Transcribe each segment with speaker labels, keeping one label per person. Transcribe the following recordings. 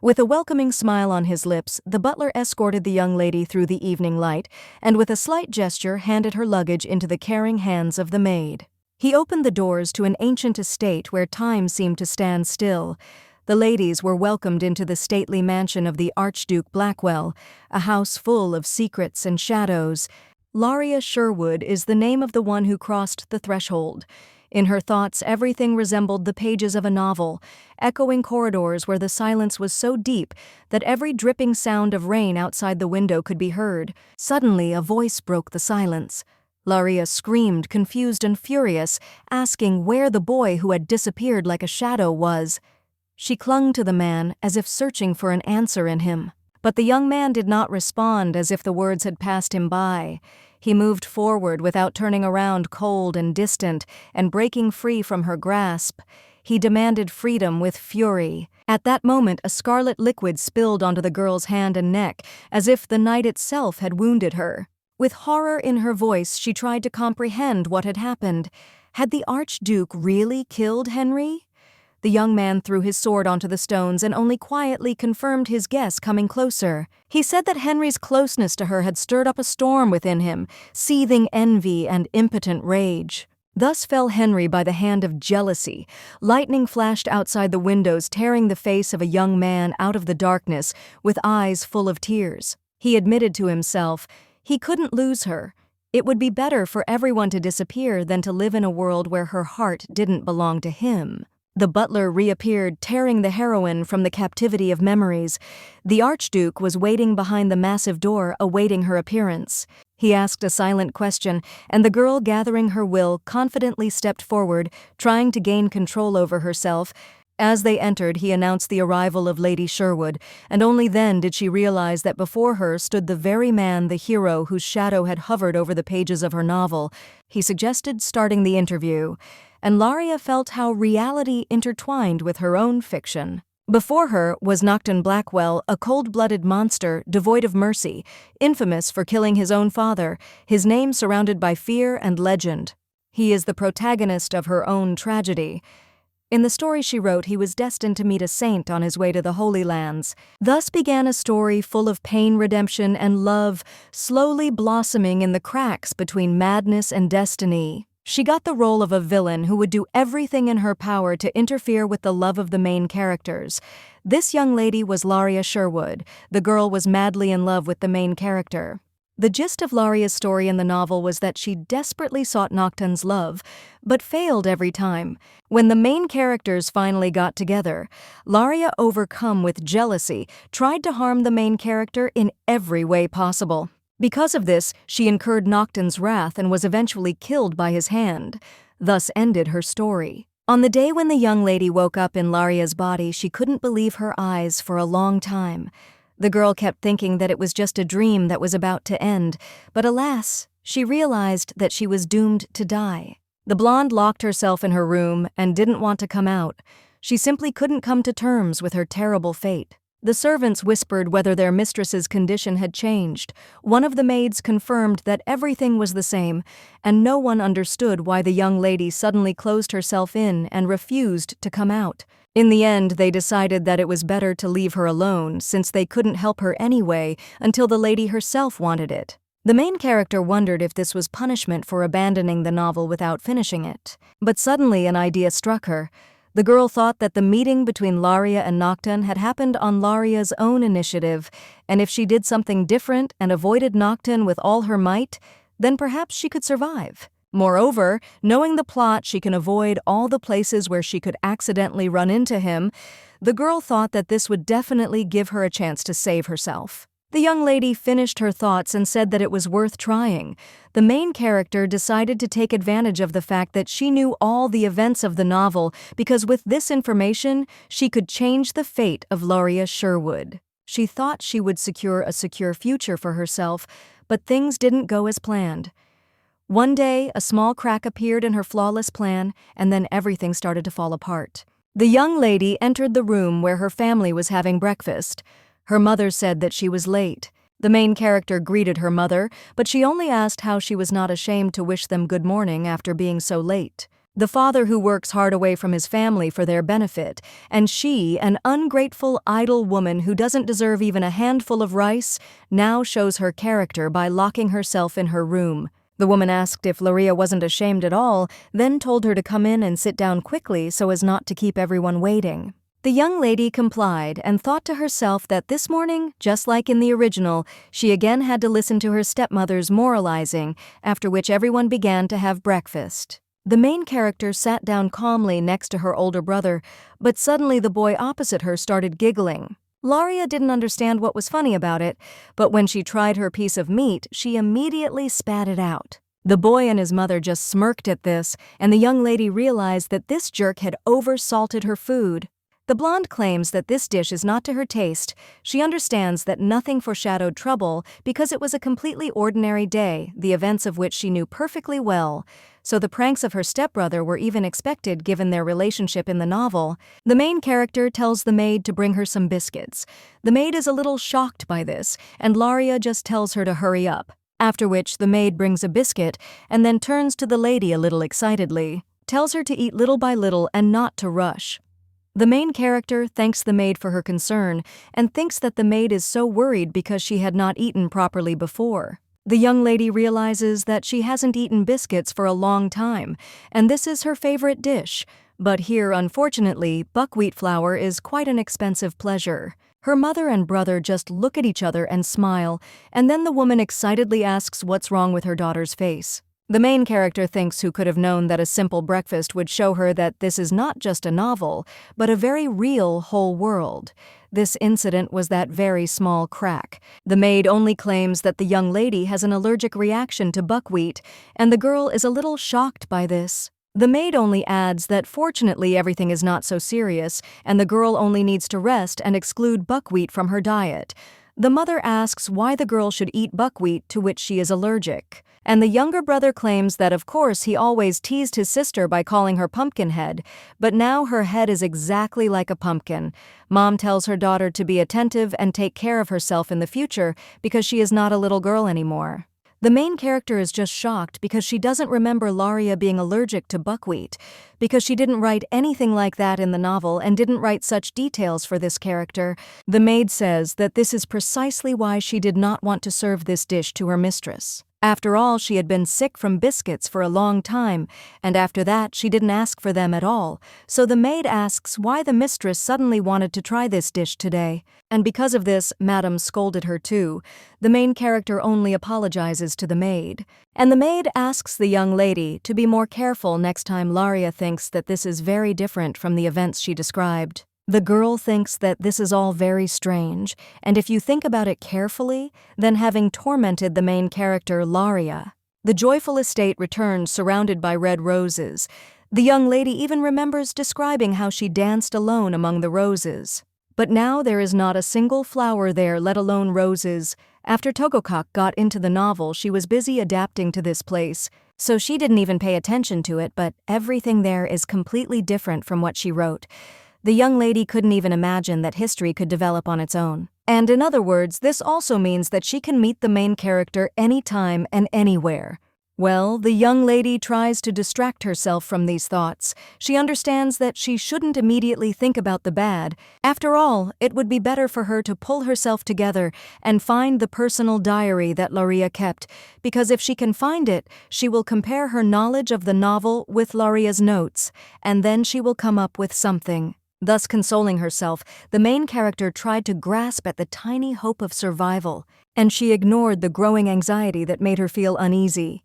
Speaker 1: With a welcoming smile on his lips, the butler escorted the young lady through the evening light and with a slight gesture handed her luggage into the caring hands of the maid. He opened the doors to an ancient estate where time seemed to stand still. The ladies were welcomed into the stately mansion of the Archduke Blackwell, a house full of secrets and shadows. Laria Sherwood is the name of the one who crossed the threshold. In her thoughts, everything resembled the pages of a novel, echoing corridors where the silence was so deep that every dripping sound of rain outside the window could be heard. Suddenly, a voice broke the silence. Laria screamed, confused and furious, asking where the boy who had disappeared like a shadow was. She clung to the man as if searching for an answer in him. But the young man did not respond, as if the words had passed him by. He moved forward without turning around, cold and distant, and breaking free from her grasp. He demanded freedom with fury. At that moment, a scarlet liquid spilled onto the girl's hand and neck, as if the night itself had wounded her. With horror in her voice, she tried to comprehend what had happened. Had the Archduke really killed Henry? The young man threw his sword onto the stones and only quietly confirmed his guess, coming closer. He said that Henry's closeness to her had stirred up a storm within him, seething envy and impotent rage. Thus fell Henry by the hand of jealousy. Lightning flashed outside the windows, tearing the face of a young man out of the darkness, with eyes full of tears. He admitted to himself he couldn't lose her. It would be better for everyone to disappear than to live in a world where her heart didn't belong to him. The butler reappeared, tearing the heroine from the captivity of memories. The Archduke was waiting behind the massive door, awaiting her appearance. He asked a silent question, and the girl, gathering her will, confidently stepped forward, trying to gain control over herself. As they entered, he announced the arrival of Lady Sherwood, and only then did she realize that before her stood the very man, the hero whose shadow had hovered over the pages of her novel. He suggested starting the interview, and Laria felt how reality intertwined with her own fiction. Before her was Noctton Blackwell, a cold-blooded monster devoid of mercy, infamous for killing his own father, his name surrounded by fear and legend. He is the protagonist of her own tragedy. In the story she wrote, he was destined to meet a saint on his way to the Holy Lands. Thus began a story full of pain, redemption, and love, slowly blossoming in the cracks between madness and destiny. She got the role of a villain who would do everything in her power to interfere with the love of the main characters. This young lady was Laria Sherwood. The girl was madly in love with the main character. The gist of Laria's story in the novel was that she desperately sought Noctton's love, but failed every time. When the main characters finally got together, Laria, overcome with jealousy, tried to harm the main character in every way possible. Because of this, she incurred Noctton's wrath and was eventually killed by his hand. Thus ended her story. On the day when the young lady woke up in Laria's body, she couldn't believe her eyes for a long time. The girl kept thinking that it was just a dream that was about to end, but alas, she realized that she was doomed to die. The blonde locked herself in her room and didn't want to come out. She simply couldn't come to terms with her terrible fate. The servants whispered whether their mistress's condition had changed. One of the maids confirmed that everything was the same, and no one understood why the young lady suddenly closed herself in and refused to come out. In the end, they decided that it was better to leave her alone, since they couldn't help her anyway until the lady herself wanted it. The main character wondered if this was punishment for abandoning the novel without finishing it. But suddenly an idea struck her. The girl thought that the meeting between Laria and Noctton had happened on Laria's own initiative, and if she did something different and avoided Noctton with all her might, then perhaps she could survive. Moreover, knowing the plot, she can avoid all the places where she could accidentally run into him. The girl thought that this would definitely give her a chance to save herself. The young lady finished her thoughts and said that it was worth trying. The main character decided to take advantage of the fact that she knew all the events of the novel, because with this information, she could change the fate of Laria Sherwood. She thought she would secure a secure future for herself, but things didn't go as planned. One day, a small crack appeared in her flawless plan, and then everything started to fall apart. The young lady entered the room where her family was having breakfast. Her mother said that she was late. The main character greeted her mother, but she only asked how she was not ashamed to wish them good morning after being so late. The father who works hard away from his family for their benefit, and she, an ungrateful, idle woman who doesn't deserve even a handful of rice, now shows her character by locking herself in her room. The woman asked if Laria wasn't ashamed at all, then told her to come in and sit down quickly so as not to keep everyone waiting. The young lady complied and thought to herself that this morning, just like in the original, she again had to listen to her stepmother's moralizing, after which everyone began to have breakfast. The main character sat down calmly next to her older brother, but suddenly the boy opposite her started giggling. Laria didn't understand what was funny about it, but when she tried her piece of meat, she immediately spat it out. The boy and his mother just smirked at this, and the young lady realized that this jerk had oversalted her food. The blonde claims that this dish is not to her taste. She understands that nothing foreshadowed trouble because it was a completely ordinary day, the events of which she knew perfectly well. So the pranks of her stepbrother were even expected given their relationship in the novel. The main character tells the maid to bring her some biscuits. The maid is a little shocked by this, and Laria just tells her to hurry up. After which the maid brings a biscuit and then turns to the lady a little excitedly, tells her to eat little by little and not to rush. The main character thanks the maid for her concern and thinks that the maid is so worried because she had not eaten properly before. The young lady realizes that she hasn't eaten biscuits for a long time, and this is her favorite dish. But here, unfortunately, buckwheat flour is quite an expensive pleasure. Her mother and brother just look at each other and smile, and then the woman excitedly asks what's wrong with her daughter's face. The main character thinks who could have known that a simple breakfast would show her that this is not just a novel, but a very real whole world. This incident was that very small crack. The maid only claims that the young lady has an allergic reaction to buckwheat, and the girl is a little shocked by this. The maid only adds that fortunately everything is not so serious, and the girl only needs to rest and exclude buckwheat from her diet. The mother asks why the girl should eat buckwheat, to which she is allergic. And the younger brother claims that of course he always teased his sister by calling her Pumpkinhead, but now her head is exactly like a pumpkin. Mom tells her daughter to be attentive and take care of herself in the future because she is not a little girl anymore. The main character is just shocked because she doesn't remember Laria being allergic to buckwheat, because she didn't write anything like that in the novel and didn't write such details for this character. The maid says that this is precisely why she did not want to serve this dish to her mistress. After all, she had been sick from biscuits for a long time, and after that she didn't ask for them at all, so the maid asks why the mistress suddenly wanted to try this dish today. And because of this, Madame scolded her too. The main character only apologizes to the maid. And the maid asks the young lady to be more careful next time Laria thinks that this is very different from the events she described. The girl thinks that this is all very strange, and if you think about it carefully, then having tormented the main character, Laria. The joyful estate returns surrounded by red roses. The young lady even remembers describing how she danced alone among the roses. But now there is not a single flower there, let alone roses. After Togokok got into the novel, she was busy adapting to this place, so she didn't even pay attention to it, but everything there is completely different from what she wrote. The young lady couldn't even imagine that history could develop on its own. And in other words, this also means that she can meet the main character anytime and anywhere. Well, the young lady tries to distract herself from these thoughts. She understands that she shouldn't immediately think about the bad. After all, it would be better for her to pull herself together and find the personal diary that Laria kept, because if she can find it, she will compare her knowledge of the novel with Laria's notes, and then she will come up with something. Thus consoling herself, the main character tried to grasp at the tiny hope of survival, and she ignored the growing anxiety that made her feel uneasy.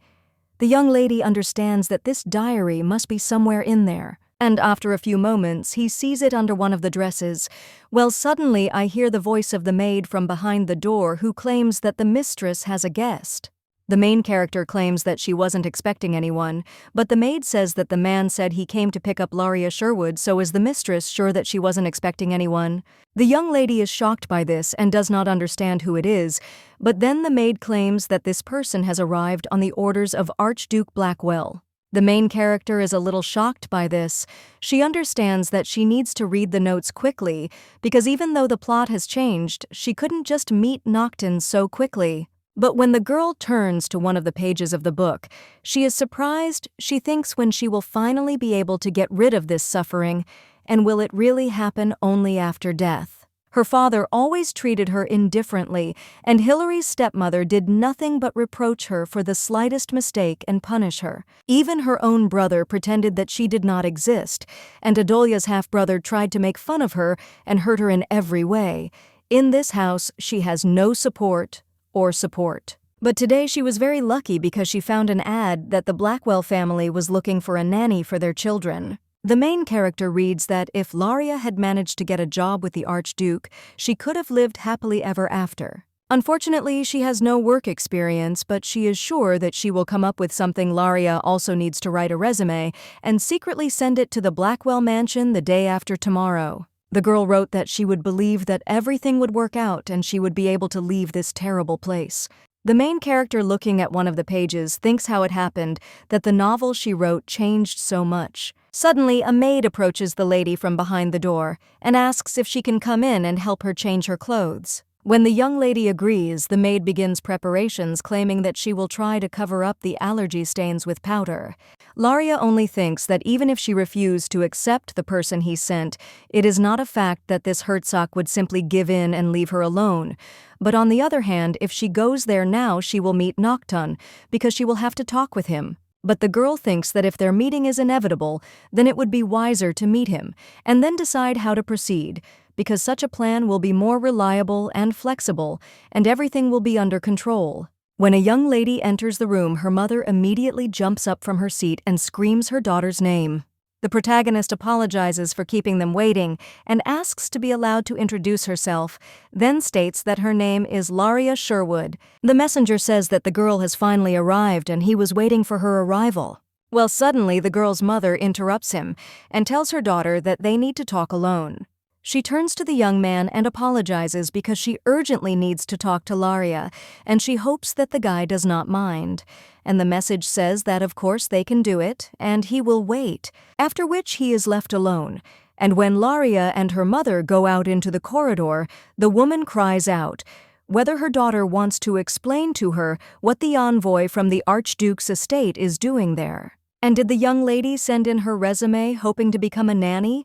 Speaker 1: The young lady understands that this diary must be somewhere in there, and after a few moments he sees it under one of the dresses. Well, suddenly I hear the voice of the maid from behind the door who claims that the mistress has a guest. The main character claims that she wasn't expecting anyone, but the maid says that the man said he came to pick up Laria Sherwood, so is the mistress sure that she wasn't expecting anyone? The young lady is shocked by this and does not understand who it is, but then the maid claims that this person has arrived on the orders of Archduke Blackwell. The main character is a little shocked by this. She understands that she needs to read the notes quickly, because even though the plot has changed, she couldn't just meet Noctton so quickly. But when the girl turns to one of the pages of the book, she is surprised. She thinks when she will finally be able to get rid of this suffering, and will it really happen only after death? Her father always treated her indifferently, and Hilary's stepmother did nothing but reproach her for the slightest mistake and punish her. Even her own brother pretended that she did not exist, and Adolia's half-brother tried to make fun of her and hurt her in every way. In this house, she has no support or support. But today she was very lucky because she found an ad that the Blackwell family was looking for a nanny for their children. The main character reads that if Laria had managed to get a job with the Archduke, she could have lived happily ever after. Unfortunately, she has no work experience, but she is sure that she will come up with something. Laria also needs to write a resume and secretly send it to the Blackwell mansion the day after tomorrow. The girl wrote that she would believe that everything would work out and she would be able to leave this terrible place. The main character, looking at one of the pages, thinks how it happened that the novel she wrote changed so much. Suddenly, a maid approaches the lady from behind the door and asks if she can come in and help her change her clothes. When the young lady agrees, the maid begins preparations, claiming that she will try to cover up the allergy stains with powder. Laria only thinks that even if she refused to accept the person he sent, it is not a fact that this Herzog would simply give in and leave her alone. But on the other hand, if she goes there now, she will meet Noctton, because she will have to talk with him. But the girl thinks that if their meeting is inevitable, then it would be wiser to meet him, and then decide how to proceed, because such a plan will be more reliable and flexible, and everything will be under control. When a young lady enters the room, her mother immediately jumps up from her seat and screams her daughter's name. The protagonist apologizes for keeping them waiting and asks to be allowed to introduce herself, then states that her name is Laria Sherwood. The messenger says that the girl has finally arrived and he was waiting for her arrival. Well, suddenly the girl's mother interrupts him and tells her daughter that they need to talk alone. She turns to the young man and apologizes because she urgently needs to talk to Laria, and she hopes that the guy does not mind. And the message says that of course they can do it, and he will wait, after which he is left alone. And when Laria and her mother go out into the corridor, the woman cries out whether her daughter wants to explain to her what the envoy from the Archduke's estate is doing there. And did the young lady send in her resume hoping to become a nanny?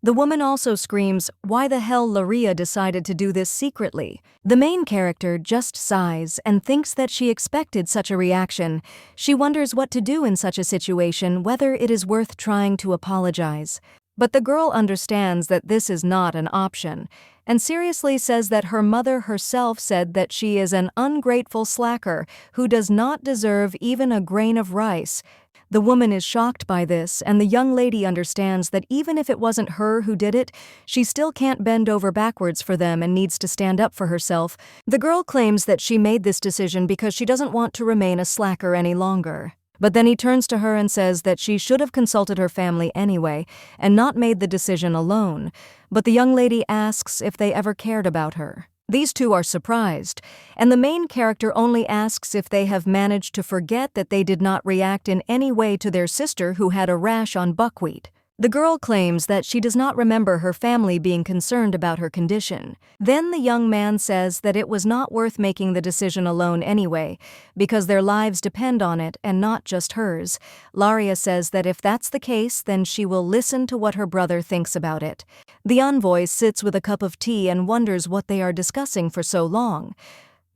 Speaker 1: The woman also screams why the hell Laria decided to do this secretly. The main character just sighs and thinks that she expected such a reaction. She wonders what to do in such a situation, whether it is worth trying to apologize. But the girl understands that this is not an option, and seriously says that her mother herself said that she is an ungrateful slacker who does not deserve even a grain of rice. The woman is shocked by this, and the young lady understands that even if it wasn't her who did it, she still can't bend over backwards for them and needs to stand up for herself. The girl claims that she made this decision because she doesn't want to remain a slacker any longer. But then he turns to her and says that she should have consulted her family anyway and not made the decision alone. But the young lady asks if they ever cared about her. These two are surprised, and the main character only asks if they have managed to forget that they did not react in any way to their sister who had a rash on buckwheat. The girl claims that she does not remember her family being concerned about her condition. Then the young man says that it was not worth making the decision alone anyway, because their lives depend on it and not just hers. Laria says that if that's the case, then she will listen to what her brother thinks about it. The envoy sits with a cup of tea and wonders what they are discussing for so long.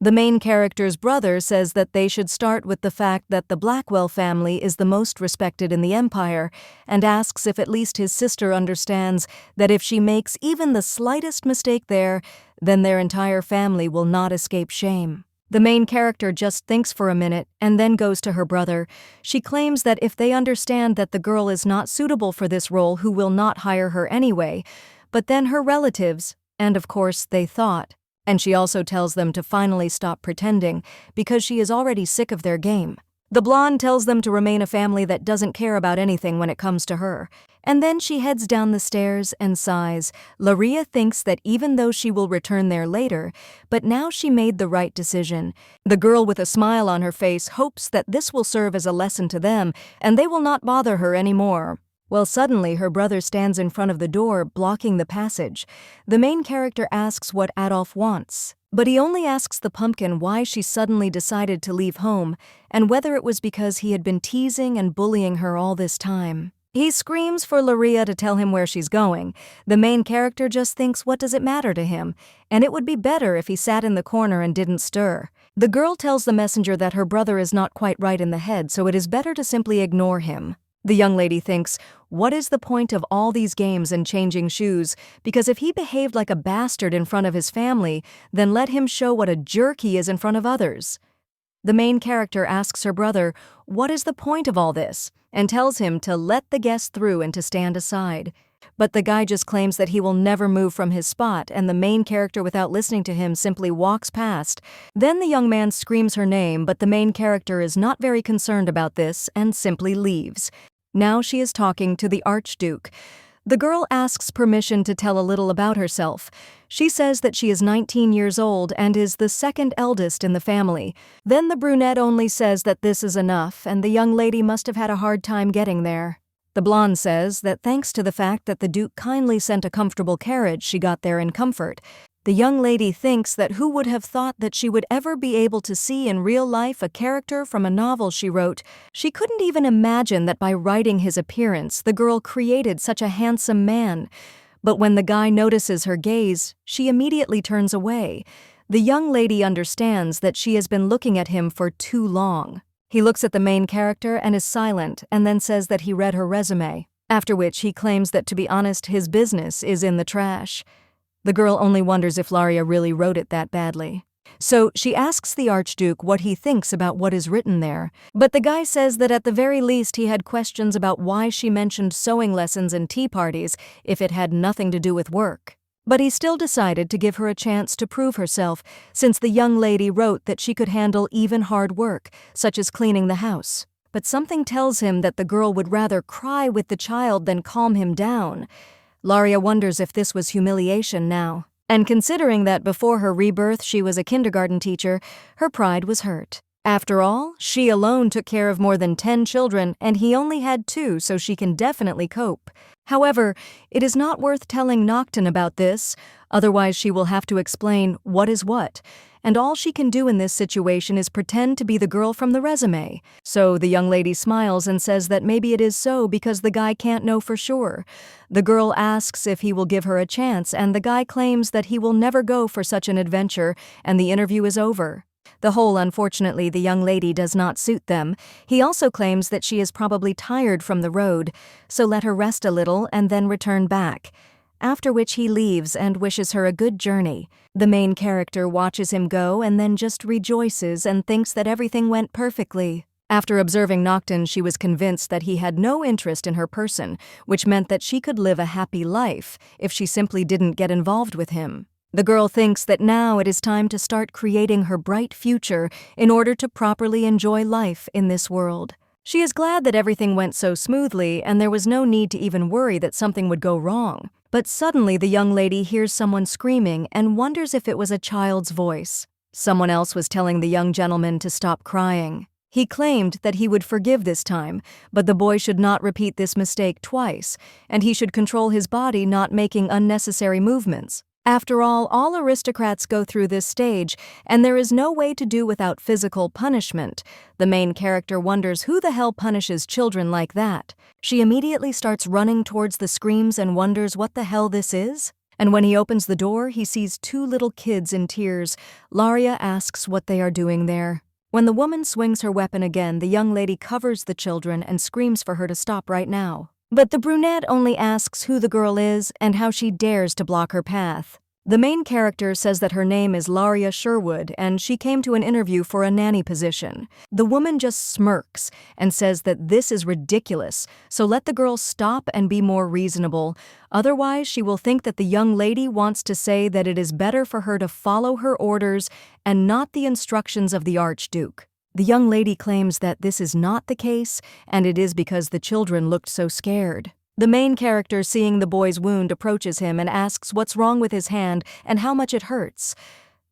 Speaker 1: The main character's brother says that they should start with the fact that the Blackwell family is the most respected in the empire, and asks if at least his sister understands that if she makes even the slightest mistake there, then their entire family will not escape shame. The main character just thinks for a minute and then goes to her brother. She claims that if they understand that the girl is not suitable for this role, who will not hire her anyway, but then her relatives, and of course they thought. And she also tells them to finally stop pretending, because she is already sick of their game. The blonde tells them to remain a family that doesn't care about anything when it comes to her. And then she heads down the stairs and sighs. Laria thinks that even though she will return there later, but now she made the right decision. The girl with a smile on her face hopes that this will serve as a lesson to them, and they will not bother her anymore. Well, suddenly her brother stands in front of the door, blocking the passage. The main character asks what Adolf wants, but he only asks the pumpkin why she suddenly decided to leave home and whether it was because he had been teasing and bullying her all this time. He screams for Luria to tell him where she's going. The main character just thinks, what does it matter to him? And it would be better if he sat in the corner and didn't stir. The girl tells the messenger that her brother is not quite right in the head, so it is better to simply ignore him. The young lady thinks, what is the point of all these games and changing shoes? Because if he behaved like a bastard in front of his family, then let him show what a jerk he is in front of others. The main character asks her brother, what is the point of all this? And tells him to let the guest through and to stand aside. But the guy just claims that he will never move from his spot, and the main character, without listening to him, simply walks past. Then the young man screams her name, but the main character is not very concerned about this and simply leaves. Now she is talking to the Archduke. The girl asks permission to tell a little about herself. She says that she is 19 years old and is the second eldest in the family. Then the brunette only says that this is enough, and the young lady must have had a hard time getting there. The blonde says that thanks to the fact that the Duke kindly sent a comfortable carriage, she got there in comfort. The young lady thinks that who would have thought that she would ever be able to see in real life a character from a novel she wrote. She couldn't even imagine that by writing his appearance, the girl created such a handsome man. But when the guy notices her gaze, she immediately turns away. The young lady understands that she has been looking at him for too long. He looks at the main character and is silent, and then says that he read her resume, after which he claims that, to be honest, his business is in the trash. The girl only wonders if Luria really wrote it that badly. So she asks the Archduke what he thinks about what is written there, but the guy says that at the very least he had questions about why she mentioned sewing lessons and tea parties if it had nothing to do with work. But he still decided to give her a chance to prove herself, since the young lady wrote that she could handle even hard work, such as cleaning the house. But something tells him that the girl would rather cry with the child than calm him down. Luria wonders if this was humiliation now. And considering that before her rebirth she was a kindergarten teacher, her pride was hurt. After all, she alone took care of more than 10 children, and he only had 2, so she can definitely cope. However, it is not worth telling Noctton about this, otherwise she will have to explain what is what, and all she can do in this situation is pretend to be the girl from the resume. So the young lady smiles and says that maybe it is so because the guy can't know for sure. The girl asks if he will give her a chance, and the guy claims that he will never go for such an adventure, and the interview is over. The whole, unfortunately, the young lady does not suit them. He also claims that she is probably tired from the road, so let her rest a little and then return back. After which he leaves and wishes her a good journey. The main character watches him go and then just rejoices and thinks that everything went perfectly. After observing Noctton, she was convinced that he had no interest in her person, which meant that she could live a happy life if she simply didn't get involved with him. The girl thinks that now it is time to start creating her bright future in order to properly enjoy life in this world. She is glad that everything went so smoothly and there was no need to even worry that something would go wrong. But suddenly the young lady hears someone screaming and wonders if it was a child's voice. Someone else was telling the young gentleman to stop crying. He claimed that he would forgive this time, but the boy should not repeat this mistake twice, and he should control his body, not making unnecessary movements. After all aristocrats go through this stage, and there is no way to do without physical punishment. The main character wonders who the hell punishes children like that. She immediately starts running towards the screams and wonders what the hell this is. And when he opens the door, he sees 2 little kids in tears. Luria asks what they are doing there. When the woman swings her weapon again, the young lady covers the children and screams for her to stop right now. But the brunette only asks who the girl is and how she dares to block her path. The main character says that her name is Sherwood and she came to an interview for a nanny position. The woman just smirks and says that this is ridiculous, so let the girl stop and be more reasonable. Otherwise, she will think that the young lady wants to say that it is better for her to follow her orders and not the instructions of the Archduke. The young lady claims that this is not the case, and it is because the children looked so scared. The main character, seeing the boy's wound, approaches him and asks what's wrong with his hand and how much it hurts.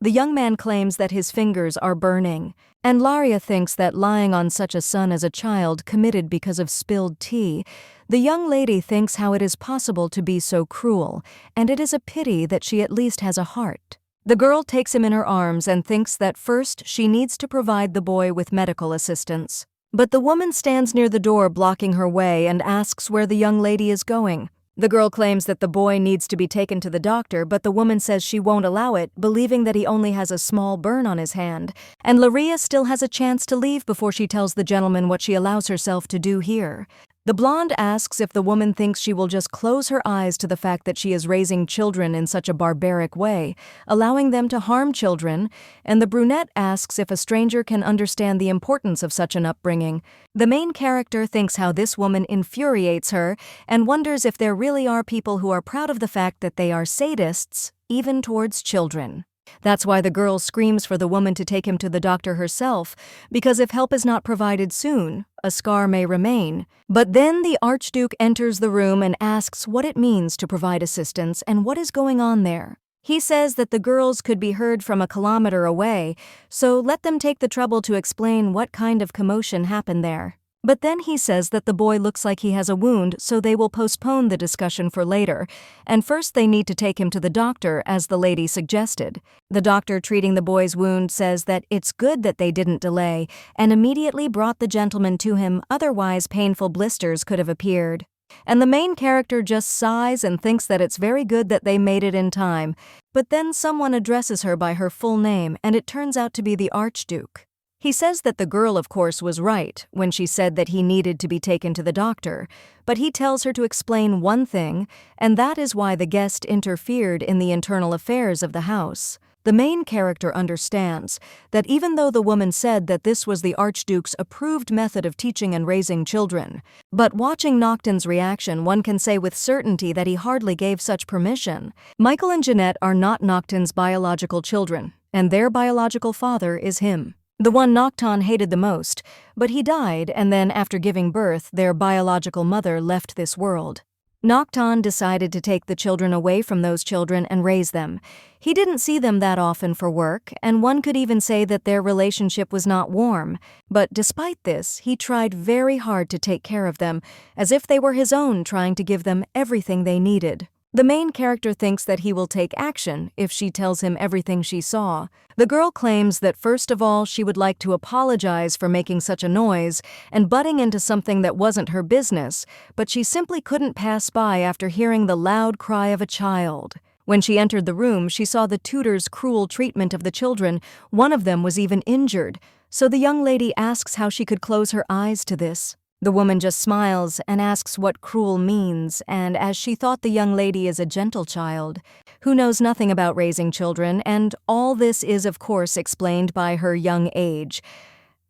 Speaker 1: The young man claims that his fingers are burning, and Laria thinks that lying on such a son as a child committed because of spilled tea. The young lady thinks how it is possible to be so cruel, and it is a pity that she at least has a heart. The girl takes him in her arms and thinks that first she needs to provide the boy with medical assistance. But the woman stands near the door blocking her way and asks where the young lady is going. The girl claims that the boy needs to be taken to the doctor, but the woman says she won't allow it, believing that he only has a small burn on his hand, and Laria still has a chance to leave before she tells the gentleman what she allows herself to do here. The blonde asks if the woman thinks she will just close her eyes to the fact that she is raising children in such a barbaric way, allowing them to harm children, and the brunette asks if a stranger can understand the importance of such an upbringing. The main character thinks how this woman infuriates her and wonders if there really are people who are proud of the fact that they are sadists, even towards children. That's why the girl screams for the woman to take him to the doctor herself, because if help is not provided soon, a scar may remain. But then the Archduke enters the room and asks what it means to provide assistance and what is going on there. He says that the girls could be heard from a kilometer away, so let them take the trouble to explain what kind of commotion happened there. But then he says that the boy looks like he has a wound, so they will postpone the discussion for later, and first they need to take him to the doctor, as the lady suggested. The doctor treating the boy's wound says that it's good that they didn't delay, and immediately brought the gentleman to him, otherwise painful blisters could have appeared. And the main character just sighs and thinks that it's very good that they made it in time, but then someone addresses her by her full name, and it turns out to be the Archduke. He says that the girl, of course, was right when she said that he needed to be taken to the doctor, but he tells her to explain one thing, and that is why the guest interfered in the internal affairs of the house. The main character understands that even though the woman said that this was the Archduke's approved method of teaching and raising children, but watching Noctton's reaction, one can say with certainty that he hardly gave such permission. Michael and Jeanette are not Noctton's biological children, and their biological father is him. The one Noctton hated the most, but he died, and then after giving birth, their biological mother left this world. Noctton decided to take the children away from those children and raise them. He didn't see them that often for work, and one could even say that their relationship was not warm. But despite this, he tried very hard to take care of them, as if they were his own, trying to give them everything they needed. The main character thinks that he will take action if she tells him everything she saw. The girl claims that first of all she would like to apologize for making such a noise and butting into something that wasn't her business, but she simply couldn't pass by after hearing the loud cry of a child. When she entered the room, she saw the tutor's cruel treatment of the children. One of them was even injured, so the young lady asks how she could close her eyes to this. The woman just smiles and asks what cruel means, and as she thought the young lady is a gentle child who knows nothing about raising children, and all this is, of course, explained by her young age.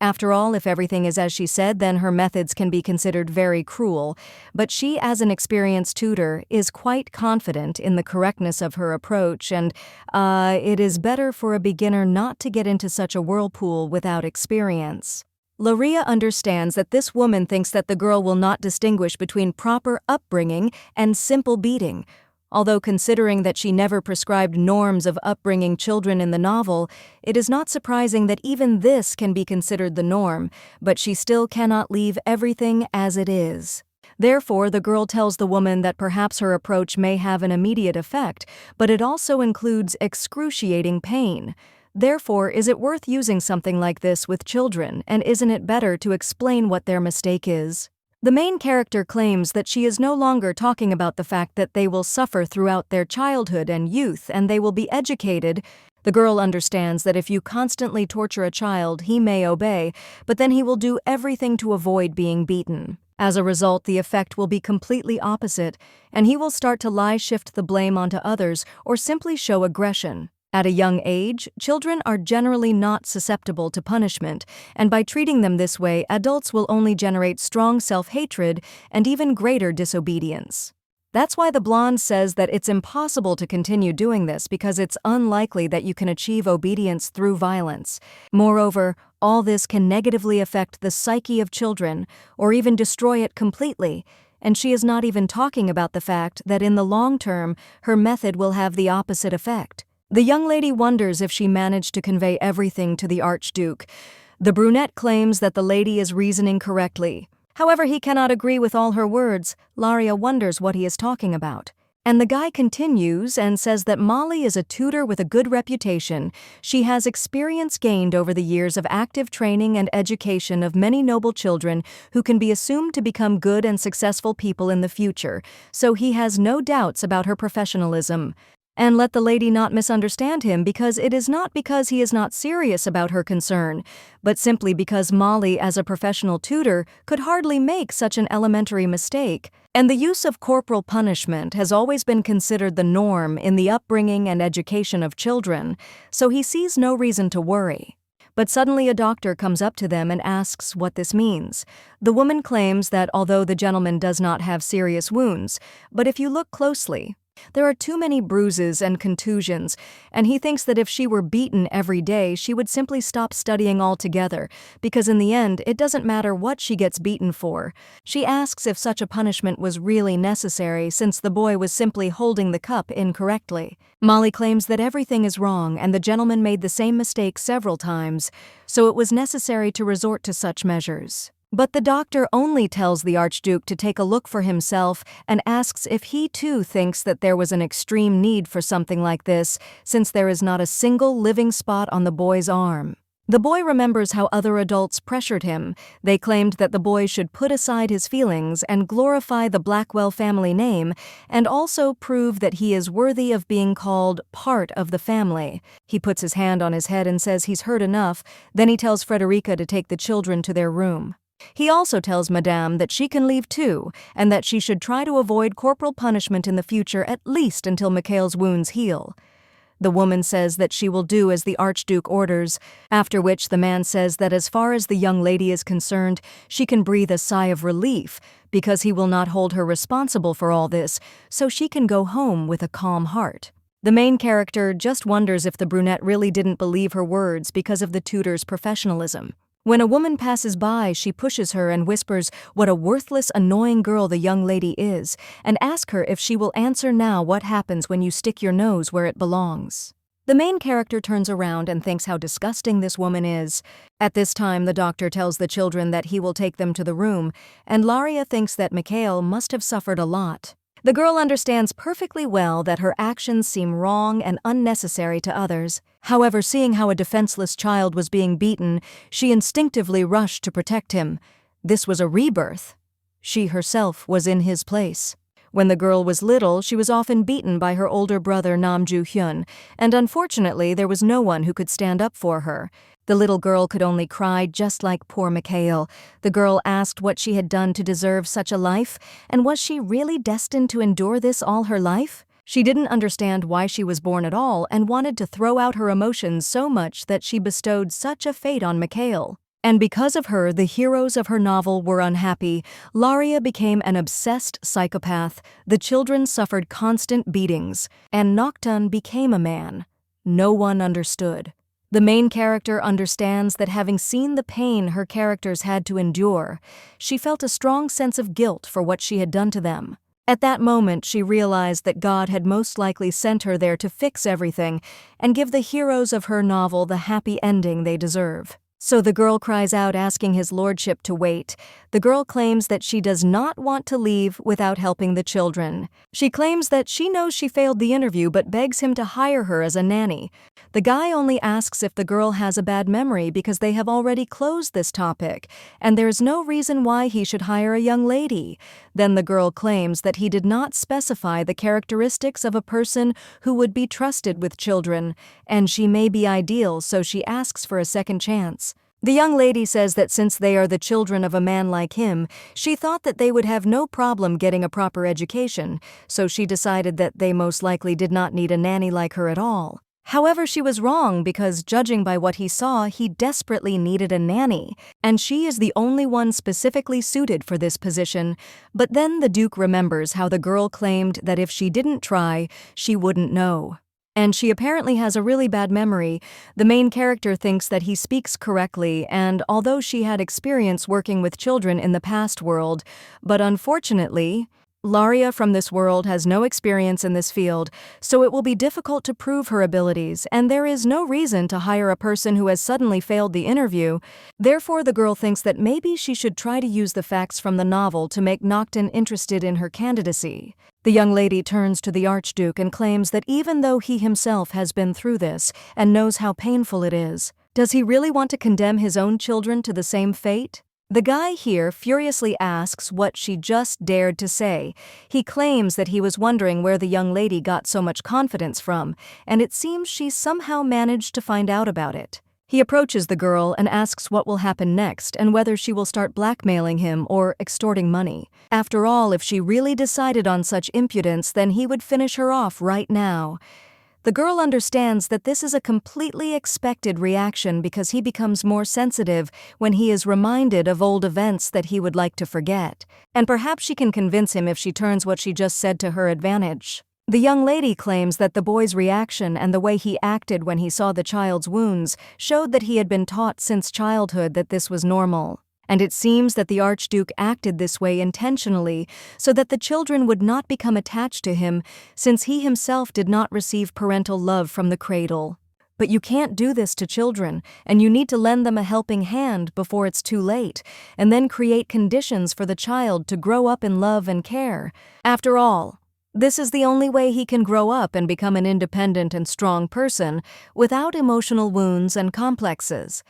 Speaker 1: After all, if everything is as she said, then her methods can be considered very cruel, but she, as an experienced tutor, is quite confident in the correctness of her approach, and it is better for a beginner not to get into such a whirlpool without experience. Laria understands that this woman thinks that the girl will not distinguish between proper upbringing and simple beating. Although considering that she never prescribed norms of upbringing children in the novel, it is not surprising that even this can be considered the norm, but she still cannot leave everything as it is. Therefore, the girl tells the woman that perhaps her approach may have an immediate effect, but it also includes excruciating pain. Therefore, is it worth using something like this with children, and isn't it better to explain what their mistake is? The main character claims that she is no longer talking about the fact that they will suffer throughout their childhood and youth and they will be educated. The girl understands that if you constantly torture a child, he may obey, but then he will do everything to avoid being beaten. As a result, the effect will be completely opposite, and he will start to lie-shift the blame onto others or simply show aggression. At a young age, children are generally not susceptible to punishment, and by treating them this way, adults will only generate strong self-hatred and even greater disobedience. That's why the blonde says that it's impossible to continue doing this because it's unlikely that you can achieve obedience through violence. Moreover, all this can negatively affect the psyche of children or even destroy it completely, and she is not even talking about the fact that in the long term, her method will have the opposite effect. The young lady wonders if she managed to convey everything to the Archduke. The brunette claims that the lady is reasoning correctly. However, he cannot agree with all her words. Laria wonders what he is talking about. And the guy continues and says that Molly is a tutor with a good reputation. She has experience gained over the years of active training and education of many noble children who can be assumed to become good and successful people in the future, so he has no doubts about her professionalism. And let the lady not misunderstand him, because it is not because he is not serious about her concern, but simply because Molly, as a professional tutor, could hardly make such an elementary mistake. And the use of corporal punishment has always been considered the norm in the upbringing and education of children, so he sees no reason to worry. But suddenly a doctor comes up to them and asks what this means. The woman claims that although the gentleman does not have serious wounds, but if you look closely, there are too many bruises and contusions, and he thinks that if she were beaten every day, she would simply stop studying altogether, because in the end, it doesn't matter what she gets beaten for. She asks if such a punishment was really necessary, since the boy was simply holding the cup incorrectly. Molly claims that everything is wrong, and the gentleman made the same mistake several times, so it was necessary to resort to such measures. But the doctor only tells the Archduke to take a look for himself and asks if he too thinks that there was an extreme need for something like this, since there is not a single living spot on the boy's arm. The boy remembers how other adults pressured him. They claimed that the boy should put aside his feelings and glorify the Blackwell family name, and also prove that he is worthy of being called part of the family. He puts his hand on his head and says he's heard enough. Then he tells Frederica to take the children to their room. He also tells Madame that she can leave too, and that she should try to avoid corporal punishment in the future, at least until Mikhail's wounds heal. The woman says that she will do as the Archduke orders, after which the man says that as far as the young lady is concerned, she can breathe a sigh of relief, because he will not hold her responsible for all this, so she can go home with a calm heart. The main character just wonders if the brunette really didn't believe her words because of the tutor's professionalism. When a woman passes by, she pushes her and whispers what a worthless, annoying girl the young lady is, and asks her if she will answer now what happens when you stick your nose where it belongs. The main character turns around and thinks how disgusting this woman is. At this time, the doctor tells the children that he will take them to the room, and Laria thinks that Mikhail must have suffered a lot. The girl understands perfectly well that her actions seem wrong and unnecessary to others. However, seeing how a defenseless child was being beaten, she instinctively rushed to protect him. This was a rebirth. She herself was in his place. When the girl was little, she was often beaten by her older brother Namju Hyun, and unfortunately there was no one who could stand up for her. The little girl could only cry, just like poor Mikhail. The girl asked what she had done to deserve such a life, and was she really destined to endure this all her life? She didn't understand why she was born at all and wanted to throw out her emotions so much that she bestowed such a fate on Mikhail. And because of her, the heroes of her novel were unhappy. Laria became an obsessed psychopath, the children suffered constant beatings, and Noctton became a man. No one understood. The main character understands that having seen the pain her characters had to endure, she felt a strong sense of guilt for what she had done to them. At that moment, she realized that God had most likely sent her there to fix everything and give the heroes of her novel the happy ending they deserve. So the girl cries out, asking his lordship to wait. The girl claims that she does not want to leave without helping the children. She claims that she knows she failed the interview but begs him to hire her as a nanny. The guy only asks if the girl has a bad memory because they have already closed this topic, and there's no reason why he should hire a young lady. Then the girl claims that he did not specify the characteristics of a person who would be trusted with children, and she may be ideal, so she asks for a second chance. The young lady says that since they are the children of a man like him, she thought that they would have no problem getting a proper education, so she decided that they most likely did not need a nanny like her at all. However, she was wrong because, judging by what he saw, he desperately needed a nanny, and she is the only one specifically suited for this position. But then the Duke remembers how the girl claimed that if she didn't try, she wouldn't know. And she apparently has a really bad memory. The main character thinks that he speaks correctly, and although she had experience working with children in the past world, but unfortunately, Laria from this world has no experience in this field, so it will be difficult to prove her abilities, and there is no reason to hire a person who has suddenly failed the interview. Therefore, the girl thinks that maybe she should try to use the facts from the novel to make Noctton interested in her candidacy. The young lady turns to the Archduke and claims that even though he himself has been through this and knows how painful it is, does he really want to condemn his own children to the same fate? The guy here furiously asks what she just dared to say. He claims that he was wondering where the young lady got so much confidence from, and it seems she somehow managed to find out about it. He approaches the girl and asks what will happen next and whether she will start blackmailing him or extorting money. After all, if she really decided on such impudence, then he would finish her off right now. The girl understands that this is a completely expected reaction because he becomes more sensitive when he is reminded of old events that he would like to forget, and perhaps she can convince him if she turns what she just said to her advantage. The young lady claims that the boy's reaction and the way he acted when he saw the child's wounds showed that he had been taught since childhood that this was normal. And it seems that the Archduke acted this way intentionally so that the children would not become attached to him, since he himself did not receive parental love from the cradle. But you can't do this to children, and you need to lend them a helping hand before it's too late, and then create conditions for the child to grow up in love and care. After all, this is the only way he can grow up and become an independent and strong person without emotional wounds and complexes.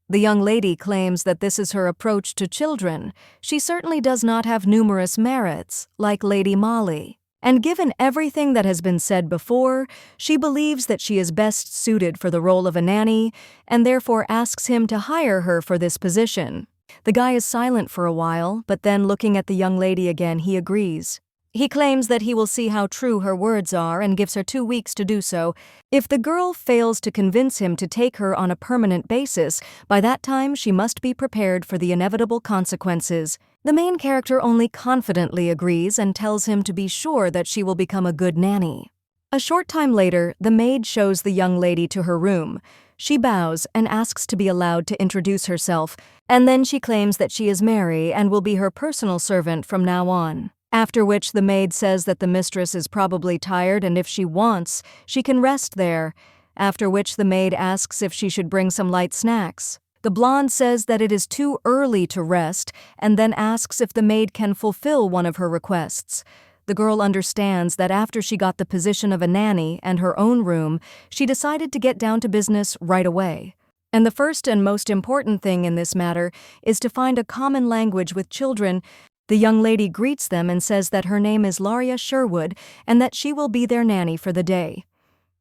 Speaker 1: The young lady claims that this is her approach to children. She certainly does not have numerous merits, like Lady Molly. And given everything that has been said before, she believes that she is best suited for the role of a nanny, and therefore asks him to hire her for this position. The guy is silent for a while, but then looking at the young lady again, he agrees. He claims that he will see how true her words are and gives her 2 weeks to do so. If the girl fails to convince him to take her on a permanent basis, by that time she must be prepared for the inevitable consequences. The main character only confidently agrees and tells him to be sure that she will become a good nanny. A short time later, the maid shows the young lady to her room. She bows and asks to be allowed to introduce herself, and then she claims that she is Mary and will be her personal servant from now on. After which the maid says that the mistress is probably tired and if she wants, she can rest there, after which the maid asks if she should bring some light snacks. The blonde says that it is too early to rest and then asks if the maid can fulfill one of her requests. The girl understands that after she got the position of a nanny and her own room, she decided to get down to business right away. And the first and most important thing in this matter is to find a common language with children. The young lady greets them and says that her name is Laria Sherwood and that she will be their nanny for the day.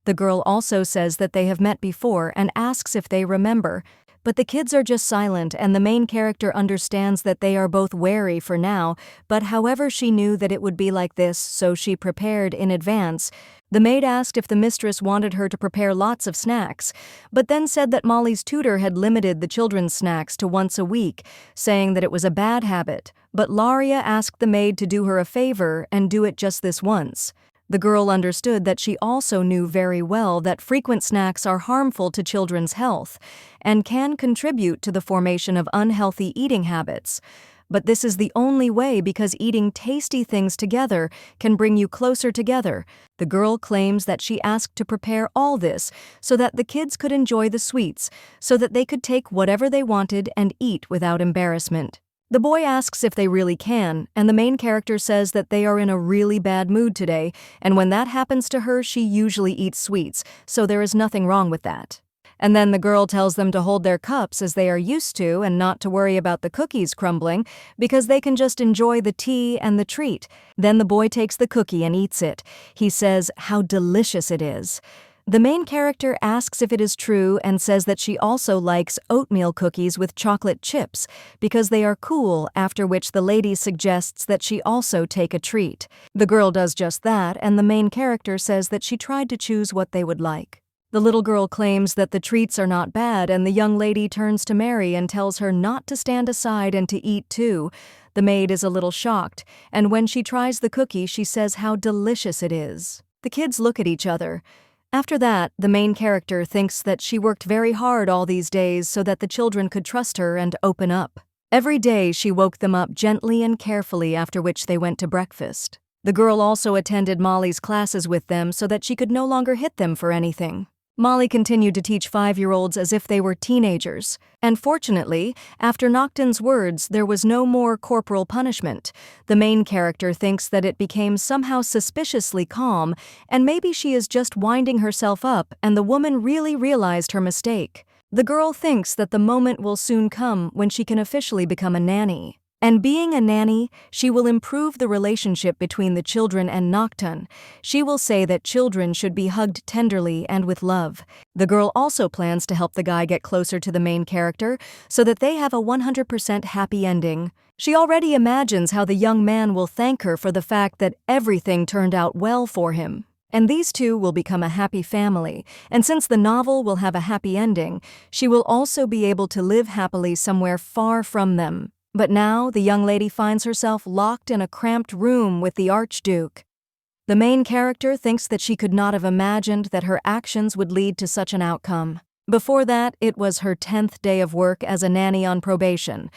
Speaker 1: The girl also says that they have met before and asks if they remember, but the kids are just silent and the main character understands that they are both wary for now, but however she knew that it would be like this, so she prepared in advance. The maid asked if the mistress wanted her to prepare lots of snacks, but then said that Molly's tutor had limited the children's snacks to once a week, saying that it was a bad habit, but Laria asked the maid to do her a favor and do it just this once. The girl understood that she also knew very well that frequent snacks are harmful to children's health and can contribute to the formation of unhealthy eating habits. But this is the only way because eating tasty things together can bring you closer together. The girl claims that she asked to prepare all this so that the kids could enjoy the sweets, so that they could take whatever they wanted and eat without embarrassment. The boy asks if they really can, and the main character says that they are in a really bad mood today, and when that happens to her, she usually eats sweets, so there is nothing wrong with that. And then the girl tells them to hold their cups as they are used to and not to worry about the cookies crumbling because they can just enjoy the tea and the treat. Then the boy takes the cookie and eats it. He says how delicious it is. The main character asks if it is true and says that she also likes oatmeal cookies with chocolate chips because they are cool, after which the lady suggests that she also take a treat. The girl does just that, and the main character says that she tried to choose what they would like. The little girl claims that the treats are not bad, and the young lady turns to Mary and tells her not to stand aside and to eat too. The maid is a little shocked, and when she tries the cookie, she says how delicious it is. The kids look at each other. After that, the main character thinks that she worked very hard all these days so that the children could trust her and open up. Every day she woke them up gently and carefully, after which they went to breakfast. The girl also attended Molly's classes with them so that she could no longer hit them for anything. Molly continued to teach 5-year-olds as if they were teenagers. And fortunately, after Noctton's words, there was no more corporal punishment. The main character thinks that it became somehow suspiciously calm, and maybe she is just winding herself up and the woman really realized her mistake. The girl thinks that the moment will soon come when she can officially become a nanny. And being a nanny, she will improve the relationship between the children and Noctton. She will say that children should be hugged tenderly and with love. The girl also plans to help the guy get closer to the main character so that they have a 100% happy ending. She already imagines how the young man will thank her for the fact that everything turned out well for him. And these two will become a happy family, and since the novel will have a happy ending, she will also be able to live happily somewhere far from them. But now the young lady finds herself locked in a cramped room with the Archduke. The main character thinks that she could not have imagined that her actions would lead to such an outcome. Before that, it was her 10th day of work as a nanny on probation.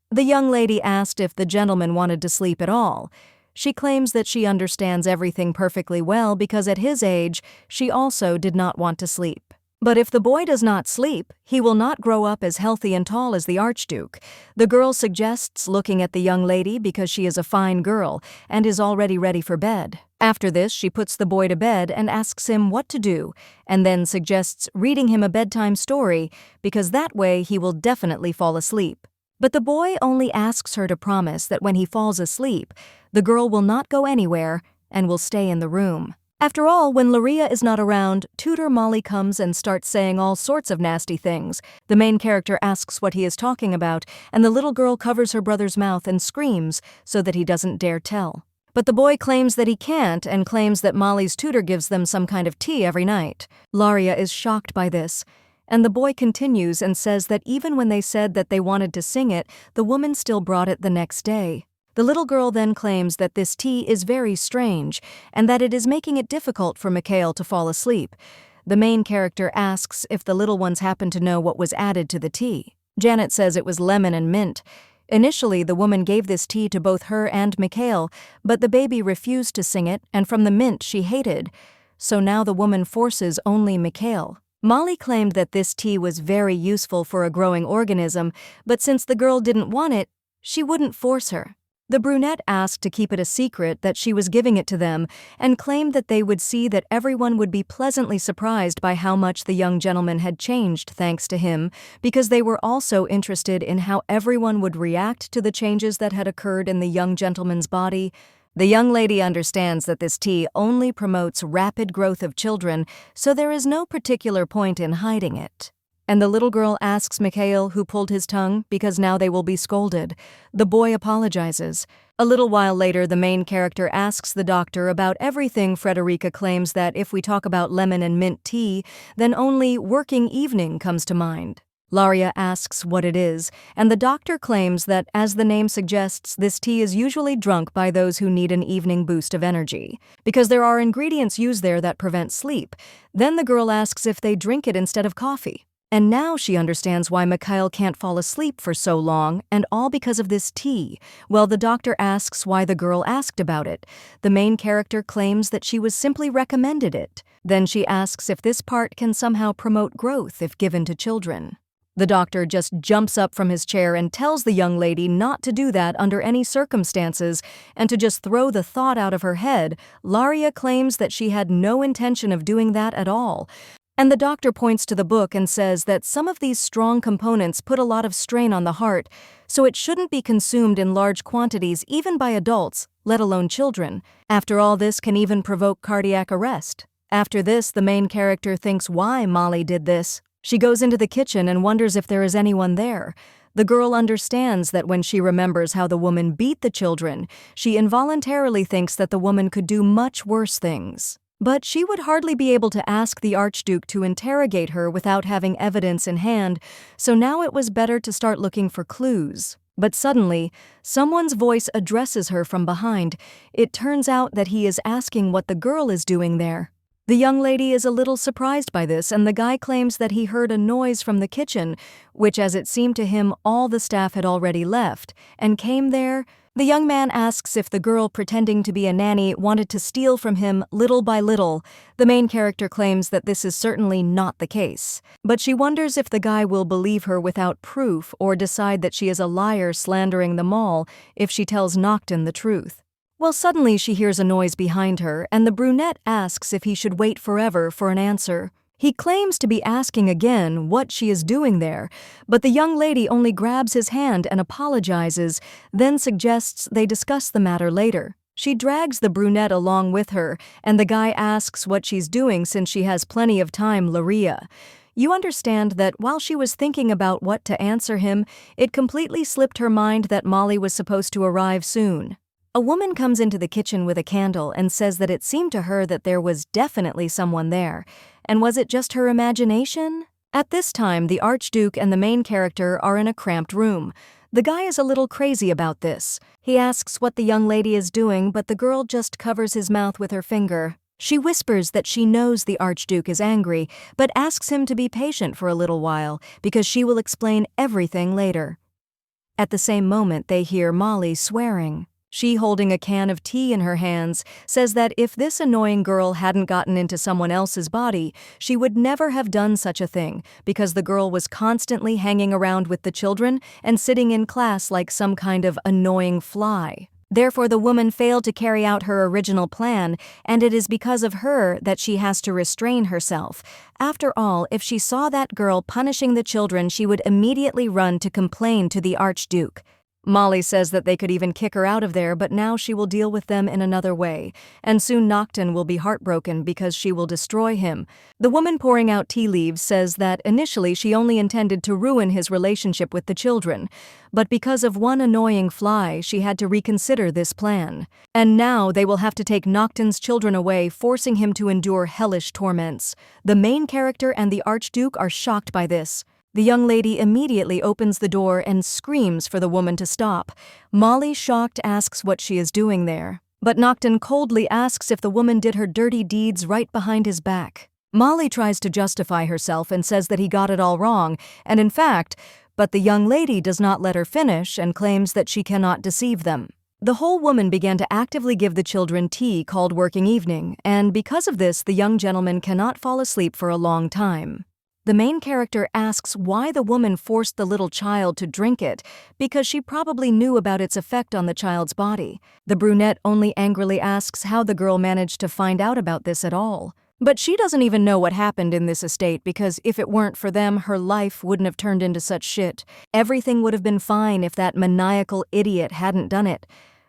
Speaker 1: The young lady asked if the gentleman wanted to sleep at all. She claims that she understands everything perfectly well because at his age, she also did not want to sleep. But if the boy does not sleep, he will not grow up as healthy and tall as the Archduke. The girl suggests looking at the young lady because she is a fine girl and is already ready for bed. After this, she puts the boy to bed and asks him what to do, and then suggests reading him a bedtime story because that way he will definitely fall asleep. But the boy only asks her to promise that when he falls asleep, the girl will not go anywhere and will stay in the room. After all, when Luria is not around, tutor Molly comes and starts saying all sorts of nasty things. The main character asks what he is talking about, and the little girl covers her brother's mouth and screams so that he doesn't dare tell. But the boy claims that he can't and claims that Molly's tutor gives them some kind of tea every night. Luria is shocked by this, and the boy continues and says that even when they said that they wanted to sing it, the woman still brought it the next day. The little girl then claims that this tea is very strange and that it is making it difficult for Mikhail to fall asleep. The main character asks if the little ones happen to know what was added to the tea. Janet says it was lemon and mint. Initially, the woman gave this tea to both her and Mikhail, but the baby refused to sing it, and from the mint she hated. So now the woman forces only Mikhail. Molly claimed that this tea was very useful for a growing organism, but since the girl didn't want it, she wouldn't force her. The brunette asked to keep it a secret that she was giving it to them and claimed that they would see that everyone would be pleasantly surprised by how much the young gentleman had changed thanks to him, because they were also interested in how everyone would react to the changes that had occurred in the young gentleman's body. The young lady understands that this tea only promotes rapid growth of children, so there is no particular point in hiding it. And the little girl asks Mikhail who pulled his tongue because now they will be scolded. The boy apologizes. A little while later, the main character asks the doctor about everything. Frederica claims that if we talk about lemon and mint tea, then only working evening comes to mind. Laria asks what it is, and the doctor claims that, as the name suggests, this tea is usually drunk by those who need an evening boost of energy, because there are ingredients used there that prevent sleep. Then the girl asks if they drink it instead of coffee. And now she understands why Mikhail can't fall asleep for so long, and all because of this tea. Well, the doctor asks why the girl asked about it. The main character claims that she was simply recommended it. Then she asks if this part can somehow promote growth if given to children. The doctor just jumps up from his chair and tells the young lady not to do that under any circumstances and to just throw the thought out of her head. Laria claims that she had no intention of doing that at all. And the doctor points to the book and says that some of these strong components put a lot of strain on the heart, so it shouldn't be consumed in large quantities even by adults, let alone children. After all, this can even provoke cardiac arrest. After this, the main character thinks why Molly did this. She goes into the kitchen and wonders if there is anyone there. The girl understands that when she remembers how the woman beat the children, she involuntarily thinks that the woman could do much worse things. But she would hardly be able to ask the Archduke to interrogate her without having evidence in hand, so now it was better to start looking for clues. But suddenly, someone's voice addresses her from behind. It turns out that he is asking what the girl is doing there. The young lady is a little surprised by this, and the guy claims that he heard a noise from the kitchen, which, as it seemed to him, all the staff had already left, and came there. The young man asks if the girl pretending to be a nanny wanted to steal from him little by little. The main character claims that this is certainly not the case, but she wonders if the guy will believe her without proof or decide that she is a liar slandering them all if she tells Noctton the truth. Well, suddenly she hears a noise behind her, and the brunette asks if he should wait forever for an answer. He claims to be asking again what she is doing there, but the young lady only grabs his hand and apologizes, then suggests they discuss the matter later. She drags the brunette along with her, and the guy asks what she's doing since she has plenty of time, Laria. You understand that while she was thinking about what to answer him, it completely slipped her mind that Molly was supposed to arrive soon. A woman comes into the kitchen with a candle and says that it seemed to her that there was definitely someone there. And was it just her imagination? At this time, the Archduke and the main character are in a cramped room. The guy is a little crazy about this. He asks what the young lady is doing, but the girl just covers his mouth with her finger. She whispers that she knows the Archduke is angry, but asks him to be patient for a little while because she will explain everything later. At the same moment, they hear Molly swearing. She, holding a can of tea in her hands, says that if this annoying girl hadn't gotten into someone else's body, she would never have done such a thing because the girl was constantly hanging around with the children and sitting in class like some kind of annoying fly. Therefore, the woman failed to carry out her original plan, and it is because of her that she has to restrain herself. After all, if she saw that girl punishing the children, she would immediately run to complain to the Archduke. Molly says that they could even kick her out of there, but now she will deal with them in another way, and soon Noctton will be heartbroken because she will destroy him. The woman pouring out tea leaves says that initially she only intended to ruin his relationship with the children, but because of one annoying fly, she had to reconsider this plan. And now they will have to take Noctton's children away, forcing him to endure hellish torments. The main character and the Archduke are shocked by this. The young lady immediately opens the door and screams for the woman to stop. Molly, shocked, asks what she is doing there. But Noctton coldly asks if the woman did her dirty deeds right behind his back. Molly tries to justify herself and says that he got it all wrong, and in fact, but the young lady does not let her finish and claims that she cannot deceive them. The whole woman began to actively give the children tea called working evening, and because of this, the young gentleman cannot fall asleep for a long time. The main character asks why the woman forced the little child to drink it, because she probably knew about its effect on the child's body. The brunette only angrily asks how the girl managed to find out about this at all. But she doesn't even know what happened in this estate because if it weren't for them, her life wouldn't have turned into such shit. Everything would have been fine if that maniacal idiot hadn't done it.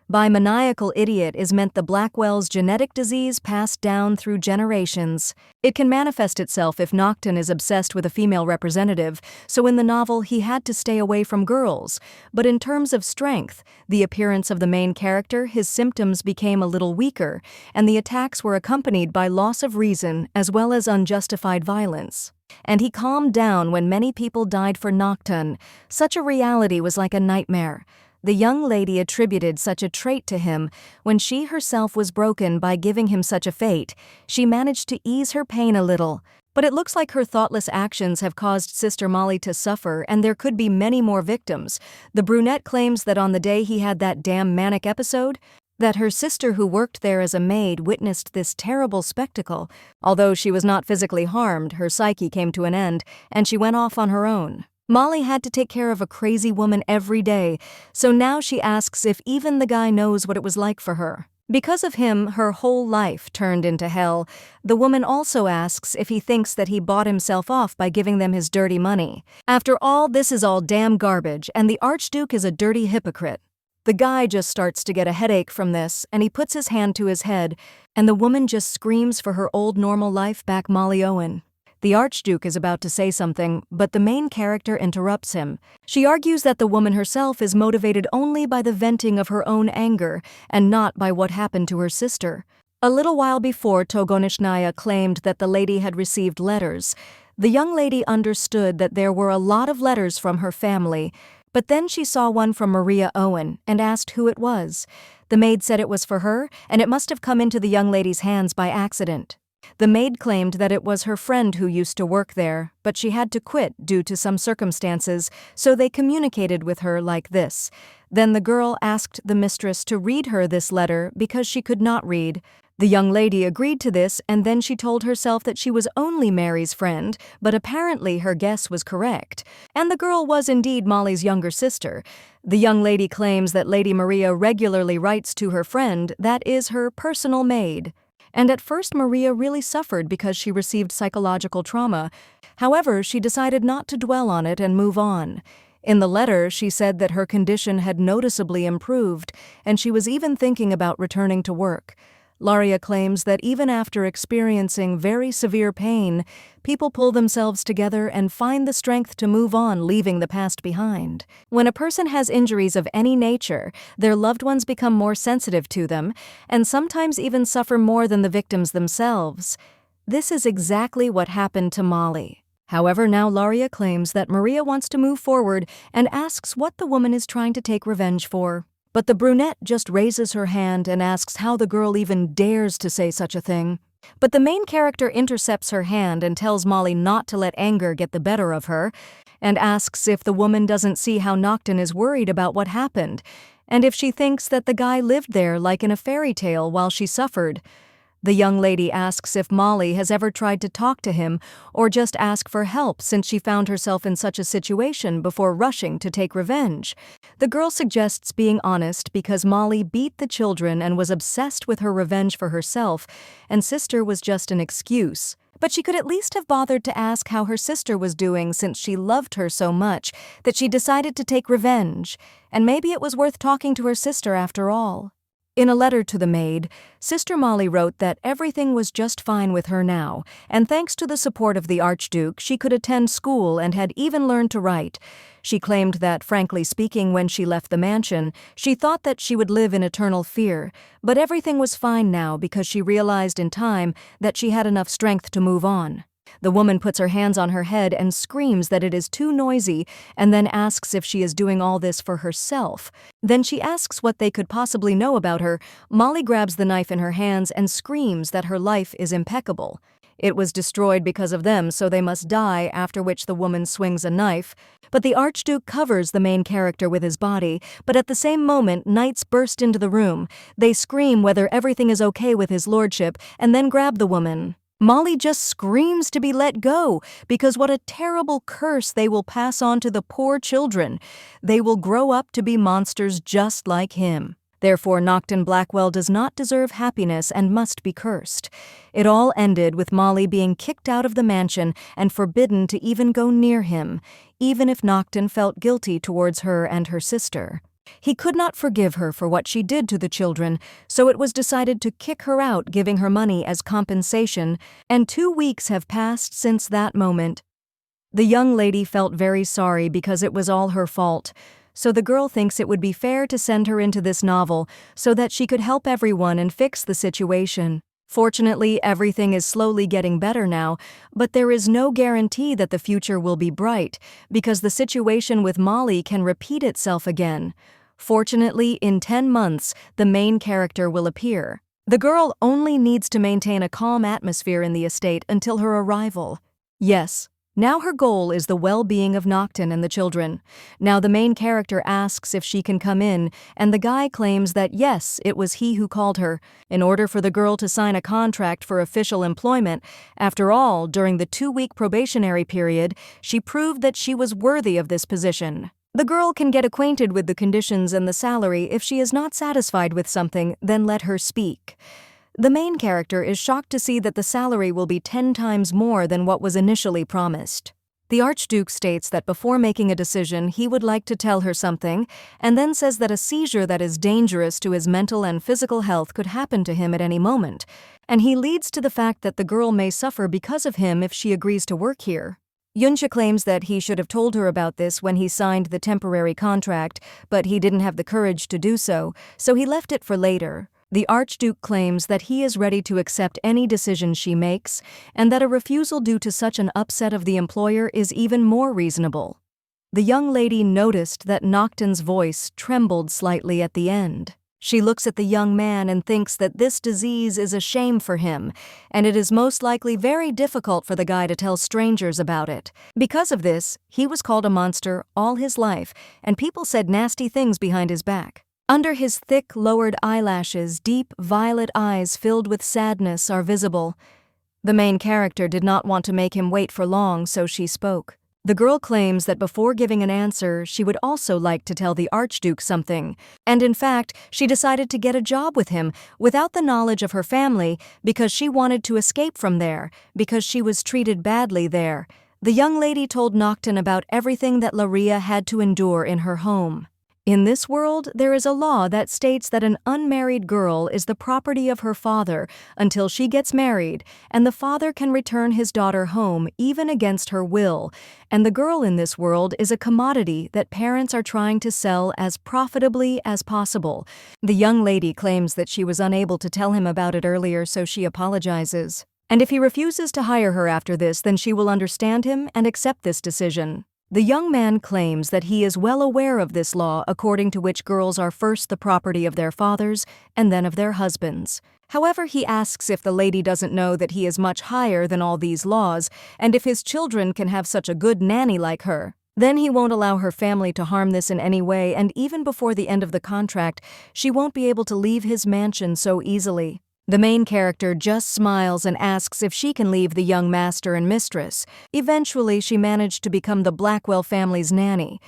Speaker 1: By maniacal idiot is meant the Blackwell's genetic disease passed down through generations. It can manifest itself if Noctton is obsessed with a female representative, so in the novel he had to stay away from girls. But in terms of strength, the appearance of the main character, his symptoms became a little weaker, and the attacks were accompanied by loss of reason as well as unjustified violence. And he calmed down when many people died for Noctton. Such a reality was like a nightmare. The young lady attributed such a trait to him. When she herself was broken by giving him such a fate, she managed to ease her pain a little. But it looks like her thoughtless actions have caused Sister Molly to suffer, and there could be many more victims. The brunette claims that on the day he had that damn manic episode, that her sister who worked there as a maid witnessed this terrible spectacle. Although she was not physically harmed, her psyche came to an end, and she went off on her own. Molly had to take care of a crazy woman every day, so now she asks if even the guy knows what it was like for her. Because of him, her whole life turned into hell. The woman also asks if he thinks that he bought himself off by giving them his dirty money. After all, this is all damn garbage, and the Archduke is a dirty hypocrite. The guy just starts to get a headache from this, and he puts his hand to his head, and the woman just screams for her old normal life back, Molly Owen. The Archduke is about to say something, but the main character interrupts him. She argues that the woman herself is motivated only by the venting of her own anger and not by what happened to her sister. A little while before, Togonishnaya claimed that the lady had received letters. The young lady understood that there were a lot of letters from her family, but then she saw one from Maria Owen and asked who it was. The maid said it was for her, and it must have come into the young lady's hands by accident. The maid claimed that it was her friend who used to work there, but she had to quit due to some circumstances, so they communicated with her like this. Then the girl asked the mistress to read her this letter because she could not read. The young lady agreed to this, and then she told herself that she was only Mary's friend, but apparently her guess was correct. And the girl was indeed Molly's younger sister. The young lady claims that Lady Maria regularly writes to her friend that is her personal maid. And at first Maria really suffered because she received psychological trauma. However, she decided not to dwell on it and move on. In the letter, she said that her condition had noticeably improved, and she was even thinking about returning to work. Laria claims that even after experiencing very severe pain, people pull themselves together and find the strength to move on, leaving the past behind. When a person has injuries of any nature, their loved ones become more sensitive to them, and sometimes even suffer more than the victims themselves. This is exactly what happened to Molly. However, now Laria claims that Maria wants to move forward and asks what the woman is trying to take revenge for. But the brunette just raises her hand and asks how the girl even dares to say such a thing. But the main character intercepts her hand and tells Molly not to let anger get the better of her, and asks if the woman doesn't see how Noctton is worried about what happened, and if she thinks that the guy lived there like in a fairy tale while she suffered. The young lady asks if Molly has ever tried to talk to him or just ask for help since she found herself in such a situation before rushing to take revenge. The girl suggests being honest because Molly beat the children and was obsessed with her revenge for herself, and sister was just an excuse. But she could at least have bothered to ask how her sister was doing since she loved her so much that she decided to take revenge, and maybe it was worth talking to her sister after all. In a letter to the maid, Sister Molly wrote that everything was just fine with her now, and thanks to the support of the Archduke, she could attend school and had even learned to write. She claimed that, frankly speaking, when she left the mansion, she thought that she would live in eternal fear, but everything was fine now because she realized in time that she had enough strength to move on. The woman puts her hands on her head and screams that it is too noisy, and then asks if she is doing all this for herself. Then she asks what they could possibly know about her. Molly grabs the knife in her hands and screams that her life is impeccable. It was destroyed because of them, so they must die, after which the woman swings a knife. But the Archduke covers the main character with his body, but at the same moment, knights burst into the room. They scream whether everything is okay with his lordship, and then grab the woman. Molly just screams to be let go, because what a terrible curse they will pass on to the poor children. They will grow up to be monsters just like him. Therefore, Noctton Blackwell does not deserve happiness and must be cursed. It all ended with Molly being kicked out of the mansion and forbidden to even go near him, even if Noctton felt guilty towards her and her sister. He could not forgive her for what she did to the children, so it was decided to kick her out, giving her money as compensation, and 2 weeks have passed since that moment. The young lady felt very sorry because it was all her fault, so the girl thinks it would be fair to send her into this novel so that she could help everyone and fix the situation. Fortunately, everything is slowly getting better now, but there is no guarantee that the future will be bright, because the situation with Molly can repeat itself again. Fortunately, in 10 months, the main character will appear. The girl only needs to maintain a calm atmosphere in the estate until her arrival. Yes. Now her goal is the well-being of Noctton and the children. Now the main character asks if she can come in, and the guy claims that yes, it was he who called her, in order for the girl to sign a contract for official employment. After all, during the 2-week probationary period, she proved that she was worthy of this position. The girl can get acquainted with the conditions and the salary. If she is not satisfied with something, then let her speak. The main character is shocked to see that the salary will be 10 times more than what was initially promised. The Archduke states that before making a decision, he would like to tell her something, and then says that a seizure that is dangerous to his mental and physical health could happen to him at any moment, and he leads to the fact that the girl may suffer because of him if she agrees to work here. Yunsha claims that he should have told her about this when he signed the temporary contract, but he didn't have the courage to do so, so he left it for later. The Archduke claims that he is ready to accept any decision she makes, and that a refusal due to such an upset of the employer is even more reasonable. The young lady noticed that Noctton's voice trembled slightly at the end. She looks at the young man and thinks that this disease is a shame for him, and it is most likely very difficult for the guy to tell strangers about it. Because of this, he was called a monster all his life, and people said nasty things behind his back. Under his thick, lowered eyelashes, deep, violet eyes filled with sadness are visible. The main character did not want to make him wait for long, so she spoke. The girl claims that before giving an answer, she would also like to tell the Archduke something, and in fact, she decided to get a job with him without the knowledge of her family because she wanted to escape from there, because she was treated badly there. The young lady told Noctton about everything that Laria had to endure in her home. In this world, there is a law that states that an unmarried girl is the property of her father until she gets married, and the father can return his daughter home even against her will, and the girl in this world is a commodity that parents are trying to sell as profitably as possible. The young lady claims that she was unable to tell him about it earlier, so she apologizes. And if he refuses to hire her after this, then she will understand him and accept this decision. The young man claims that he is well aware of this law according to which girls are first the property of their fathers and then of their husbands. However, he asks if the lady doesn't know that he is much higher than all these laws and if his children can have such a good nanny like her. Then he won't allow her family to harm this in any way, and even before the end of the contract, she won't be able to leave his mansion so easily. The main character just smiles and asks if she can leave the young master and mistress. Eventually, she managed to become the Blackwell family's nanny.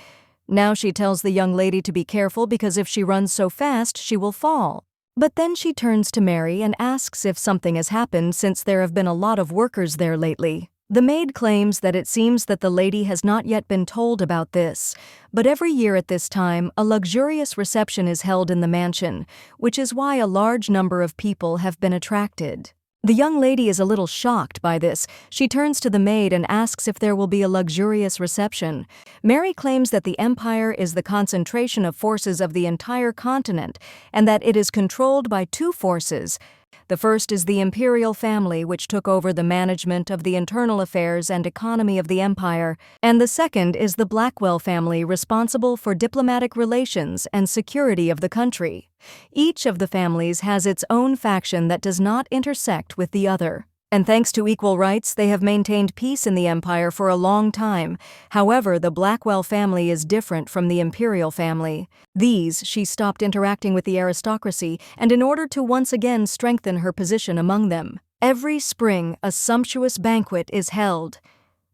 Speaker 1: Now she tells the young lady to be careful because if she runs so fast, she will fall. But then she turns to Mary and asks if something has happened since there have been a lot of workers there lately. The maid claims that it seems that the lady has not yet been told about this, but every year at this time, a luxurious reception is held in the mansion, which is why a large number of people have been attracted. The young lady is a little shocked by this. She turns to the maid and asks if there will be a luxurious reception. Mary claims that the empire is the concentration of forces of the entire continent, and that it is controlled by two forces. The first is the imperial family, which took over the management of the internal affairs and economy of the empire, and the second is the Blackwell family, responsible for diplomatic relations and security of the country. Each of the families has its own faction that does not intersect with the other. And thanks to equal rights, they have maintained peace in the empire for a long time. However, the Blackwell family is different from the imperial family. She stopped interacting with the aristocracy, and in order to once again strengthen her position among them. Every spring, a sumptuous banquet is held.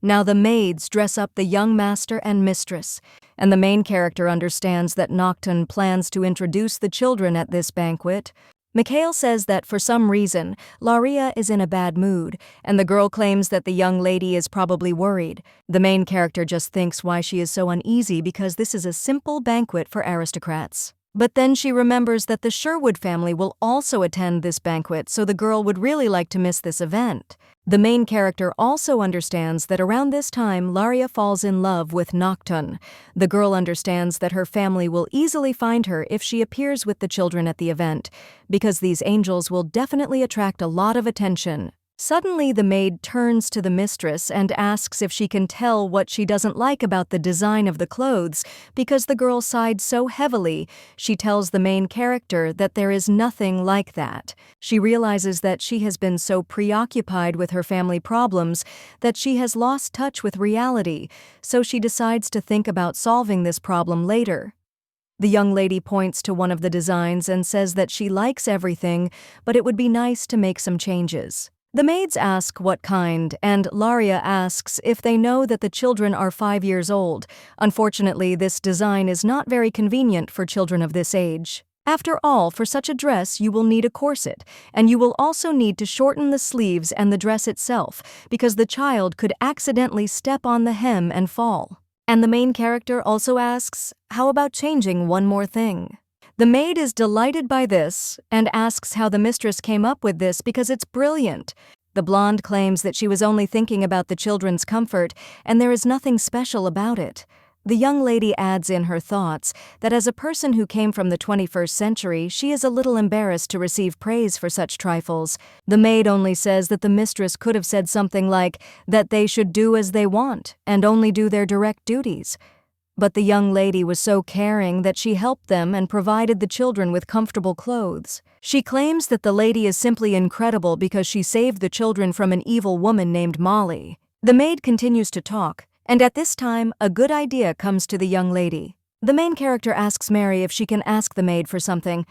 Speaker 1: Now the maids dress up the young master and mistress, and the main character understands that Noctton plans to introduce the children at this banquet. Mikhail says that for some reason, Laria is in a bad mood, and the girl claims that the young lady is probably worried. The main character just thinks why she is so uneasy because this is a simple banquet for aristocrats. But then she remembers that the Sherwood family will also attend this banquet, so the girl would really like to miss this event. The main character also understands that around this time, Laria falls in love with Noctton. The girl understands that her family will easily find her if she appears with the children at the event, because these angels will definitely attract a lot of attention. Suddenly, the maid turns to the mistress and asks if she can tell what she doesn't like about the design of the clothes. Because the girl sighed so heavily, she tells the main character that there is nothing like that. She realizes that she has been so preoccupied with her family problems that she has lost touch with reality, so she decides to think about solving this problem later. The young lady points to one of the designs and says that she likes everything, but it would be nice to make some changes. The maids ask what kind, and Laria asks if they know that the children are 5 years old. Unfortunately, this design is not very convenient for children of this age. After all, for such a dress, you will need a corset, and you will also need to shorten the sleeves and the dress itself, because the child could accidentally step on the hem and fall. And the main character also asks, how about changing one more thing? The maid is delighted by this and asks how the mistress came up with this because it's brilliant. The blonde claims that she was only thinking about the children's comfort and there is nothing special about it. The young lady adds in her thoughts that as a person who came from the 21st century, she is a little embarrassed to receive praise for such trifles. The maid only says that the mistress could have said something like that they should do as they want and only do their direct duties. But the young lady was so caring that she helped them and provided the children with comfortable clothes. She claims that the lady is simply incredible because she saved the children from an evil woman named Molly. The maid continues to talk, and at this time, a good idea comes to the young lady. The main character asks Mary if she can ask the maid for something.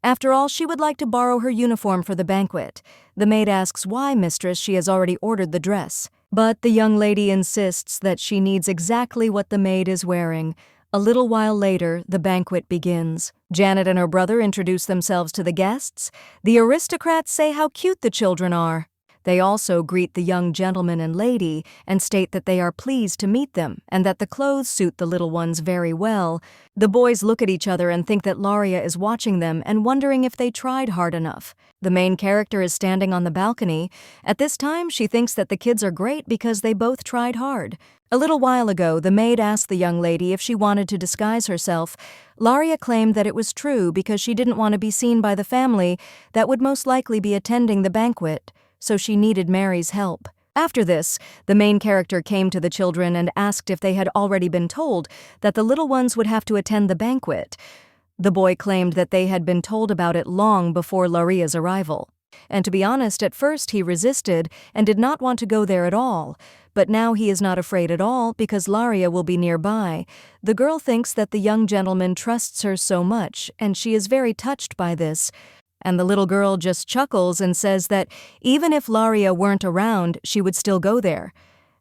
Speaker 1: After all, she would like to borrow her uniform for the banquet. The maid asks why, mistress, she has already ordered the dress. But the young lady insists that she needs exactly what the maid is wearing. A little while later, the banquet begins. Janet and her brother introduce themselves to the guests. The aristocrats say how cute the children are. They also greet the young gentleman and lady and state that they are pleased to meet them and that the clothes suit the little ones very well. The boys look at each other and think that Laria is watching them and wondering if they tried hard enough. The main character is standing on the balcony. At this time, she thinks that the kids are great because they both tried hard. A little while ago, the maid asked the young lady if she wanted to disguise herself. Laria claimed that it was true because she didn't want to be seen by the family that would most likely be attending the banquet, so she needed Mary's help. After this, the main character came to the children and asked if they had already been told that the little ones would have to attend the banquet. The boy claimed that they had been told about it long before Laria's arrival. And to be honest, at first he resisted and did not want to go there at all. But now he is not afraid at all because Laria will be nearby. The girl thinks that the young gentleman trusts her so much, and she is very touched by this. And the little girl just chuckles and says that even if Laria weren't around, she would still go there.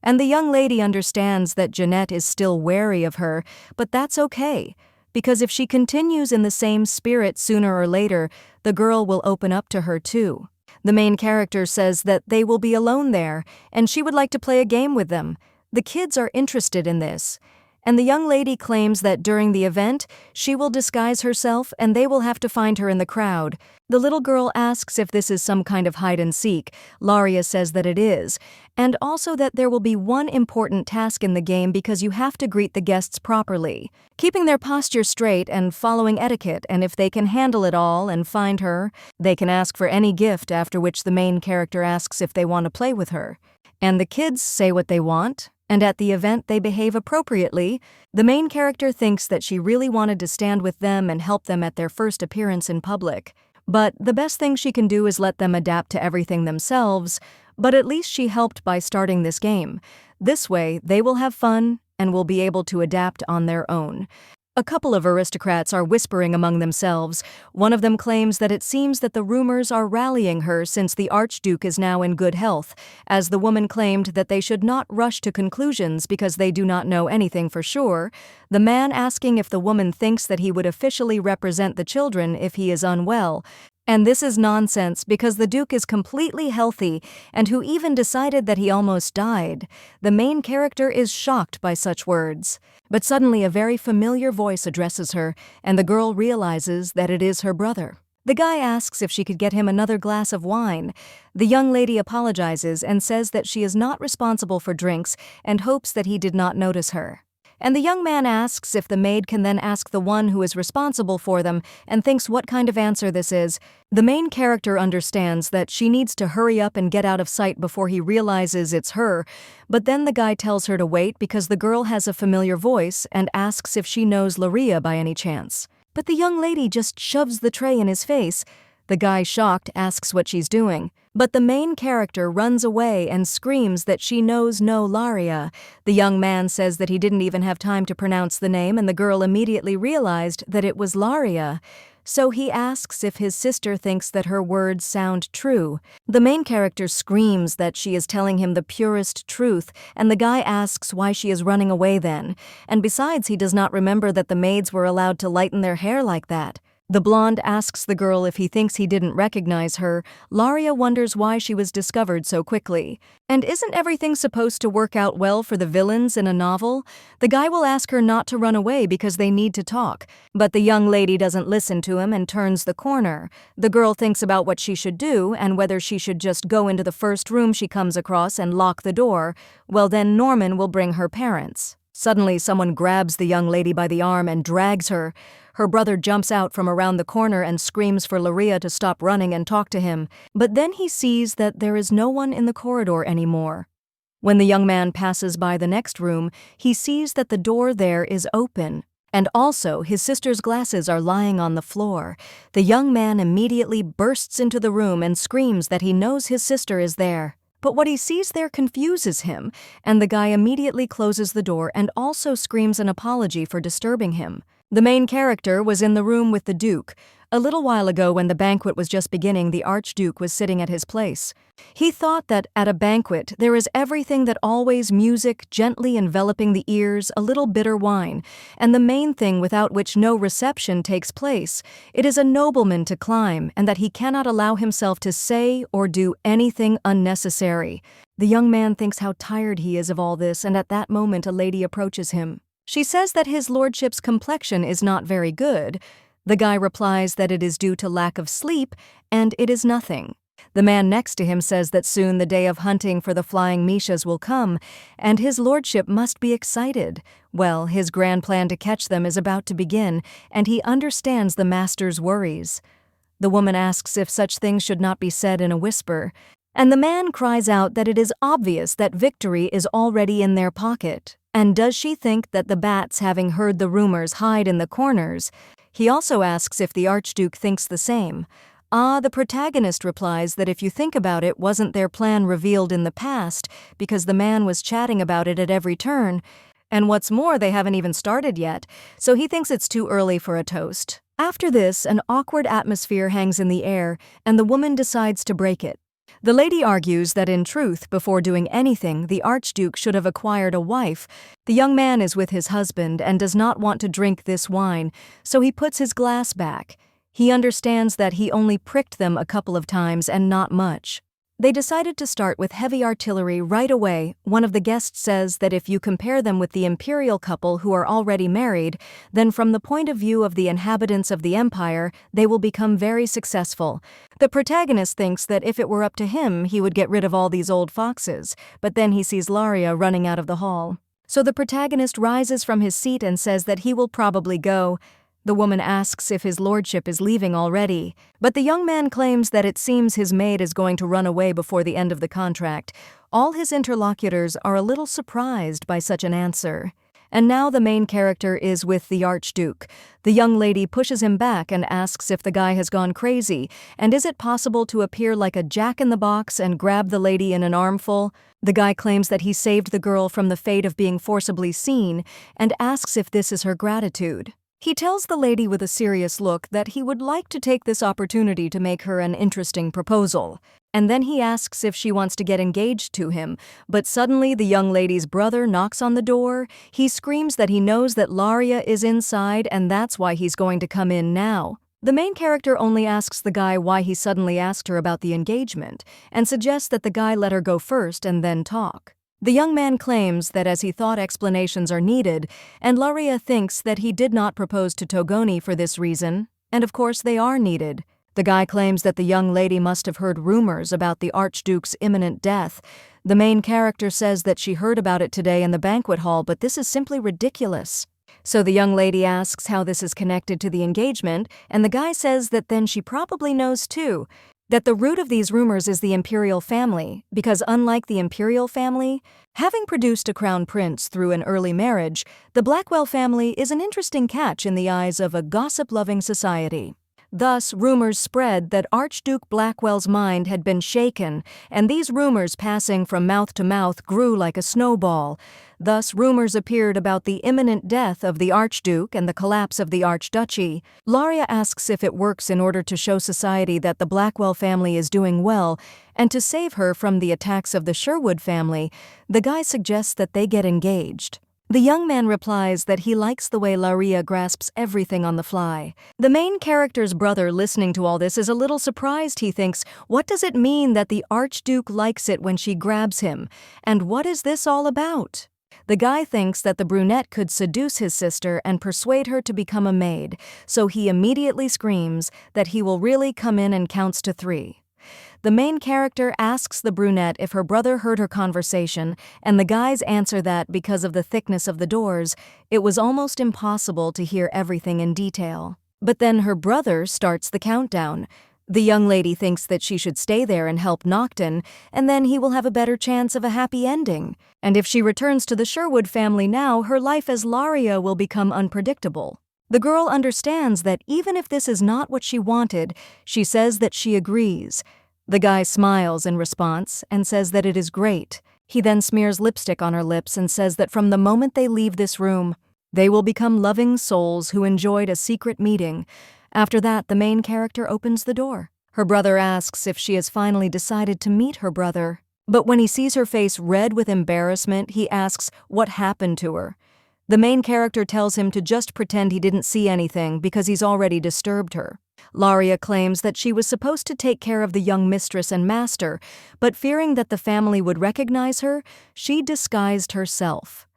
Speaker 1: And the young lady understands that Jeanette is still wary of her, but that's okay, because if she continues in the same spirit sooner or later, the girl will open up to her too. The main character says that they will be alone there, and she would like to play a game with them. The kids are interested in this. And the young lady claims that during the event, she will disguise herself and they will have to find her in the crowd. The little girl asks if this is some kind of hide-and-seek. Laria says that it is, and also that there will be one important task in the game because you have to greet the guests properly, keeping their posture straight and following etiquette, and if they can handle it all and find her, they can ask for any gift, after which the main character asks if they want to play with her. And the kids say what they want, and at the event they behave appropriately. The main character thinks that she really wanted to stand with them and help them at their first appearance in public. But the best thing she can do is let them adapt to everything themselves, but at least she helped by starting this game. This way, they will have fun and will be able to adapt on their own. A couple of aristocrats are whispering among themselves. One of them claims that it seems that the rumors are rallying her since the Archduke is now in good health, as the woman claimed that they should not rush to conclusions because they do not know anything for sure. The man asking if the woman thinks that he would officially represent the children if he is unwell. And this is nonsense because the Duke is completely healthy and who even decided that he almost died. The main character is shocked by such words. But suddenly a very familiar voice addresses her, and the girl realizes that it is her brother. The guy asks if she could get him another glass of wine. The young lady apologizes and says that she is not responsible for drinks and hopes that he did not notice her. And the young man asks if the maid can then ask the one who is responsible for them and thinks what kind of answer this is. The main character understands that she needs to hurry up and get out of sight before he realizes it's her, but then the guy tells her to wait because the girl has a familiar voice and asks if she knows Laria by any chance. But the young lady just shoves the tray in his face. The guy, shocked, asks what she's doing. But the main character runs away and screams that she knows no Laria. The young man says that he didn't even have time to pronounce the name, and the girl immediately realized that it was Laria. So he asks if his sister thinks that her words sound true. The main character screams that she is telling him the purest truth, and the guy asks why she is running away then. And besides, he does not remember that the maids were allowed to lighten their hair like that. The blonde asks the girl if he thinks he didn't recognize her. Laria wonders why she was discovered so quickly. And isn't everything supposed to work out well for the villains in a novel? The guy will ask her not to run away because they need to talk. But the young lady doesn't listen to him and turns the corner. The girl thinks about what she should do and whether she should just go into the first room she comes across and lock the door. Well, then Norman will bring her parents. Suddenly, someone grabs the young lady by the arm and drags her. Her brother jumps out from around the corner and screams for Laria to stop running and talk to him. But then he sees that there is no one in the corridor anymore. When the young man passes by the next room, he sees that the door there is open. And also, his sister's glasses are lying on the floor. The young man immediately bursts into the room and screams that he knows his sister is there. But what he sees there confuses him, and the guy immediately closes the door and also screams an apology for disturbing him. The main character was in the room with the Duke. A little while ago, when the banquet was just beginning, the Archduke was sitting at his place. He thought that at a banquet there is everything that always music, gently enveloping the ears, a little bitter wine, and the main thing without which no reception takes place. It is a nobleman to climb, and that he cannot allow himself to say or do anything unnecessary. The young man thinks how tired he is of all this, and at that moment a lady approaches him. She says that his lordship's complexion is not very good. The guy replies that it is due to lack of sleep, and it is nothing. The man next to him says that soon the day of hunting for the flying Mishas will come, and his lordship must be excited. Well, his grand plan to catch them is about to begin, and he understands the master's worries. The woman asks if such things should not be said in a whisper, and the man cries out that it is obvious that victory is already in their pocket. And does she think that the bats, having heard the rumors, hide in the corners? He also asks if the Archduke thinks the same. The protagonist replies that if you think about it, wasn't their plan revealed in the past, because the man was chatting about it at every turn. And what's more, they haven't even started yet, so he thinks it's too early for a toast. After this, an awkward atmosphere hangs in the air, and the woman decides to break it. The lady argues that in truth, before doing anything, the Archduke should have acquired a wife. The young man is with his husband and does not want to drink this wine, so he puts his glass back. He understands that he only pricked them a couple of times and not much. They decided to start with heavy artillery right away. One of the guests says that if you compare them with the imperial couple who are already married, then from the point of view of the inhabitants of the empire, they will become very successful. The protagonist thinks that if it were up to him, he would get rid of all these old foxes, but then he sees Laria running out of the hall. So the protagonist rises from his seat and says that he will probably go. The woman asks if his lordship is leaving already, but the young man claims that it seems his maid is going to run away before the end of the contract. All his interlocutors are a little surprised by such an answer. And now the main character is with the Archduke. The young lady pushes him back and asks if the guy has gone crazy, and is it possible to appear like a jack-in-the-box and grab the lady in an armful? The guy claims that he saved the girl from the fate of being forcibly seen, and asks if this is her gratitude. He tells the lady with a serious look that he would like to take this opportunity to make her an interesting proposal. And then he asks if she wants to get engaged to him, but suddenly the young lady's brother knocks on the door. He screams that he knows that Laria is inside and that's why he's going to come in now. The main character only asks the guy why he suddenly asked her about the engagement, and suggests that the guy let her go first and then talk. The young man claims that as he thought explanations are needed, and Laria thinks that he did not propose to Togoni for this reason, and of course they are needed. The guy claims that the young lady must have heard rumors about the Archduke's imminent death. The main character says that she heard about it today in the banquet hall, but this is simply ridiculous. So the young lady asks how this is connected to the engagement, and the guy says that then she probably knows too, that the root of these rumors is the imperial family, because unlike the imperial family, having produced a crown prince through an early marriage, the Blackwell family is an interesting catch in the eyes of a gossip-loving society. Thus, rumors spread that Archduke Blackwell's mind had been shaken, and these rumors passing from mouth to mouth grew like a snowball. Thus, rumors appeared about the imminent death of the Archduke and the collapse of the Archduchy. Laria asks if it works in order to show society that the Blackwell family is doing well, and to save her from the attacks of the Sherwood family, the guy suggests that they get engaged. The young man replies that he likes the way Laria grasps everything on the fly. The main character's brother, listening to all this, is a little surprised. He thinks, what does it mean that the Archduke likes it when she grabs him? And what is this all about? The guy thinks that the brunette could seduce his sister and persuade her to become a maid, so he immediately screams that he will really come in and counts to 3. The main character asks the brunette if her brother heard her conversation, and the guys answer that because of the thickness of the doors, it was almost impossible to hear everything in detail. But then her brother starts the countdown. The young lady thinks that she should stay there and help Noctton, and then he will have a better chance of a happy ending. And if she returns to the Sherwood family now, her life as Laria will become unpredictable. The girl understands that even if this is not what she wanted, she says that she agrees. The guy smiles in response and says that it is great. He then smears lipstick on her lips and says that from the moment they leave this room, they will become loving souls who enjoyed a secret meeting. After that, the main character opens the door. Her brother asks if she has finally decided to meet her brother. But when he sees her face red with embarrassment, he asks what happened to her. The main character tells him to just pretend he didn't see anything because he's already disturbed her. Laria claims that she was supposed to take care of the young mistress and master, but fearing that the family would recognize her, she disguised herself.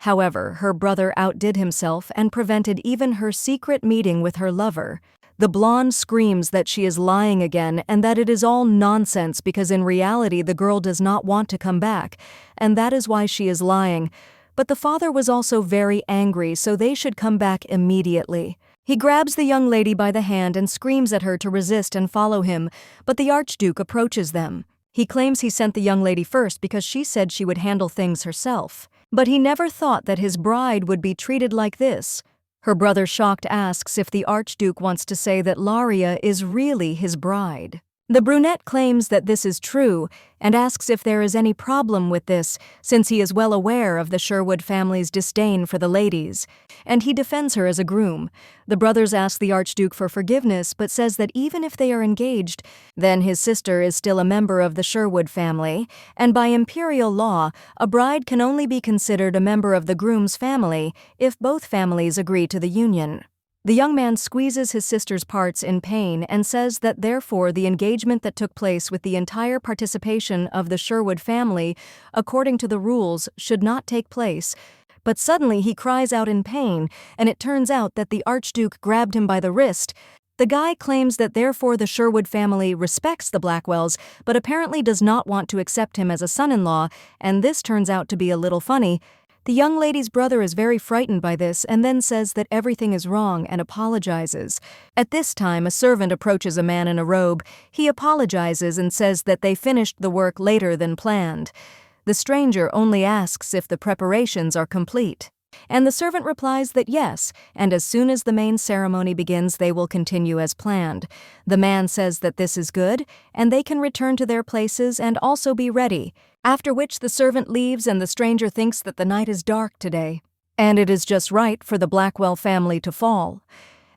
Speaker 1: However, her brother outdid himself and prevented even her secret meeting with her lover. The blonde screams that she is lying again and that it is all nonsense because in reality the girl does not want to come back, and that is why she is lying. But the father was also very angry, so they should come back immediately. He grabs the young lady by the hand and screams at her to resist and follow him, but the Archduke approaches them. He claims he sent the young lady first because she said she would handle things herself. But he never thought that his bride would be treated like this. Her brother, shocked, asks if the Archduke wants to say that Laria is really his bride. The brunette claims that this is true and asks if there is any problem with this, since he is well aware of the Sherwood family's disdain for the ladies, and he defends her as a groom. The brothers ask the Archduke for forgiveness, but says that even if they are engaged, then his sister is still a member of the Sherwood family, and by imperial law, a bride can only be considered a member of the groom's family if both families agree to the union. The young man squeezes his sister's parts in pain and says that therefore the engagement that took place with the entire participation of the Sherwood family, according to the rules, should not take place. But suddenly he cries out in pain, and it turns out that the Archduke grabbed him by the wrist. The guy claims that therefore the Sherwood family respects the Blackwells, but apparently does not want to accept him as a son-in-law, and this turns out to be a little funny. The young lady's brother is very frightened by this and then says that everything is wrong and apologizes. At this time, a servant approaches a man in a robe. He apologizes and says that they finished the work later than planned. The stranger only asks if the preparations are complete. And the servant replies that yes, and as soon as the main ceremony begins, they will continue as planned. The man says that this is good, and they can return to their places and also be ready, after which the servant leaves and the stranger thinks that the night is dark today, and it is just right for the Blackwell family to fall.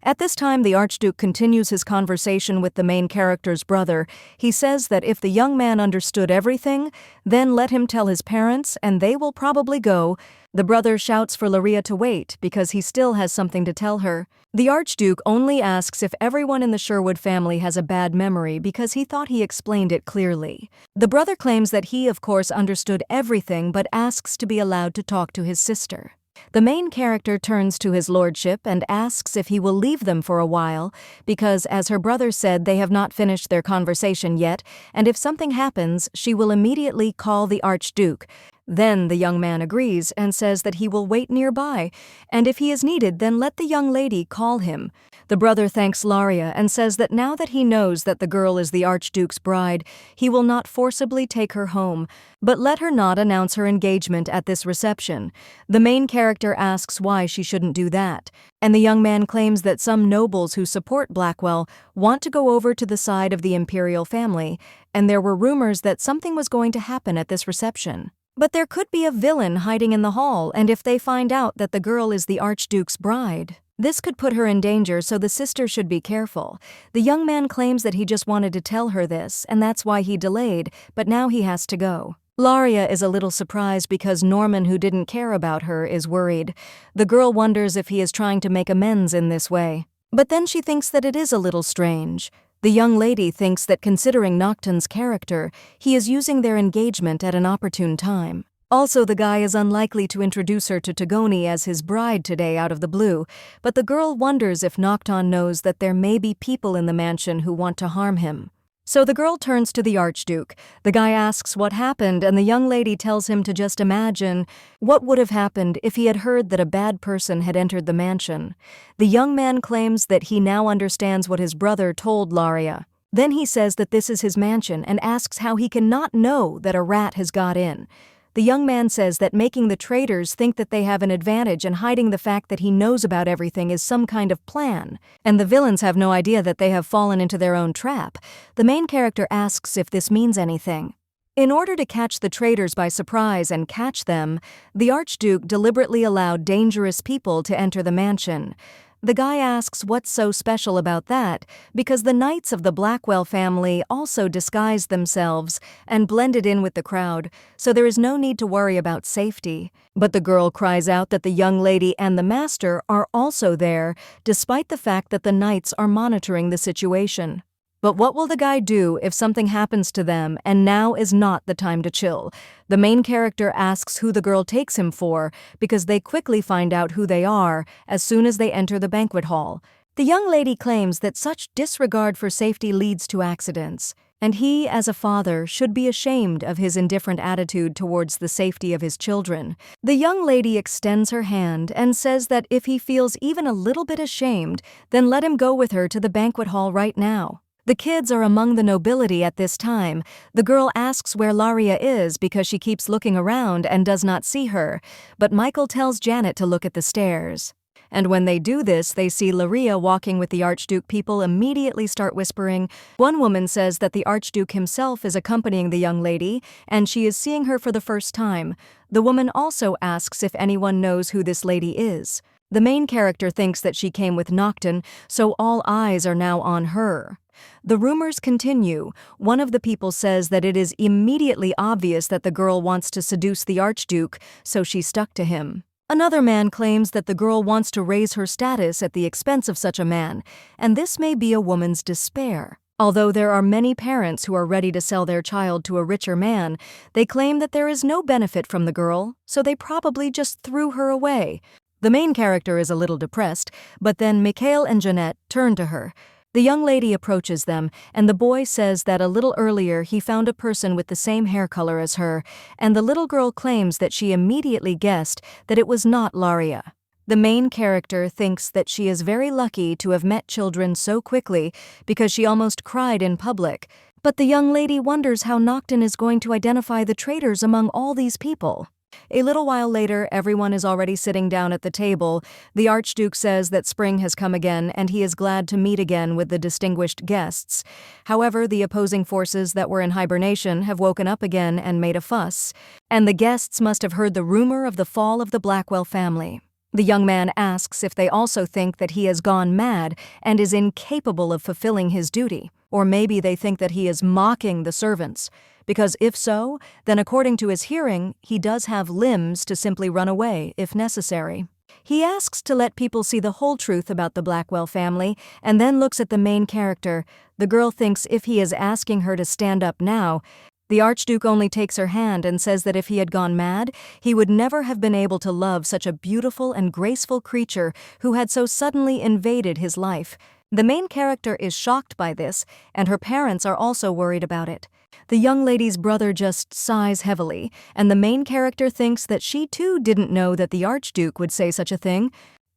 Speaker 1: At this time, the Archduke continues his conversation with the main character's brother. He says that if the young man understood everything, then let him tell his parents, and they will probably go. The brother shouts for Laria to wait because he still has something to tell her. The Archduke only asks if everyone in the Sherwood family has a bad memory because he thought he explained it clearly. The brother claims that he, of course, understood everything but asks to be allowed to talk to his sister. The main character turns to his lordship and asks if he will leave them for a while, because, as her brother said, they have not finished their conversation yet, and if something happens, she will immediately call the Archduke. Then the young man agrees and says that he will wait nearby, and if he is needed, then let the young lady call him. The brother thanks Laria and says that now that he knows that the girl is the Archduke's bride, he will not forcibly take her home, but let her not announce her engagement at this reception. The main character asks why she shouldn't do that, and the young man claims that some nobles who support Blackwell want to go over to the side of the imperial family, and there were rumors that something was going to happen at this reception. But there could be a villain hiding in the hall, and if they find out that the girl is the Archduke's bride, this could put her in danger, so the sister should be careful. The young man claims that he just wanted to tell her this, and that's why he delayed, but now he has to go. Laria is a little surprised because Norman, who didn't care about her, is worried. The girl wonders if he is trying to make amends in this way. But then she thinks that it is a little strange. The young lady thinks that considering Noctton's character, he is using their engagement at an opportune time. Also, the guy is unlikely to introduce her to Tagoni as his bride today out of the blue, but the girl wonders if Noctton knows that there may be people in the mansion who want to harm him. So the girl turns to the Archduke. The guy asks what happened, and the young lady tells him to just imagine what would have happened if he had heard that a bad person had entered the mansion. The young man claims that he now understands what his brother told Laria. Then he says that this is his mansion and asks how he can not know that a rat has got in. The young man says that making the traitors think that they have an advantage and hiding the fact that he knows about everything is some kind of plan, and the villains have no idea that they have fallen into their own trap. The main character asks if this means anything. In order to catch the traitors by surprise and catch them, the Archduke deliberately allowed dangerous people to enter the mansion. The guy asks what's so special about that, because the knights of the Blackwell family also disguised themselves and blended in with the crowd, so there is no need to worry about safety. But the girl cries out that the young lady and the master are also there, despite the fact that the knights are monitoring the situation. But what will the guy do if something happens to them and now is not the time to chill? The main character asks who the girl takes him for, because they quickly find out who they are as soon as they enter the banquet hall. The young lady claims that such disregard for safety leads to accidents, and he, as a father, should be ashamed of his indifferent attitude towards the safety of his children. The young lady extends her hand and says that if he feels even a little bit ashamed, then let him go with her to the banquet hall right now. The kids are among the nobility at this time. The girl asks where Laria is because she keeps looking around and does not see her, but Michael tells Janet to look at the stairs. And when they do this, they see Laria walking with the Archduke. People immediately start whispering. One woman says that the Archduke himself is accompanying the young lady, and she is seeing her for the first time. The woman also asks if anyone knows who this lady is. The main character thinks that she came with Noctton, so all eyes are now on her. The rumors continue. One of the people says that it is immediately obvious that the girl wants to seduce the Archduke, so she stuck to him. Another man claims that the girl wants to raise her status at the expense of such a man, and this may be a woman's despair. Although there are many parents who are ready to sell their child to a richer man, they claim that there is no benefit from the girl, so they probably just threw her away. The main character is a little depressed, but then Mikhail and Jeanette turn to her. The young lady approaches them, and the boy says that a little earlier he found a person with the same hair color as her, and the little girl claims that she immediately guessed that it was not Laria. The main character thinks that she is very lucky to have met children so quickly because she almost cried in public, but the young lady wonders how Noctton is going to identify the traitors among all these people. A little while later, everyone is already sitting down at the table. The Archduke says that spring has come again and he is glad to meet again with the distinguished guests. However, the opposing forces that were in hibernation have woken up again and made a fuss, and the guests must have heard the rumor of the fall of the Blackwell family. The young man asks if they also think that he has gone mad and is incapable of fulfilling his duty, or maybe they think that he is mocking the servants. Because if so, then according to his hearing, he does have limbs to simply run away if necessary. He asks to let people see the whole truth about the Blackwell family and then looks at the main character. The girl thinks if he is asking her to stand up now, the Archduke only takes her hand and says that if he had gone mad, he would never have been able to love such a beautiful and graceful creature who had so suddenly invaded his life. The main character is shocked by this, and her parents are also worried about it. The young lady's brother just sighs heavily, and the main character thinks that she too didn't know that the Archduke would say such a thing.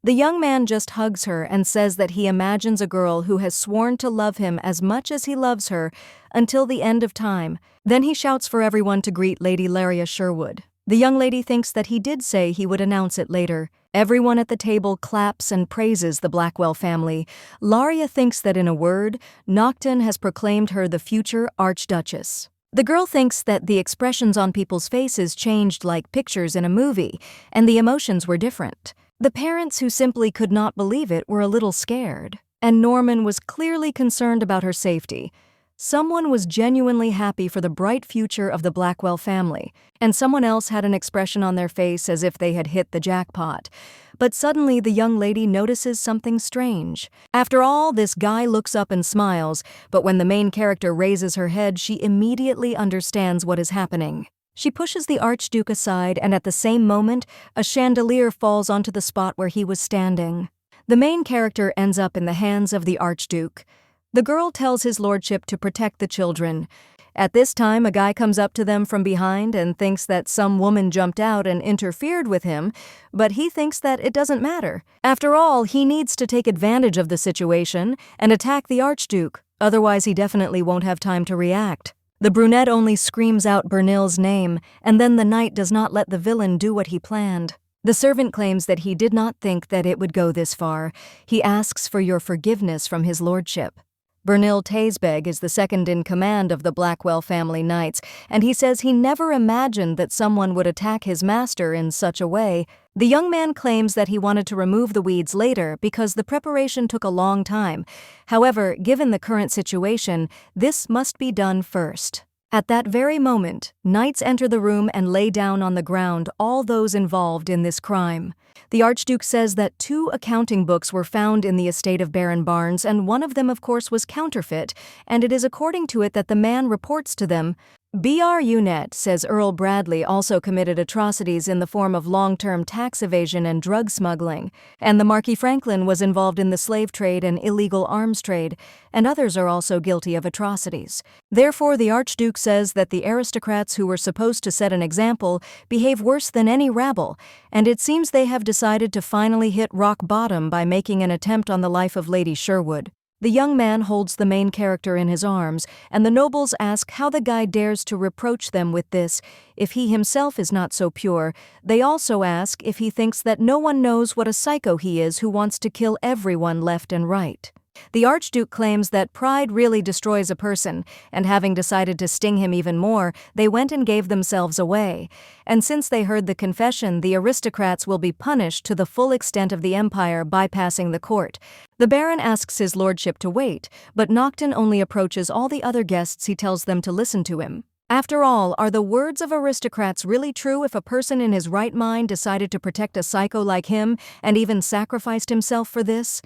Speaker 1: The young man just hugs her and says that he imagines a girl who has sworn to love him as much as he loves her until the end of time. Then he shouts for everyone to greet Lady Laria Sherwood. The young lady thinks that he did say he would announce it later. Everyone at the table claps and praises the Blackwell family. Laria thinks that in a word, Noctton has proclaimed her the future Archduchess. The girl thinks that the expressions on people's faces changed like pictures in a movie, and the emotions were different. The parents who simply could not believe it were a little scared, and Norman was clearly concerned about her safety. Someone was genuinely happy for the bright future of the Blackwell family, and someone else had an expression on their face as if they had hit the jackpot. But suddenly the young lady notices something strange. After all, this guy looks up and smiles, but when the main character raises her head, she immediately understands what is happening. She pushes the Archduke aside, and at the same moment, a chandelier falls onto the spot where he was standing. The main character ends up in the hands of the Archduke. The girl tells his lordship to protect the children, At this time, a guy comes up to them from behind and thinks that some woman jumped out and interfered with him, but he thinks that it doesn't matter. After all, he needs to take advantage of the situation and attack the Archduke, otherwise he definitely won't have time to react. The brunette only screams out Bernil's name, and then the knight does not let the villain do what he planned. The servant claims that he did not think that it would go this far. He asks for your forgiveness from his lordship. Bernil Taesbeg is the second in command of the Blackwell family knights, and he says he never imagined that someone would attack his master in such a way. The young man claims that he wanted to remove the weeds later because the preparation took a long time. However, given the current situation, this must be done first. At that very moment, knights enter the room and lay down on the ground all those involved in this crime. The Archduke says that 2 accounting books were found in the estate of Baron Barnes, and one of them, of course, was counterfeit, and it is according to it that the man reports to them. BRUNet says Earl Bradley also committed atrocities in the form of long-term tax evasion and drug smuggling, and the Marquis Franklin was involved in the slave trade and illegal arms trade, and others are also guilty of atrocities. Therefore, the Archduke says that the aristocrats who were supposed to set an example behave worse than any rabble, and it seems they have decided to finally hit rock bottom by making an attempt on the life of Lady Sherwood. The young man holds the main character in his arms, and the nobles ask how the guy dares to reproach them with this if he himself is not so pure. They also ask if he thinks that no one knows what a psycho he is who wants to kill everyone left and right. The Archduke claims that pride really destroys a person, and having decided to sting him even more, they went and gave themselves away. And since they heard the confession, the aristocrats will be punished to the full extent of the empire, bypassing the court. The Baron asks his lordship to wait, but Noctton only approaches all the other guests. He tells them to listen to him. After all, are the words of aristocrats really true if a person in his right mind decided to protect a psycho like him and even sacrificed himself for this?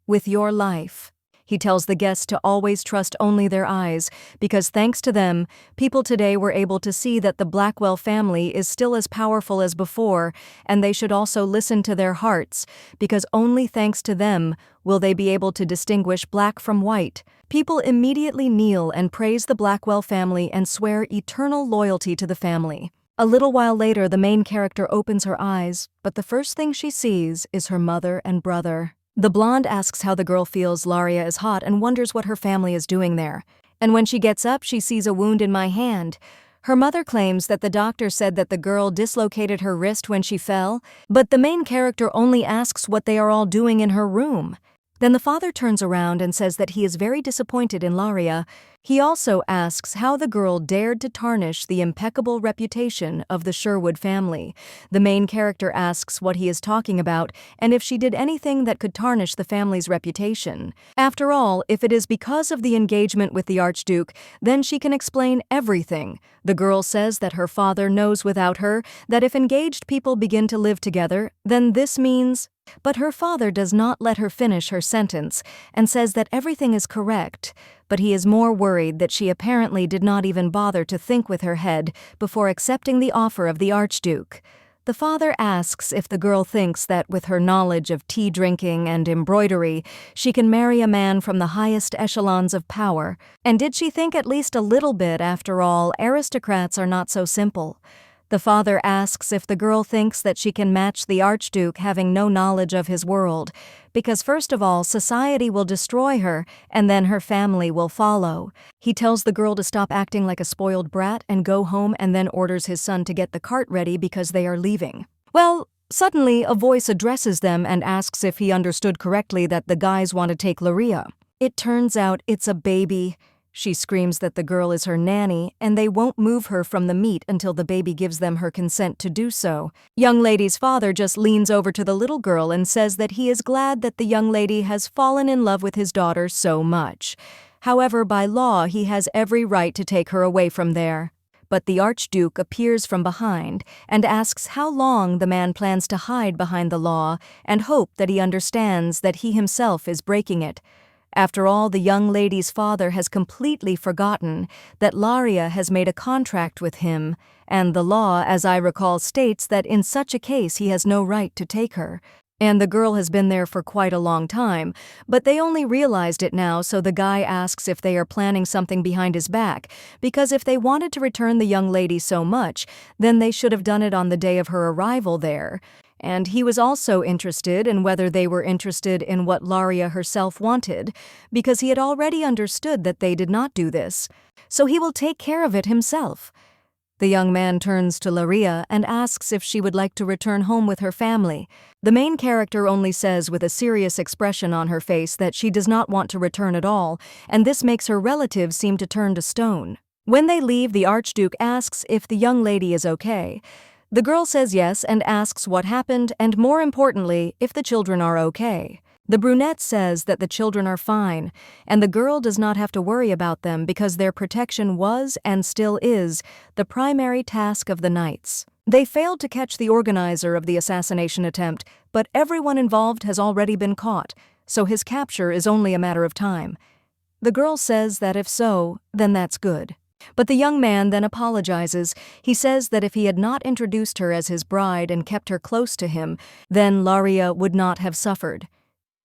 Speaker 1: With your life. He tells the guests to always trust only their eyes, because thanks to them, people today were able to see that the Blackwell family is still as powerful as before, and they should also listen to their hearts, because only thanks to them will they be able to distinguish black from white. People immediately kneel and praise the Blackwell family and swear eternal loyalty to the family. A little while later, the main character opens her eyes, but the first thing she sees is her mother and brother. The blonde asks how the girl feels. Laria is hot and wonders what her family is doing there. And when she gets up, she sees a wound in my hand. Her mother claims that the doctor said that the girl dislocated her wrist when she fell, but the main character only asks what they are all doing in her room. Then the father turns around and says that he is very disappointed in Laria. He also asks how the girl dared to tarnish the impeccable reputation of the Sherwood family. The main character asks what he is talking about and if she did anything that could tarnish the family's reputation. After all, if it is because of the engagement with the Archduke, then she can explain everything. The girl says that her father knows without her that if engaged people begin to live together, then this means... But her father does not let her finish her sentence and says that everything is correct, but he is more worried that she apparently did not even bother to think with her head before accepting the offer of the Archduke. The father asks if the girl thinks that with her knowledge of tea drinking and embroidery, she can marry a man from the highest echelons of power. And did she think at least a little bit? After all, aristocrats are not so simple. The father asks if the girl thinks that she can match the Archduke having no knowledge of his world, because first of all, society will destroy her, and then her family will follow. He tells the girl to stop acting like a spoiled brat and go home, and then orders his son to get the cart ready because they are leaving. Well, suddenly a voice addresses them and asks if he understood correctly that the guys want to take Laria. It turns out it's a baby. She screams that the girl is her nanny, and they won't move her from the meat until the baby gives them her consent to do so. Young lady's father just leans over to the little girl and says that he is glad that the young lady has fallen in love with his daughter so much. However, by law, he has every right to take her away from there. But the Archduke appears from behind and asks how long the man plans to hide behind the law and hope that he understands that he himself is breaking it. After all, the young lady's father has completely forgotten that Laria has made a contract with him, and the law, as I recall, states that in such a case he has no right to take her. And the girl has been there for quite a long time, but they only realized it now, so the guy asks if they are planning something behind his back, because if they wanted to return the young lady so much, then they should have done it on the day of her arrival there. And he was also interested in whether they were interested in what Laria herself wanted, because he had already understood that they did not do this, so he will take care of it himself. The young man turns to Laria and asks if she would like to return home with her family. The main character only says with a serious expression on her face that she does not want to return at all, and this makes her relatives seem to turn to stone. When they leave, the Archduke asks if the young lady is okay. The girl says yes and asks what happened and, more importantly, if the children are okay. The brunette says that the children are fine, and the girl does not have to worry about them because their protection was, and still is, the primary task of the knights. They failed to catch the organizer of the assassination attempt, but everyone involved has already been caught, so his capture is only a matter of time. The girl says that if so, then that's good. But the young man then apologizes. He says that if he had not introduced her as his bride and kept her close to him, then Laria would not have suffered.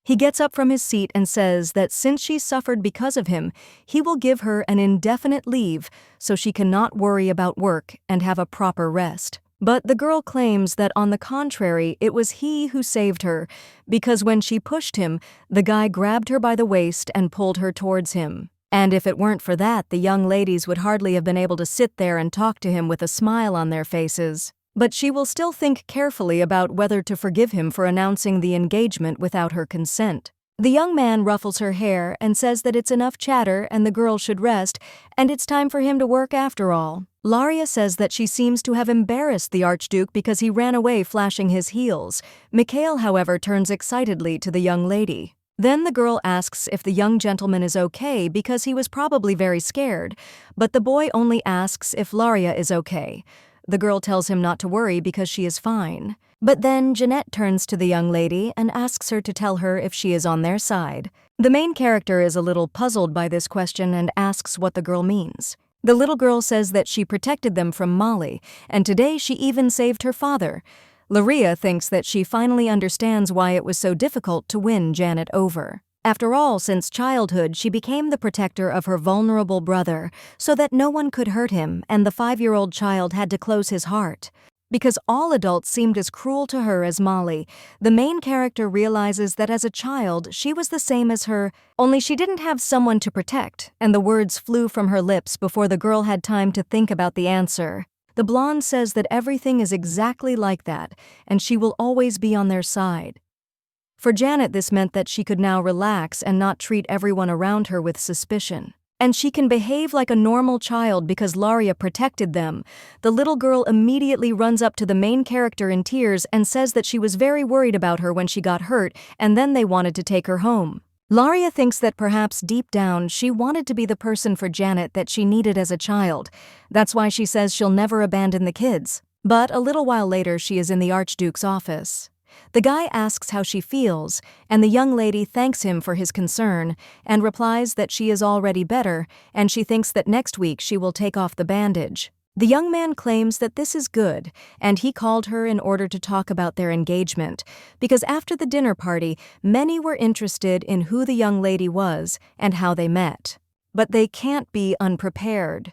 Speaker 1: He gets up from his seat and says that since she suffered because of him, he will give her an indefinite leave so she cannot worry about work and have a proper rest. But the girl claims that on the contrary, it was he who saved her, because when she pushed him, the guy grabbed her by the waist and pulled her towards him. And if it weren't for that, the young ladies would hardly have been able to sit there and talk to him with a smile on their faces. But she will still think carefully about whether to forgive him for announcing the engagement without her consent. The young man ruffles her hair and says that it's enough chatter and the girl should rest, and it's time for him to work after all. Laria says that she seems to have embarrassed the Archduke because he ran away flashing his heels. Mikhail, however, turns excitedly to the young lady. Then the girl asks if the young gentleman is okay because he was probably very scared, but the boy only asks if Laria is okay. The girl tells him not to worry because she is fine. But then Jeanette turns to the young lady and asks her to tell her if she is on their side. The main character is a little puzzled by this question and asks what the girl means. The little girl says that she protected them from Molly, and today she even saved her father. Laria thinks that she finally understands why it was so difficult to win Janet over. After all, since childhood, she became the protector of her vulnerable brother so that no one could hurt him, and the 5-year-old child had to close his heart. Because all adults seemed as cruel to her as Molly, the main character realizes that as a child, she was the same as her, only she didn't have someone to protect, and the words flew from her lips before the girl had time to think about the answer. The blonde says that everything is exactly like that, and she will always be on their side. For Janet, this meant that she could now relax and not treat everyone around her with suspicion. And she can behave like a normal child because Laria protected them. The little girl immediately runs up to the main character in tears and says that she was very worried about her when she got hurt, and then they wanted to take her home. Laria thinks that perhaps deep down she wanted to be the person for Janet that she needed as a child. That's why she says she'll never abandon the kids. But a little while later, she is in the Archduke's office. The guy asks how she feels, and the young lady thanks him for his concern and replies that she is already better, and she thinks that next week she will take off the bandage. The young man claims that this is good, and he called her in order to talk about their engagement, because after the dinner party, many were interested in who the young lady was and how they met. But they can't be unprepared.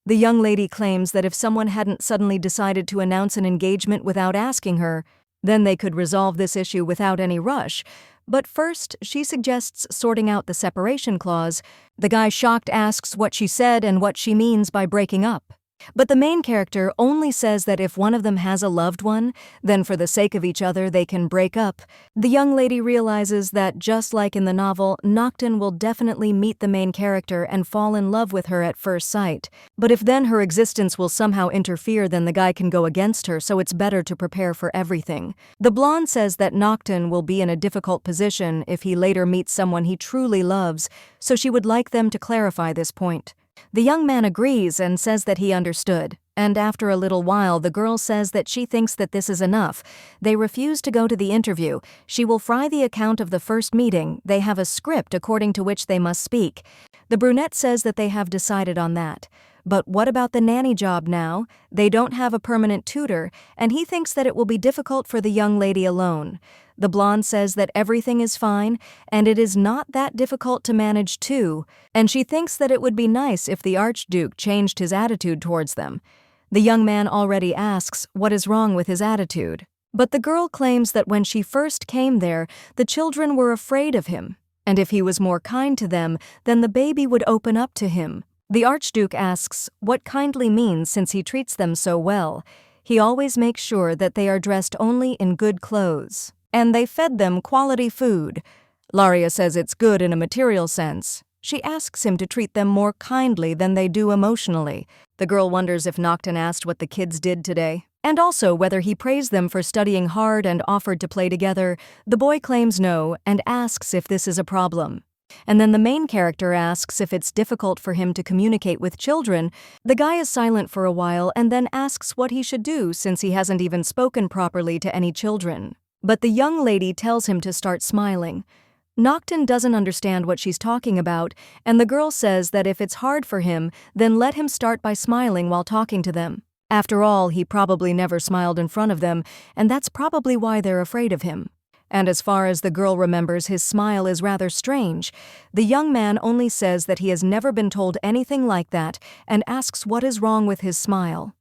Speaker 1: The young lady claims that if someone hadn't suddenly decided to announce an engagement without asking her, then they could resolve this issue without any rush. But first, she suggests sorting out the separation clause. The guy, shocked, asks what she said and what she means by breaking up. But the main character only says that if one of them has a loved one, then for the sake of each other they can break up. The young lady realizes that just like in the novel, Noctton will definitely meet the main character and fall in love with her at first sight. But if then her existence will somehow interfere, then the guy can go against her, so it's better to prepare for everything. The blonde says that Noctton will be in a difficult position if he later meets someone he truly loves, so she would like them to clarify this point. The young man agrees and says that he understood, and after a little while the girl says that she thinks that this is enough. They refuse to go to the interview. She will fry the account of the first meeting. They have a script according to which they must speak. The brunette says that they have decided on that. But what about the nanny job now? They don't have a permanent tutor, and he thinks that it will be difficult for the young lady alone. The blonde says that everything is fine, and it is not that difficult to manage too, and she thinks that it would be nice if the Archduke changed his attitude towards them. The young man already asks what is wrong with his attitude. But the girl claims that when she first came there, the children were afraid of him, and if he was more kind to them, then the baby would open up to him. The Archduke asks what kindly means since he treats them so well. He always makes sure that they are dressed only in good clothes, and they fed them quality food. Laria says it's good in a material sense. She asks him to treat them more kindly than they do emotionally. The girl wonders if Noctton asked what the kids did today, and also whether he praised them for studying hard and offered to play together. The boy claims no and asks if this is a problem. And then the main character asks if it's difficult for him to communicate with children. The guy is silent for a while and then asks what he should do since he hasn't even spoken properly to any children. But the young lady tells him to start smiling. Noctton doesn't understand what she's talking about, and the girl says that if it's hard for him, then let him start by smiling while talking to them. After all, he probably never smiled in front of them, and that's probably why they're afraid of him. And as far as the girl remembers, his smile is rather strange. The young man only says that he has never been told anything like that and asks what is wrong with his smile.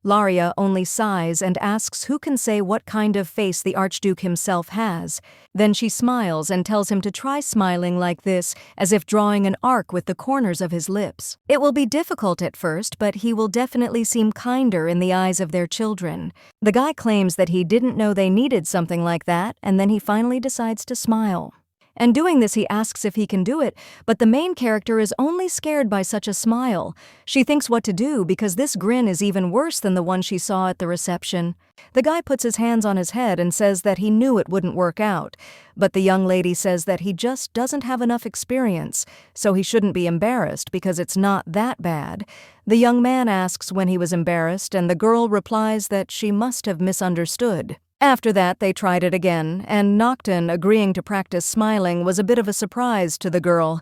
Speaker 1: Laria only sighs and asks who can say what kind of face the Archduke himself has. Then she smiles and tells him to try smiling like this, as if drawing an arc with the corners of his lips. It will be difficult at first, but he will definitely seem kinder in the eyes of their children. The guy claims that he didn't know they needed something like that, and then he finally decides to smile. And doing this, he asks if he can do it, but the main character is only scared by such a smile. She thinks what to do because this grin is even worse than the one she saw at the reception. The guy puts his hands on his head and says that he knew it wouldn't work out, but the young lady says that he just doesn't have enough experience, so he shouldn't be embarrassed because it's not that bad. The young man asks when he was embarrassed, and the girl replies that she must have misunderstood. After that, they tried it again, and Noctton agreeing to practice smiling was a bit of a surprise to the girl.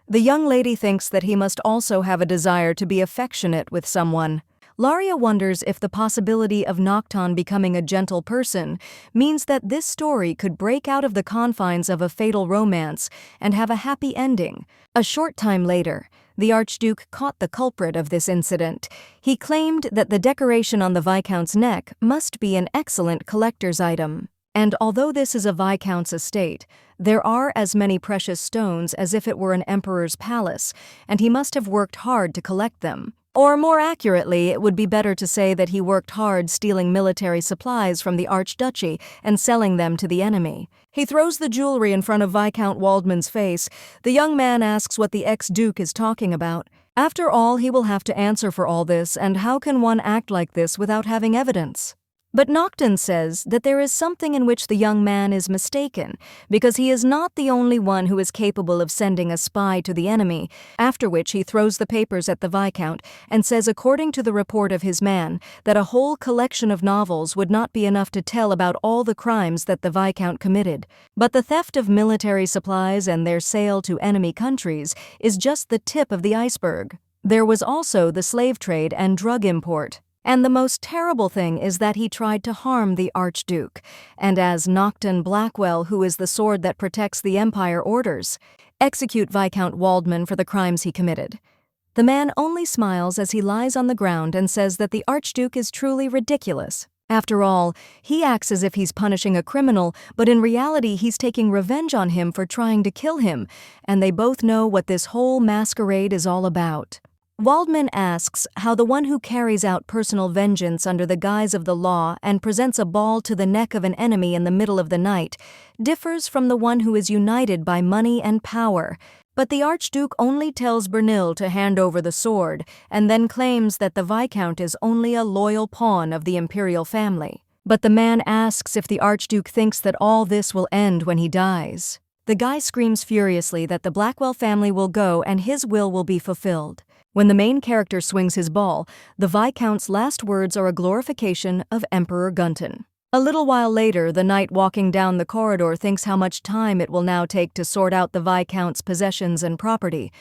Speaker 1: The young lady thinks that he must also have a desire to be affectionate with someone. Laria wonders if the possibility of Noctton becoming a gentle person means that this story could break out of the confines of a fatal romance and have a happy ending. A short time later, the Archduke caught the culprit of this incident. He claimed that the decoration on the Viscount's neck must be an excellent collector's item. And although this is a Viscount's estate, there are as many precious stones as if it were an emperor's palace, and he must have worked hard to collect them. Or more accurately, it would be better to say that he worked hard stealing military supplies from the Archduchy and selling them to the enemy. He throws the jewelry in front of Viscount Waldman's face. The young man asks what the ex-duke is talking about. After all, he will have to answer for all this, and how can one act like this without having evidence? But Noctton says that there is something in which the young man is mistaken, because he is not the only one who is capable of sending a spy to the enemy, after which he throws the papers at the Viscount and says, according to the report of his man, that a whole collection of novels would not be enough to tell about all the crimes that the Viscount committed. But the theft of military supplies and their sale to enemy countries is just the tip of the iceberg. There was also the slave trade and drug import. And the most terrible thing is that he tried to harm the Archduke, and as Noctton Blackwell, who is the sword that protects the Empire, orders, execute Viscount Waldman for the crimes he committed. The man only smiles as he lies on the ground and says that the Archduke is truly ridiculous. After all, he acts as if he's punishing a criminal, but in reality he's taking revenge on him for trying to kill him, and they both know what this whole masquerade is all about. Waldman asks how the one who carries out personal vengeance under the guise of the law and presents a ball to the neck of an enemy in the middle of the night differs from the one who is united by money and power. But the Archduke only tells Bernil to hand over the sword and then claims that the Viscount is only a loyal pawn of the imperial family. But the man asks if the Archduke thinks that all this will end when he dies. The guy screams furiously that the Blackwell family will go and his will be fulfilled. When the main character swings his ball, the Viscount's last words are a glorification of Emperor Gunton. A little while later, the knight walking down the corridor thinks how much time it will now take to sort out the Viscount's possessions and property.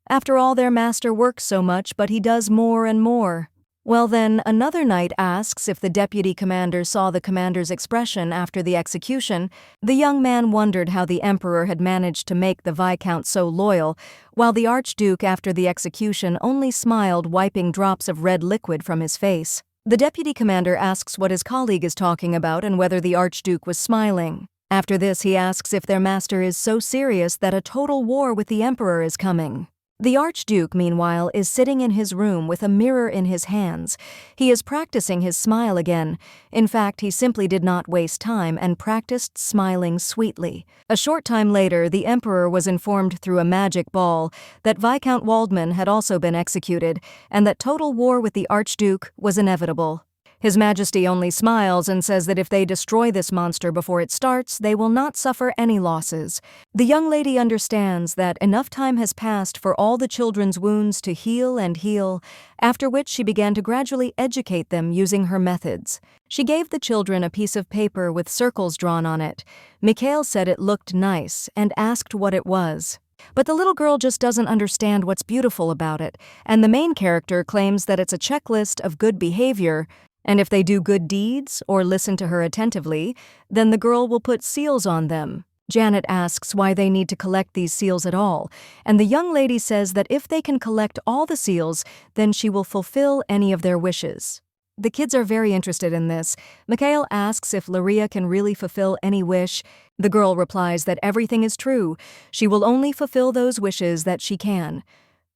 Speaker 1: After all, their master works so much, but he does more and more. Well then, another knight asks if the deputy commander saw the commander's expression after the execution. The young man wondered how the emperor had managed to make the viscount so loyal, while the archduke after the execution only smiled, wiping drops of red liquid from his face. The deputy commander asks what his colleague is talking about and whether the archduke was smiling. After this, he asks if their master is so serious that a total war with the emperor is coming. The Archduke, meanwhile, is sitting in his room with a mirror in his hands. He is practicing his smile again. In fact, he simply did not waste time and practiced smiling sweetly. A short time later, the Emperor was informed through a magic ball that Viscount Waldman had also been executed, and that total war with the Archduke was inevitable. His Majesty only smiles and says that if they destroy this monster before it starts, they will not suffer any losses. The young lady understands that enough time has passed for all the children's wounds to heal and heal, after which she began to gradually educate them using her methods. She gave the children a piece of paper with circles drawn on it. Mikhail said it looked nice and asked what it was. But the little girl just doesn't understand what's beautiful about it, and the main character claims that it's a checklist of good behavior, and if they do good deeds or listen to her attentively, then the girl will put seals on them. Janet asks why they need to collect these seals at all, and the young lady says that if they can collect all the seals, then she will fulfill any of their wishes. The kids are very interested in this. Mikhail asks if Luria can really fulfill any wish. The girl replies that everything is true. She will only fulfill those wishes that she can.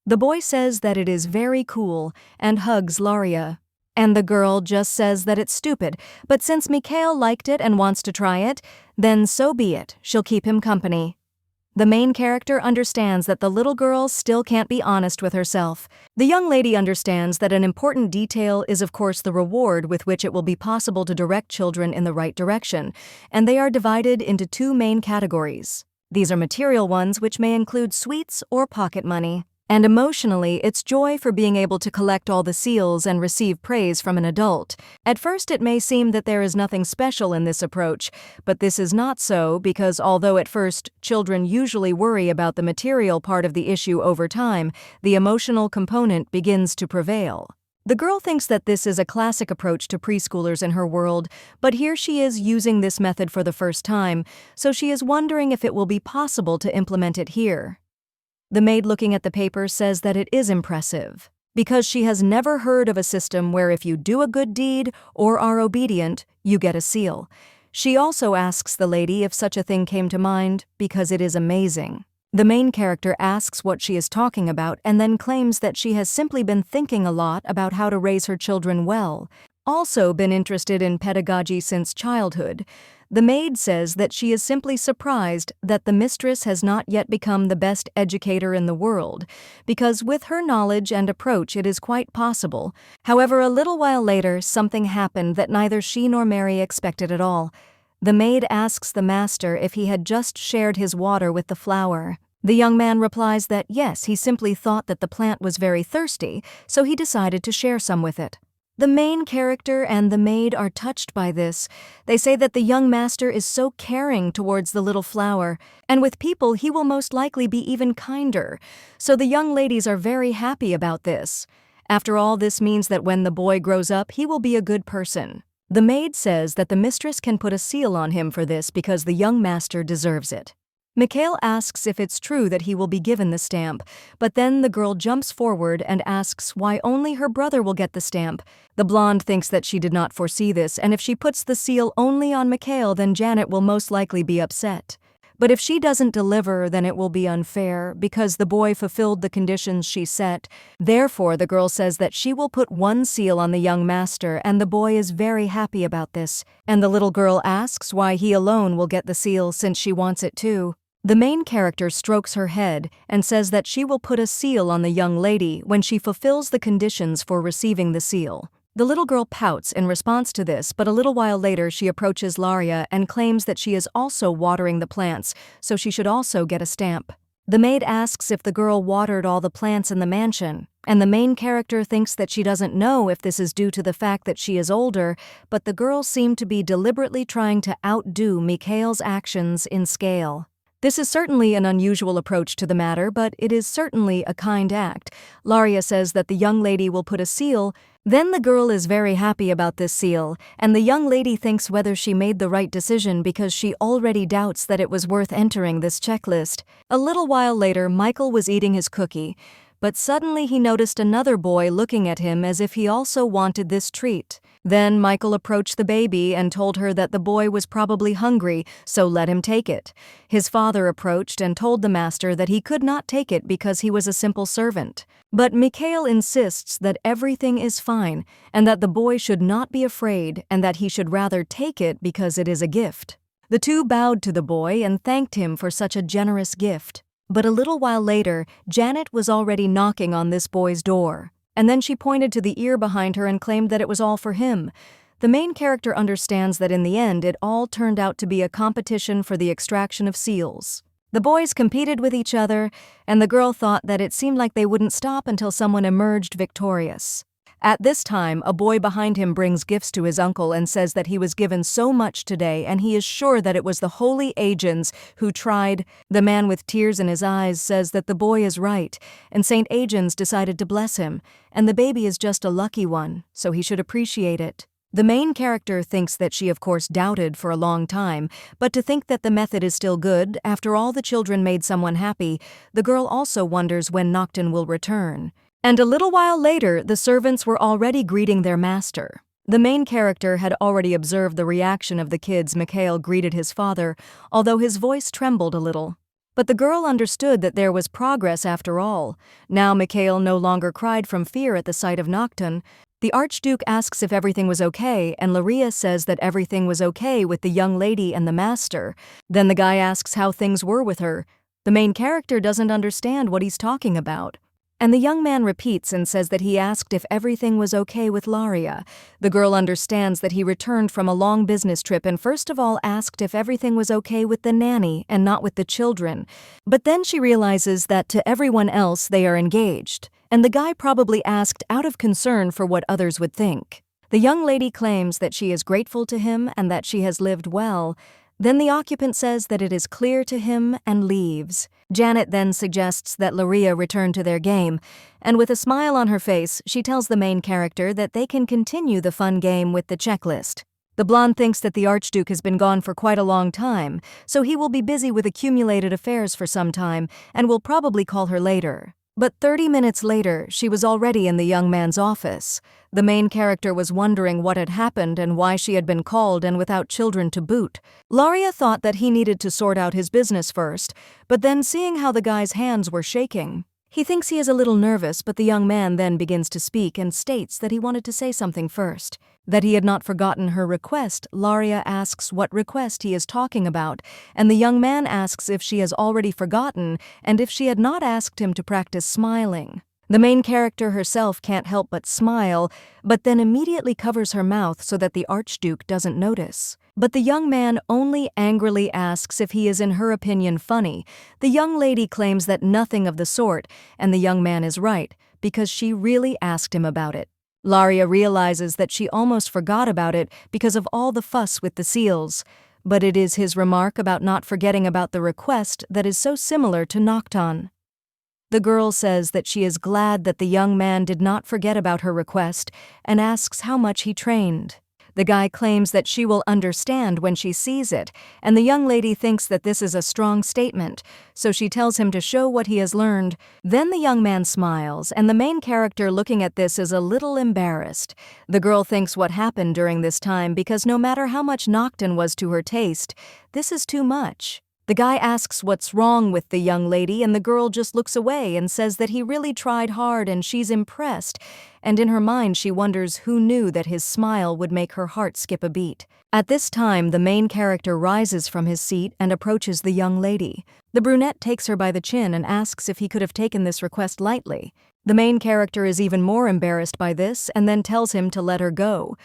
Speaker 1: The boy says that it is very cool and hugs Laria. And the girl just says that it's stupid, but since Mikhail liked it and wants to try it, then so be it, she'll keep him company. The main character understands that the little girl still can't be honest with herself. The young lady understands that an important detail is of course the reward with which it will be possible to direct children in the right direction, and they are divided into two main categories. These are material ones, which may include sweets or pocket money. And emotionally, it's joy for being able to collect all the seals and receive praise from an adult. At first, it may seem that there is nothing special in this approach, but this is not so because although at first children usually worry about the material part of the issue, over time, the emotional component begins to prevail. The girl thinks that this is a classic approach to preschoolers in her world, but here she is using this method for the first time, so she is wondering if it will be possible to implement it here. The maid looking at the paper says that it is impressive, because she has never heard of a system where if you do a good deed or are obedient, you get a seal. She also asks the lady if such a thing came to mind, because it is amazing. The main character asks what she is talking about and then claims that she has simply been thinking a lot about how to raise her children well, also been interested in pedagogy since childhood. The maid says that she is simply surprised that the mistress has not yet become the best educator in the world, because with her knowledge and approach it is quite possible. However, a little while later, something happened that neither she nor Mary expected at all. The maid asks the master if he had just shared his water with the flower. The young man replies that yes, he simply thought that the plant was very thirsty, so he decided to share some with it. The main character and the maid are touched by this. They say that the young master is so caring towards the little flower, and with people he will most likely be even kinder. So the young ladies are very happy about this. After all, this means that when the boy grows up, he will be a good person. The maid says that the mistress can put a seal on him for this because the young master deserves it. Mikhail asks if it's true that he will be given the stamp, but then the girl jumps forward and asks why only her brother will get the stamp. The blonde thinks that she did not foresee this, and if she puts the seal only on Mikhail, then Janet will most likely be upset. But if she doesn't deliver, then it will be unfair, because the boy fulfilled the conditions she set. Therefore, the girl says that she will put one seal on the young master, and the boy is very happy about this. And the little girl asks why he alone will get the seal since she wants it too. The main character strokes her head and says that she will put a seal on the young lady when she fulfills the conditions for receiving the seal. The little girl pouts in response to this, but a little while later she approaches Laria and claims that she is also watering the plants, so she should also get a stamp. The maid asks if the girl watered all the plants in the mansion, and the main character thinks that she doesn't know if this is due to the fact that she is older, but the girl seemed to be deliberately trying to outdo Mikhail's actions in scale. This is certainly an unusual approach to the matter, but it is certainly a kind act. Laria says that the young lady will put a seal. Then the girl is very happy about this seal, and the young lady thinks whether she made the right decision because she already doubts that it was worth entering this checklist. A little while later, Michael was eating his cookie, but suddenly he noticed another boy looking at him as if he also wanted this treat. Then Michael approached the baby and told her that the boy was probably hungry, so let him take it. His father approached and told the master that he could not take it because he was a simple servant. But Mikhail insists that everything is fine and that the boy should not be afraid and that he should rather take it because it is a gift. The two bowed to the boy and thanked him for such a generous gift. But a little while later, Janet was already knocking on this boy's door. And then she pointed to the ear behind her and claimed that it was all for him. The main character understands that in the end it all turned out to be a competition for the extraction of seals. The boys competed with each other, and the girl thought that it seemed like they wouldn't stop until someone emerged victorious. At this time, a boy behind him brings gifts to his uncle and says that he was given so much today and he is sure that it was the holy agents who tried. The man with tears in his eyes says that the boy is right, and Saint Agents decided to bless him, and the baby is just a lucky one, so he should appreciate it. The main character thinks that she of course doubted for a long time, but to think that the method is still good, after all the children made someone happy, the girl also wonders when Noctton will return. And a little while later, the servants were already greeting their master. The main character had already observed the reaction of the kids. Mikhail greeted his father, although his voice trembled a little. But the girl understood that there was progress after all. Now Mikhail no longer cried from fear at the sight of Noctton. The Archduke asks if everything was okay, and Laria says that everything was okay with the young lady and the master. Then the guy asks how things were with her. The main character doesn't understand what he's talking about. And the young man repeats and says that he asked if everything was okay with Laria. The girl understands that he returned from a long business trip and first of all asked if everything was okay with the nanny and not with the children. But then she realizes that to everyone else they are engaged, and the guy probably asked out of concern for what others would think. The young lady claims that she is grateful to him and that she has lived well. Then the occupant says that it is clear to him and leaves. Janet then suggests that Laria return to their game, and with a smile on her face, she tells the main character that they can continue the fun game with the checklist. The blonde thinks that the Archduke has been gone for quite a long time, so he will be busy with accumulated affairs for some time and will probably call her later. But 30 minutes later, she was already in the young man's office. The main character was wondering what had happened and why she had been called and without children to boot. Laria thought that he needed to sort out his business first, but then seeing how the guy's hands were shaking, he thinks he is a little nervous, but the young man then begins to speak and states that he wanted to say something first. That he had not forgotten her request. Laria asks what request he is talking about, and the young man asks if she has already forgotten and if she had not asked him to practice smiling. The main character herself can't help but smile, but then immediately covers her mouth so that the Archduke doesn't notice. But the young man only angrily asks if he is in her opinion funny. The young lady claims that nothing of the sort, and the young man is right, because she really asked him about it. Laria realizes that she almost forgot about it because of all the fuss with the seals, but it is his remark about not forgetting about the request that is so similar to Noctton. The girl says that she is glad that the young man did not forget about her request and asks how much he trained. The guy claims that she will understand when she sees it, and the young lady thinks that this is a strong statement, so she tells him to show what he has learned. Then the young man smiles, and the main character looking at this is a little embarrassed. The girl thinks what happened during this time because no matter how much Noctton was to her taste, this is too much. The guy asks what's wrong with the young lady, and the girl just looks away and says that he really tried hard and she's impressed, and in her mind she wonders who knew that his smile would make her heart skip a beat. At this time, the main character rises from his seat and approaches the young lady. The brunette takes her by the chin and asks if he could have taken this request lightly. The main character is even more embarrassed by this and then tells him to let her go.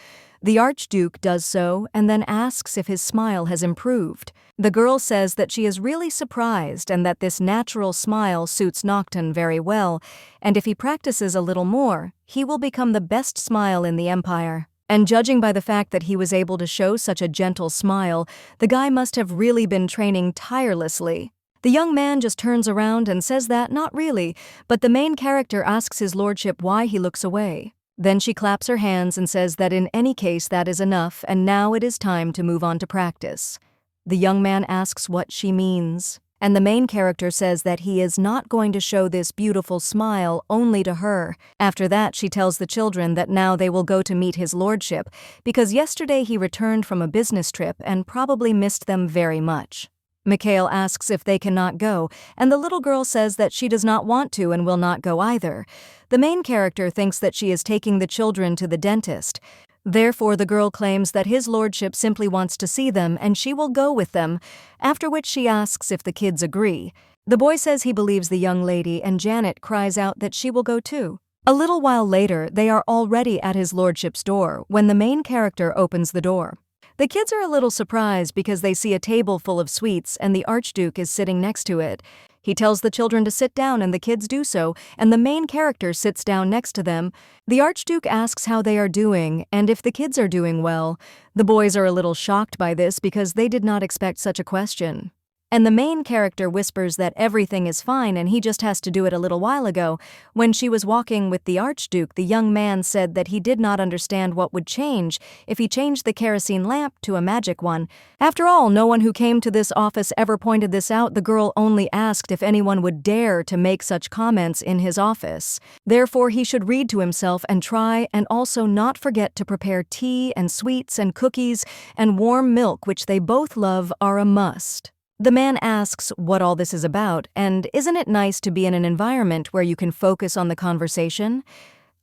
Speaker 1: The Archduke does so and then asks if his smile has improved. The girl says that she is really surprised and that this natural smile suits Noctton very well, and if he practices a little more, he will become the best smile in the Empire. And judging by the fact that he was able to show such a gentle smile, the guy must have really been training tirelessly. The young man just turns around and says that not really, but the main character asks his lordship why he looks away. Then she claps her hands and says that in any case that is enough and now it is time to move on to practice. The young man asks what she means, and the main character says that he is not going to show this beautiful smile only to her. After that, she tells the children that now they will go to meet his lordship because yesterday he returned from a business trip and probably missed them very much. Mikhail asks if they cannot go, and the little girl says that she does not want to and will not go either. The main character thinks that she is taking the children to the dentist. Therefore, the girl claims that his lordship simply wants to see them and she will go with them, after which she asks if the kids agree. The boy says he believes the young lady and Janet cries out that she will go too. A little while later, they are already at his lordship's door when the main character opens the door. The kids are a little surprised because they see a table full of sweets and the Archduke is sitting next to it. He tells the children to sit down and the kids do so, and the main character sits down next to them. The Archduke asks how they are doing and if the kids are doing well. The boys are a little shocked by this because they did not expect such a question. And the main character whispers that everything is fine and he just has to do it a little while ago. When she was walking with the Archduke, the young man said that he did not understand what would change if he changed the kerosene lamp to a magic one. After all, no one who came to this office ever pointed this out. The girl only asked if anyone would dare to make such comments in his office. Therefore, he should read to himself and try, and also not forget to prepare tea and sweets and cookies and warm milk, which they both love, are a must. The man asks what all this is about, and isn't it nice to be in an environment where you can focus on the conversation?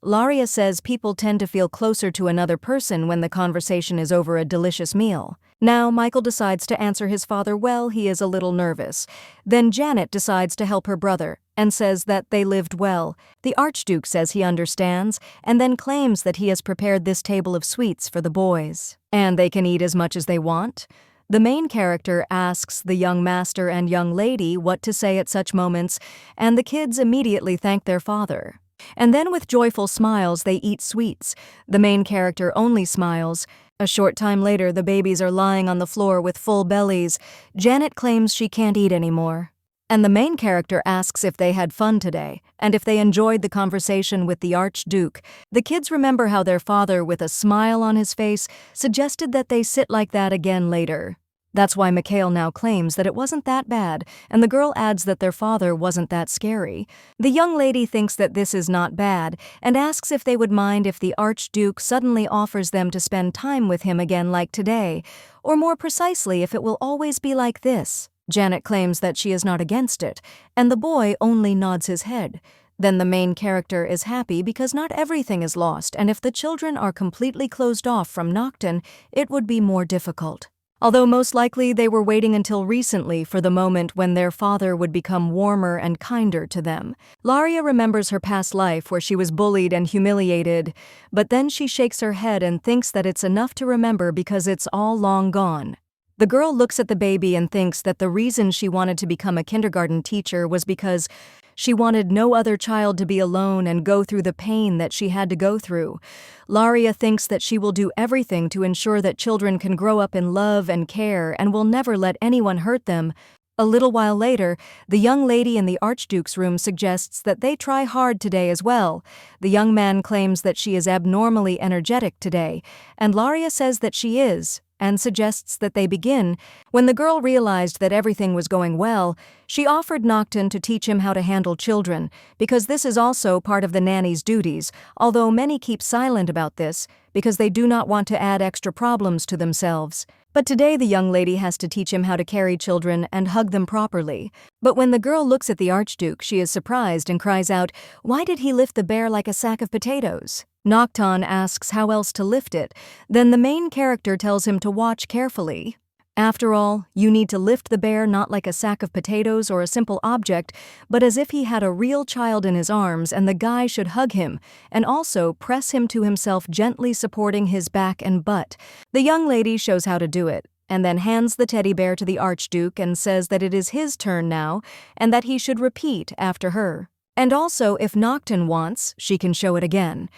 Speaker 1: Laria says people tend to feel closer to another person when the conversation is over a delicious meal. Now, Michael decides to answer his father well. He is a little nervous. Then Janet decides to help her brother and says that they lived well. The Archduke says he understands and then claims that he has prepared this table of sweets for the boys, and they can eat as much as they want. The main character asks the young master and young lady what to say at such moments, and the kids immediately thank their father. And then with joyful smiles they eat sweets. The main character only smiles. A short time later, the babies are lying on the floor with full bellies. Janet claims she can't eat anymore. And the main character asks if they had fun today, and if they enjoyed the conversation with the Archduke. The kids remember how their father, with a smile on his face, suggested that they sit like that again later. That's why Mikhail now claims that it wasn't that bad, and the girl adds that their father wasn't that scary. The young lady thinks that this is not bad, and asks if they would mind if the Archduke suddenly offers them to spend time with him again like today, or more precisely, if it will always be like this. Janet claims that she is not against it, and the boy only nods his head. Then the main character is happy because not everything is lost, and if the children are completely closed off from Noctton, it would be more difficult. Although most likely they were waiting until recently for the moment when their father would become warmer and kinder to them. Laria remembers her past life where she was bullied and humiliated, but then she shakes her head and thinks that it's enough to remember because it's all long gone. The girl looks at the baby and thinks that the reason she wanted to become a kindergarten teacher was because she wanted no other child to be alone and go through the pain that she had to go through. Laria thinks that she will do everything to ensure that children can grow up in love and care and will never let anyone hurt them. A little while later, the young lady in the Archduke's room suggests that they try hard today as well. The young man claims that she is abnormally energetic today, and Laria says that she is, and suggests that they begin. When the girl realized that everything was going well, she offered Noctton to teach him how to handle children, because this is also part of the nanny's duties, although many keep silent about this because they do not want to add extra problems to themselves. But today the young lady has to teach him how to carry children and hug them properly. But when the girl looks at the Archduke, she is surprised and cries out, "Why did he lift the bear like a sack of potatoes?" Noctton asks how else to lift it. Then the main character tells him to watch carefully. After all, you need to lift the bear not like a sack of potatoes or a simple object, but as if he had a real child in his arms, and the guy should hug him, and also press him to himself, gently supporting his back and butt. The young lady shows how to do it, and then hands the teddy bear to the Archduke and says that it is his turn now, and that he should repeat after her. And also, if Noctton wants, she can show it again.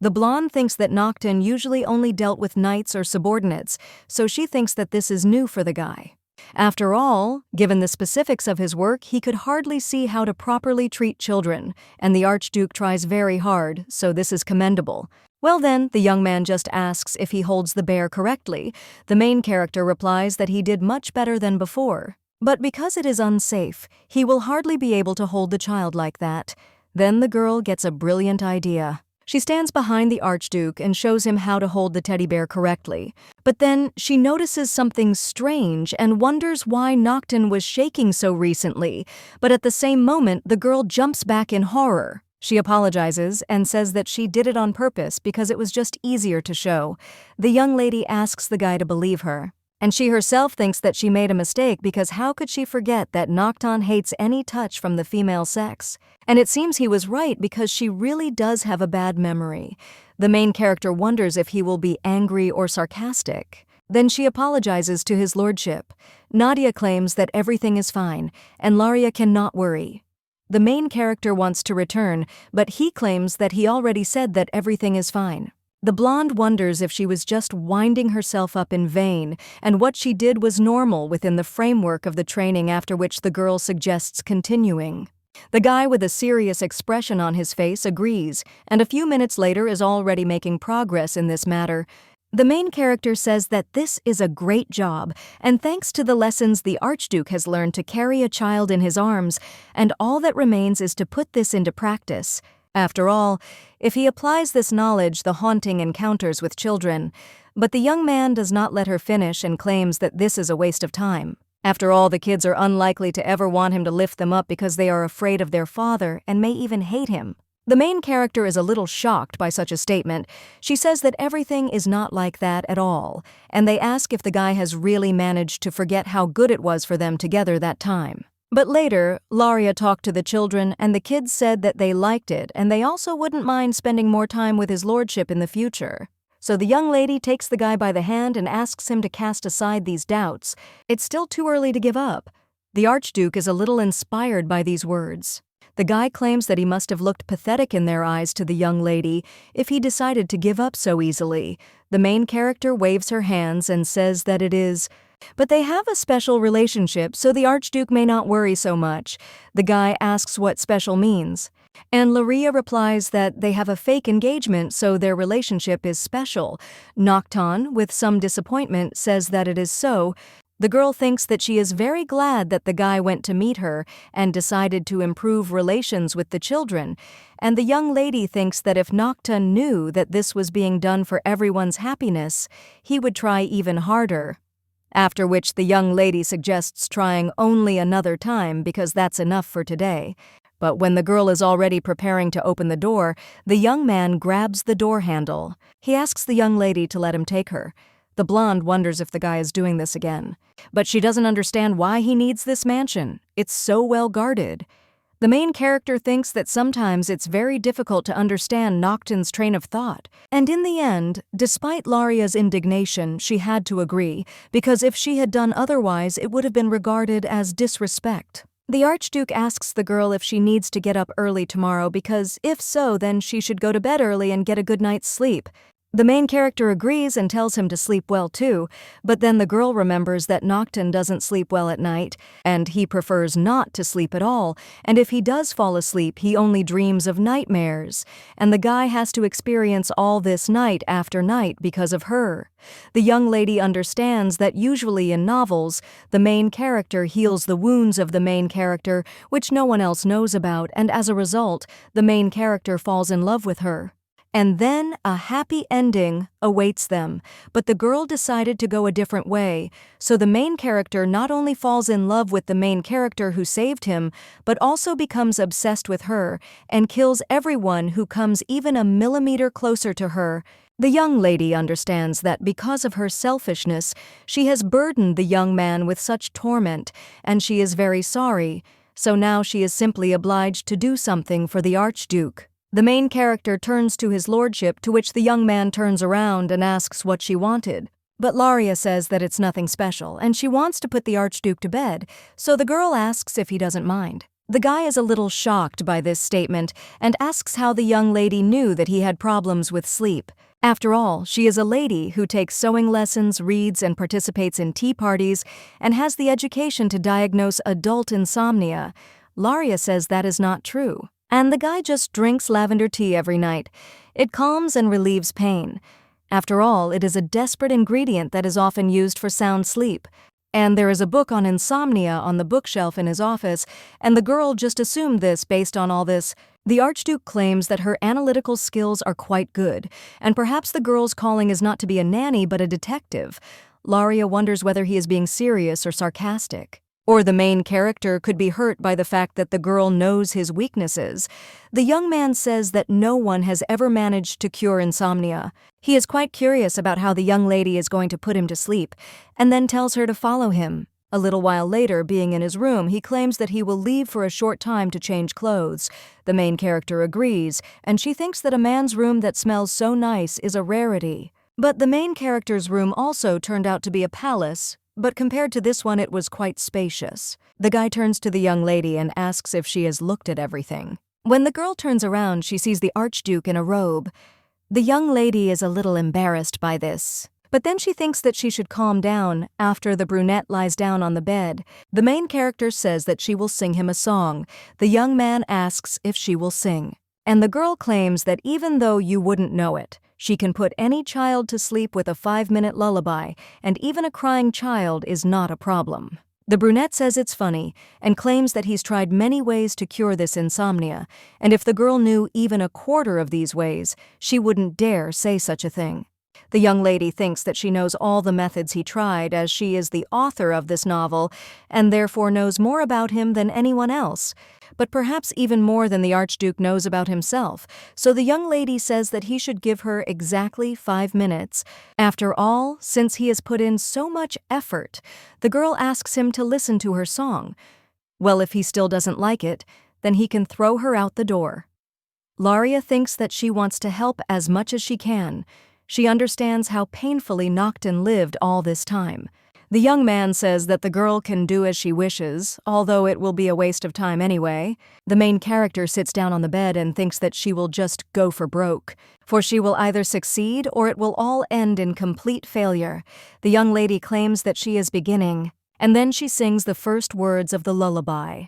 Speaker 1: The blonde thinks that Noctton usually only dealt with knights or subordinates, so she thinks that this is new for the guy. After all, given the specifics of his work, he could hardly see how to properly treat children, and the Archduke tries very hard, so this is commendable. Well then, the young man just asks if he holds the bear correctly. The main character replies that he did much better than before. But because it is unsafe, he will hardly be able to hold the child like that. Then the girl gets a brilliant idea. She stands behind the Archduke and shows him how to hold the teddy bear correctly. But then she notices something strange and wonders why Noctton was shaking so recently. But at the same moment, the girl jumps back in horror. She apologizes and says that she did it on purpose because it was just easier to show. The young lady asks the guy to believe her. And she herself thinks that she made a mistake because how could she forget that Noctton hates any touch from the female sex? And it seems he was right because she really does have a bad memory. The main character wonders if he will be angry or sarcastic. Then she apologizes to his lordship. Nadia claims that everything is fine, and Laria cannot worry. The main character wants to return, but he claims that he already said that everything is fine. The blonde wonders if she was just winding herself up in vain, and what she did was normal within the framework of the training, after which the girl suggests continuing. The guy with a serious expression on his face agrees, and a few minutes later is already making progress in this matter. The main character says that this is a great job, and thanks to the lessons the Archduke has learned to carry a child in his arms, and all that remains is to put this into practice. After all, if he applies this knowledge, the haunting encounters with children. But the young man does not let her finish and claims that this is a waste of time. After all, the kids are unlikely to ever want him to lift them up because they are afraid of their father and may even hate him. The main character is a little shocked by such a statement. She says that everything is not like that at all, and they ask if the guy has really managed to forget how good it was for them together that time. But later, Laria talked to the children, and the kids said that they liked it, and they also wouldn't mind spending more time with his lordship in the future. So the young lady takes the guy by the hand and asks him to cast aside these doubts. It's still too early to give up. The Archduke is a little inspired by these words. The guy claims that he must have looked pathetic in their eyes to the young lady if he decided to give up so easily. The main character waves her hands and says that it is. But they have a special relationship, so the Archduke may not worry so much. The guy asks what special means. And Laria replies that they have a fake engagement, so their relationship is special. Noctton, with some disappointment, says that it is so. The girl thinks that she is very glad that the guy went to meet her and decided to improve relations with the children. And the young lady thinks that if Noctton knew that this was being done for everyone's happiness, he would try even harder. After which the young lady suggests trying only another time because that's enough for today. But when the girl is already preparing to open the door, the young man grabs the door handle. He asks the young lady to let him take her. The blonde wonders if the guy is doing this again. But she doesn't understand why he needs this mansion. It's so well guarded. The main character thinks that sometimes it's very difficult to understand Noctton's train of thought. And in the end, despite Laria's indignation, she had to agree, because if she had done otherwise, it would have been regarded as disrespect. The Archduke asks the girl if she needs to get up early tomorrow because, if so, then she should go to bed early and get a good night's sleep. The main character agrees and tells him to sleep well too, but then the girl remembers that Noctton doesn't sleep well at night, and he prefers not to sleep at all, and if he does fall asleep, he only dreams of nightmares, and the guy has to experience all this night after night because of her. The young lady understands that usually in novels, the main character heals the wounds of the main character, which no one else knows about, and as a result, the main character falls in love with her. And then a happy ending awaits them, but the girl decided to go a different way, so the main character not only falls in love with the main character who saved him, but also becomes obsessed with her and kills everyone who comes even a millimeter closer to her. The young lady understands that because of her selfishness, she has burdened the young man with such torment, and she is very sorry, so now she is simply obliged to do something for the Archduke. The main character turns to his lordship, to which the young man turns around and asks what she wanted. But Laria says that it's nothing special, and she wants to put the Archduke to bed, so the girl asks if he doesn't mind. The guy is a little shocked by this statement and asks how the young lady knew that he had problems with sleep. After all, she is a lady who takes sewing lessons, reads, and participates in tea parties, and has the education to diagnose adult insomnia. Laria says that is not true. And the guy just drinks lavender tea every night. It calms and relieves pain. After all, it is a desperate ingredient that is often used for sound sleep. And there is a book on insomnia on the bookshelf in his office, and the girl just assumed this based on all this. The Archduke claims that her analytical skills are quite good, and perhaps the girl's calling is not to be a nanny but a detective. Laria wonders whether he is being serious or sarcastic. Or the main character could be hurt by the fact that the girl knows his weaknesses. The young man says that no one has ever managed to cure insomnia. He is quite curious about how the young lady is going to put him to sleep, and then tells her to follow him. A little while later, being in his room, he claims that he will leave for a short time to change clothes. The main character agrees, and she thinks that a man's room that smells so nice is a rarity. But the main character's room also turned out to be a palace, but compared to this one it was quite spacious. The guy turns to the young lady and asks if she has looked at everything. When the girl turns around, she sees the Archduke in a robe. The young lady is a little embarrassed by this, but then she thinks that she should calm down after the brunette lies down on the bed. The main character says that she will sing him a song. The young man asks if she will sing, and the girl claims that even though you wouldn't know it, she can put any child to sleep with a 5-minute lullaby, and even a crying child is not a problem. The brunette says it's funny, and claims that he's tried many ways to cure this insomnia, and if the girl knew even a quarter of these ways, she wouldn't dare say such a thing. The young lady thinks that she knows all the methods he tried, as she is the author of this novel, and therefore knows more about him than anyone else, but perhaps even more than the Archduke knows about himself, so the young lady says that he should give her exactly 5 minutes. After all, since he has put in so much effort, the girl asks him to listen to her song. Well, if he still doesn't like it, then he can throw her out the door. Laria thinks that she wants to help as much as she can. She understands how painfully Noctton lived all this time. The young man says that the girl can do as she wishes, although it will be a waste of time anyway. The main character sits down on the bed and thinks that she will just go for broke, for she will either succeed or it will all end in complete failure. The young lady claims that she is beginning, and then she sings the first words of the lullaby.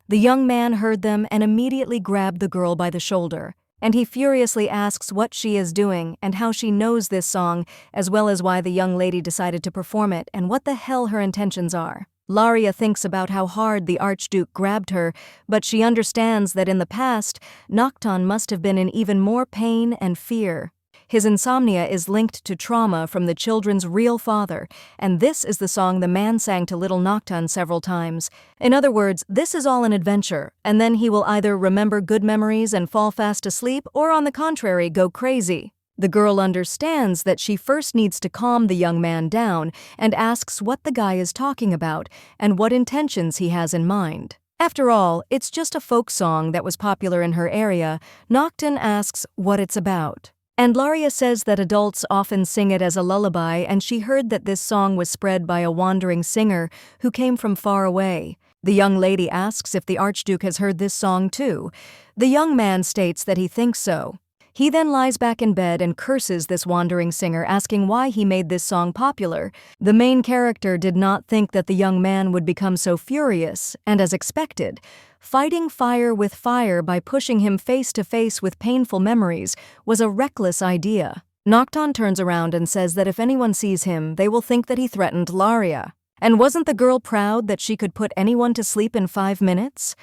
Speaker 1: The young man heard them and immediately grabbed the girl by the shoulder, and he furiously asks what she is doing and how she knows this song, as well as why the young lady decided to perform it and what the hell her intentions are. Laria thinks about how hard the Archduke grabbed her, but she understands that in the past, Noctton must have been in even more pain and fear. His insomnia is linked to trauma from the children's real father, and this is the song the man sang to little Noctton several times. In other words, this is all an adventure, and then he will either remember good memories and fall fast asleep, or on the contrary, go crazy. The girl understands that she first needs to calm the young man down and asks what the guy is talking about and what intentions he has in mind. After all, it's just a folk song that was popular in her area. Noctton asks what it's about. And Laria says that adults often sing it as a lullaby, and she heard that this song was spread by a wandering singer who came from far away. The young lady asks if the Archduke has heard this song too. The young man states that he thinks so. He then lies back in bed and curses this wandering singer, asking why he made this song popular. The main character did not think that the young man would become so furious, and as expected, fighting fire with fire by pushing him face to face with painful memories was a reckless idea. Noctton turns around and says that if anyone sees him, they will think that he threatened Laria. And wasn't the girl proud that she could put anyone to sleep in 5 minutes?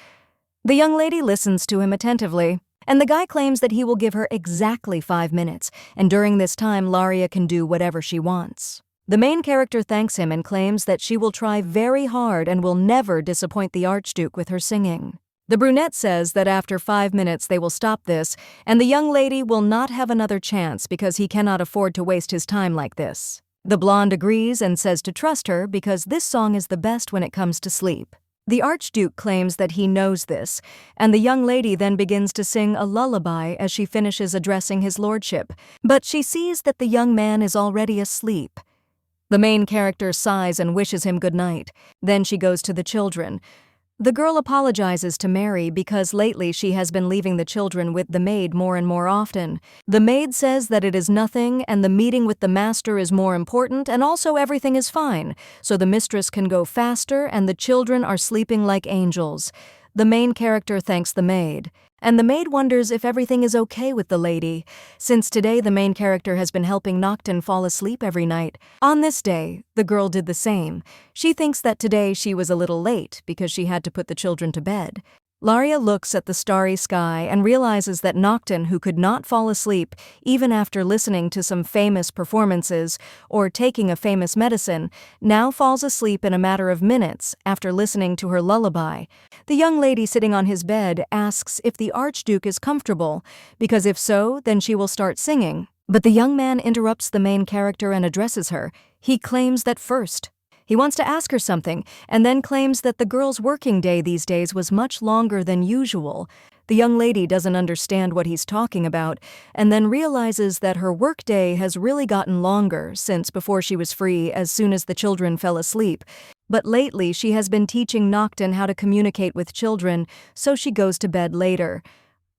Speaker 1: The young lady listens to him attentively, and the guy claims that he will give her exactly 5 minutes, and during this time Laria can do whatever she wants. The main character thanks him and claims that she will try very hard and will never disappoint the Archduke with her singing. The brunette says that after 5 minutes they will stop this, and the young lady will not have another chance because he cannot afford to waste his time like this. The blonde agrees and says to trust her because this song is the best when it comes to sleep. The Archduke claims that he knows this, and the young lady then begins to sing a lullaby as she finishes addressing his lordship, but she sees that the young man is already asleep. The main character sighs and wishes him good night. Then she goes to the children. The girl apologizes to Mary because lately she has been leaving the children with the maid more and more often. The maid says that it is nothing and the meeting with the master is more important and also everything is fine, so the mistress can go faster and the children are sleeping like angels. The main character thanks the maid, and the maid wonders if everything is okay with the lady, since today the main character has been helping Noctton fall asleep every night. On this day, the girl did the same. She thinks that today she was a little late because she had to put the children to bed. Laria looks at the starry sky and realizes that Noctton, who could not fall asleep even after listening to some famous performances or taking a famous medicine, now falls asleep in a matter of minutes after listening to her lullaby. The young lady sitting on his bed asks if the Archduke is comfortable, because if so, then she will start singing. But the young man interrupts the main character and addresses her. He claims that first he wants to ask her something, and then claims that the girl's working day these days was much longer than usual. The young lady doesn't understand what he's talking about, and then realizes that her workday has really gotten longer since before she was free as soon as the children fell asleep. But lately she has been teaching Noctton how to communicate with children, so she goes to bed later.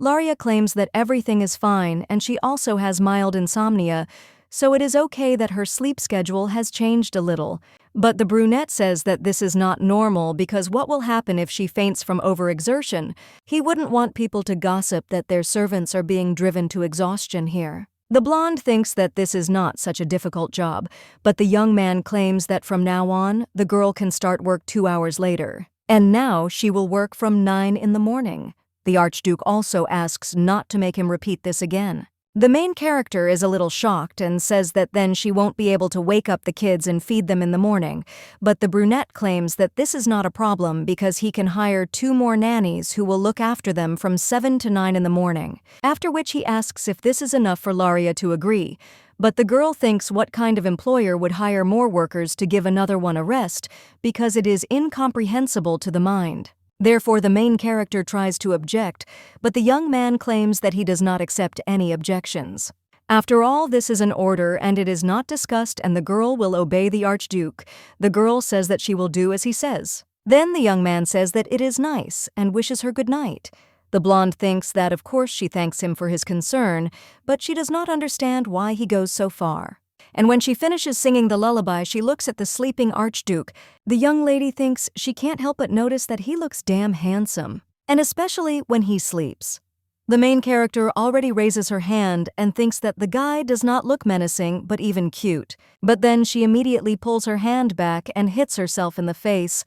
Speaker 1: Laria claims that everything is fine, and she also has mild insomnia, so it is okay that her sleep schedule has changed a little. But the brunette says that this is not normal because what will happen if she faints from overexertion? He wouldn't want people to gossip that their servants are being driven to exhaustion here. The blonde thinks that this is not such a difficult job, but the young man claims that from now on, the girl can start work 2 hours later. And now she will work from 9 in the morning. The Archduke also asks not to make him repeat this again. The main character is a little shocked and says that then she won't be able to wake up the kids and feed them in the morning, but the brunette claims that this is not a problem because he can hire 2 more nannies who will look after them from 7 to 9 in the morning, after which he asks if this is enough for Laria to agree. But the girl thinks what kind of employer would hire more workers to give another one a rest because it is incomprehensible to the mind. Therefore, the main character tries to object, but the young man claims that he does not accept any objections. After all, this is an order and it is not discussed and the girl will obey the Archduke. The girl says that she will do as he says. Then the young man says that it is nice and wishes her good night. The blonde thinks that of course she thanks him for his concern, but she does not understand why he goes so far. And when she finishes singing the lullaby, she looks at the sleeping Archduke. The young lady thinks she can't help but notice that he looks damn handsome, and especially when he sleeps. The main character already raises her hand and thinks that the guy does not look menacing, but even cute. But then she immediately pulls her hand back and hits herself in the face.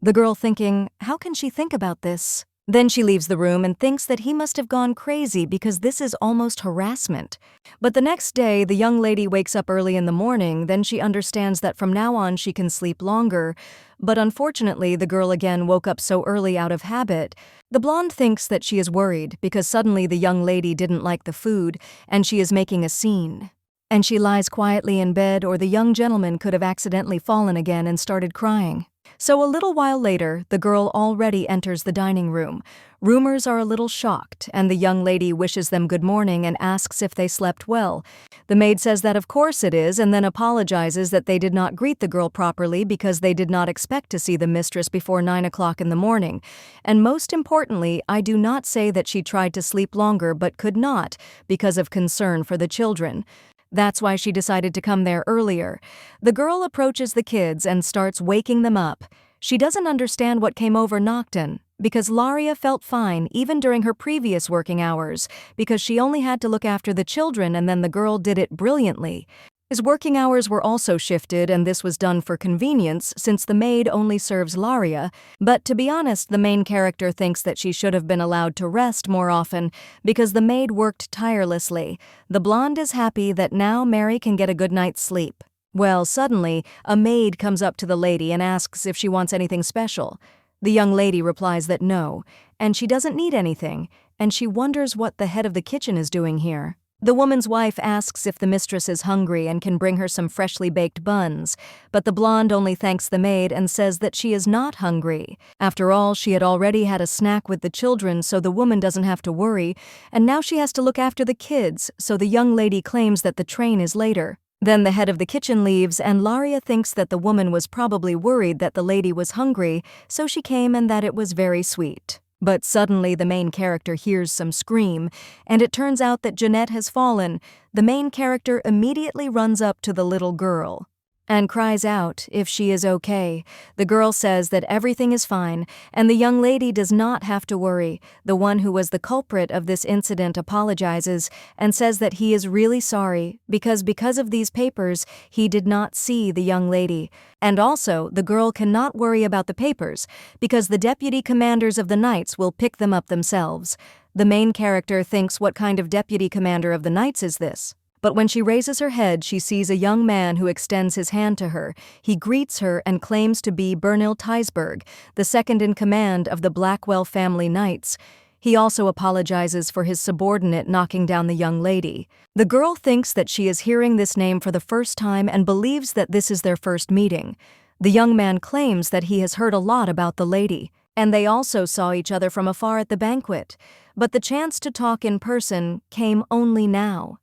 Speaker 1: The girl thinking, how can she think about this? Then she leaves the room and thinks that he must have gone crazy because this is almost harassment. But the next day, the young lady wakes up early in the morning, then she understands that from now on she can sleep longer. But unfortunately, the girl again woke up so early out of habit. The blonde thinks that she is worried because suddenly the young lady didn't like the food and she is making a scene. And she lies quietly in bed, or the young gentleman could have accidentally fallen again and started crying. So a little while later, the girl already enters the dining room. Rumors are a little shocked, and the young lady wishes them good morning and asks if they slept well. The maid says that of course it is, and then apologizes that they did not greet the girl properly because they did not expect to see the mistress before 9 o'clock in the morning. And most importantly, I do not say that she tried to sleep longer but could not because of concern for the children. That's why she decided to come there earlier. The girl approaches the kids and starts waking them up. She doesn't understand what came over Noctton, because Laria felt fine even during her previous working hours, because she only had to look after the children and then the girl did it brilliantly. His working hours were also shifted, and this was done for convenience since the maid only serves Laria, but to be honest, the main character thinks that she should have been allowed to rest more often because the maid worked tirelessly. The blonde is happy that now Mary can get a good night's sleep. Well, suddenly, a maid comes up to the lady and asks if she wants anything special. The young lady replies that no, and she doesn't need anything, and she wonders what the head of the kitchen is doing here. The woman's wife asks if the mistress is hungry and can bring her some freshly baked buns, but the blonde only thanks the maid and says that she is not hungry. After all, she had already had a snack with the children, so the woman doesn't have to worry, and now she has to look after the kids, so the young lady claims that the train is later. Then the head of the kitchen leaves and Laria thinks that the woman was probably worried that the lady was hungry, so she came and that it was very sweet. But suddenly the main character hears some scream, and it turns out that Jeanette has fallen. The main character immediately runs up to the little girl and cries out if she is okay. The girl says that everything is fine, and the young lady does not have to worry. The one who was the culprit of this incident apologizes and says that he is really sorry because of these papers, he did not see the young lady. And also, the girl cannot worry about the papers because the deputy commanders of the Knights will pick them up themselves. The main character thinks, what kind of deputy commander of the Knights is this? But when she raises her head, she sees a young man who extends his hand to her. He greets her and claims to be Bernil Teisberg, the second in command of the Blackwell family Knights. He also apologizes for his subordinate knocking down the young lady. The girl thinks that she is hearing this name for the first time and believes that this is their first meeting. The young man claims that he has heard a lot about the lady, and they also saw each other from afar at the banquet. But the chance to talk in person came only now.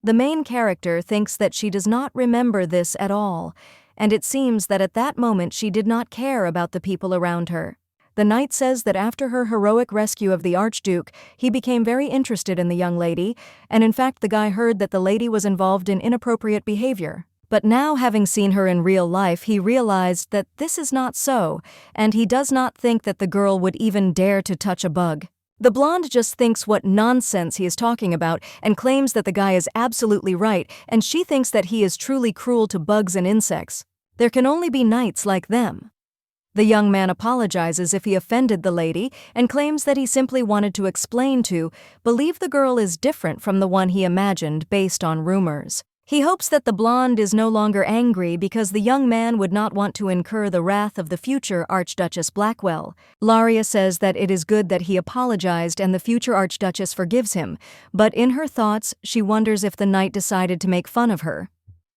Speaker 1: The main character thinks that she does not remember this at all, and it seems that at that moment she did not care about the people around her. The knight says that after her heroic rescue of the Archduke, he became very interested in the young lady, and in fact the guy heard that the lady was involved in inappropriate behavior. But now, having seen her in real life, he realized that this is not so, and he does not think that the girl would even dare to touch a bug. The blonde just thinks what nonsense he is talking about and claims that the guy is absolutely right, and she thinks that he is truly cruel to bugs and insects. There can only be knights like them. The young man apologizes if he offended the lady and claims that he simply wanted to believe the girl is different from the one he imagined based on rumors. He hopes that the blonde is no longer angry because the young man would not want to incur the wrath of the future Archduchess Blackwell. Laria says that it is good that he apologized and the future Archduchess forgives him, but in her thoughts, she wonders if the knight decided to make fun of her.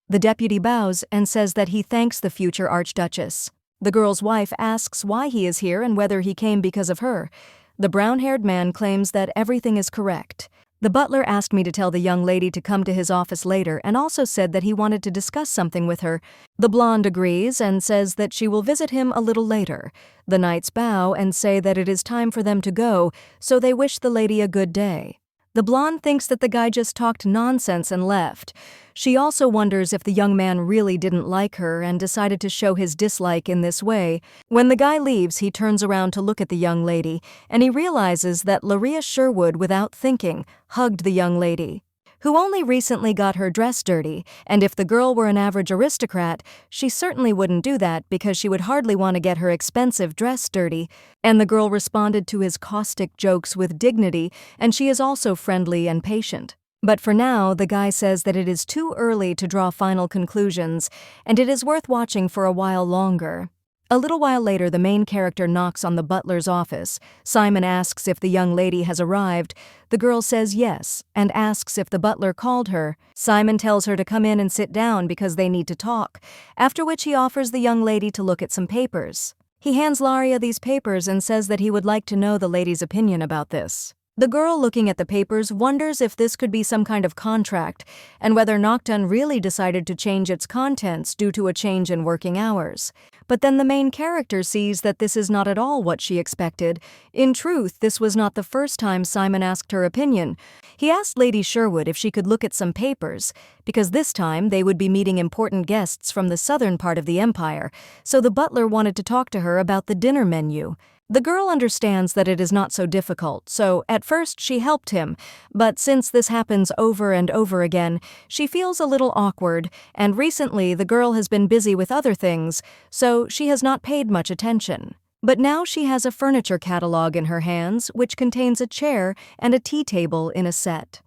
Speaker 1: The deputy bows and says that he thanks the future Archduchess. The girl's wife asks why he is here and whether he came because of her. The brown-haired man claims that everything is correct. The butler asked me to tell the young lady to come to his office later and also said that he wanted to discuss something with her. The blonde agrees and says that she will visit him a little later. The knights bow and say that it is time for them to go, so they wish the lady a good day. The blonde thinks that the guy just talked nonsense and left. She also wonders if the young man really didn't like her and decided to show his dislike in this way. When the guy leaves, he turns around to look at the young lady, and he realizes that Laria Sherwood, without thinking, hugged the young lady, who only recently got her dress dirty, and if the girl were an average aristocrat, she certainly wouldn't do that because she would hardly want to get her expensive dress dirty. And the girl responded to his caustic jokes with dignity, and she is also friendly and patient. But for now, the guy says that it is too early to draw final conclusions, and it is worth watching for a while longer. A little while later, the main character knocks on the butler's office. Simon asks if the young lady has arrived. The girl says yes, and asks if the butler called her. Simon tells her to come in and sit down because they need to talk, after which he offers the young lady to look at some papers. He hands Laria these papers and says that he would like to know the lady's opinion about this. The girl, looking at the papers, wonders if this could be some kind of contract, and whether Noctton really decided to change its contents due to a change in working hours. But then the main character sees that this is not at all what she expected. In truth, this was not the first time Simon asked her opinion. He asked Lady Sherwood if she could look at some papers, because this time they would be meeting important guests from the southern part of the empire, so the butler wanted to talk to her about the dinner menu. The girl understands that it is not so difficult, so at first she helped him, but since this happens over and over again, she feels a little awkward, and recently the girl has been busy with other things, so she has not paid much attention. But now she has a furniture catalog in her hands, which contains a chair and a tea table in a set.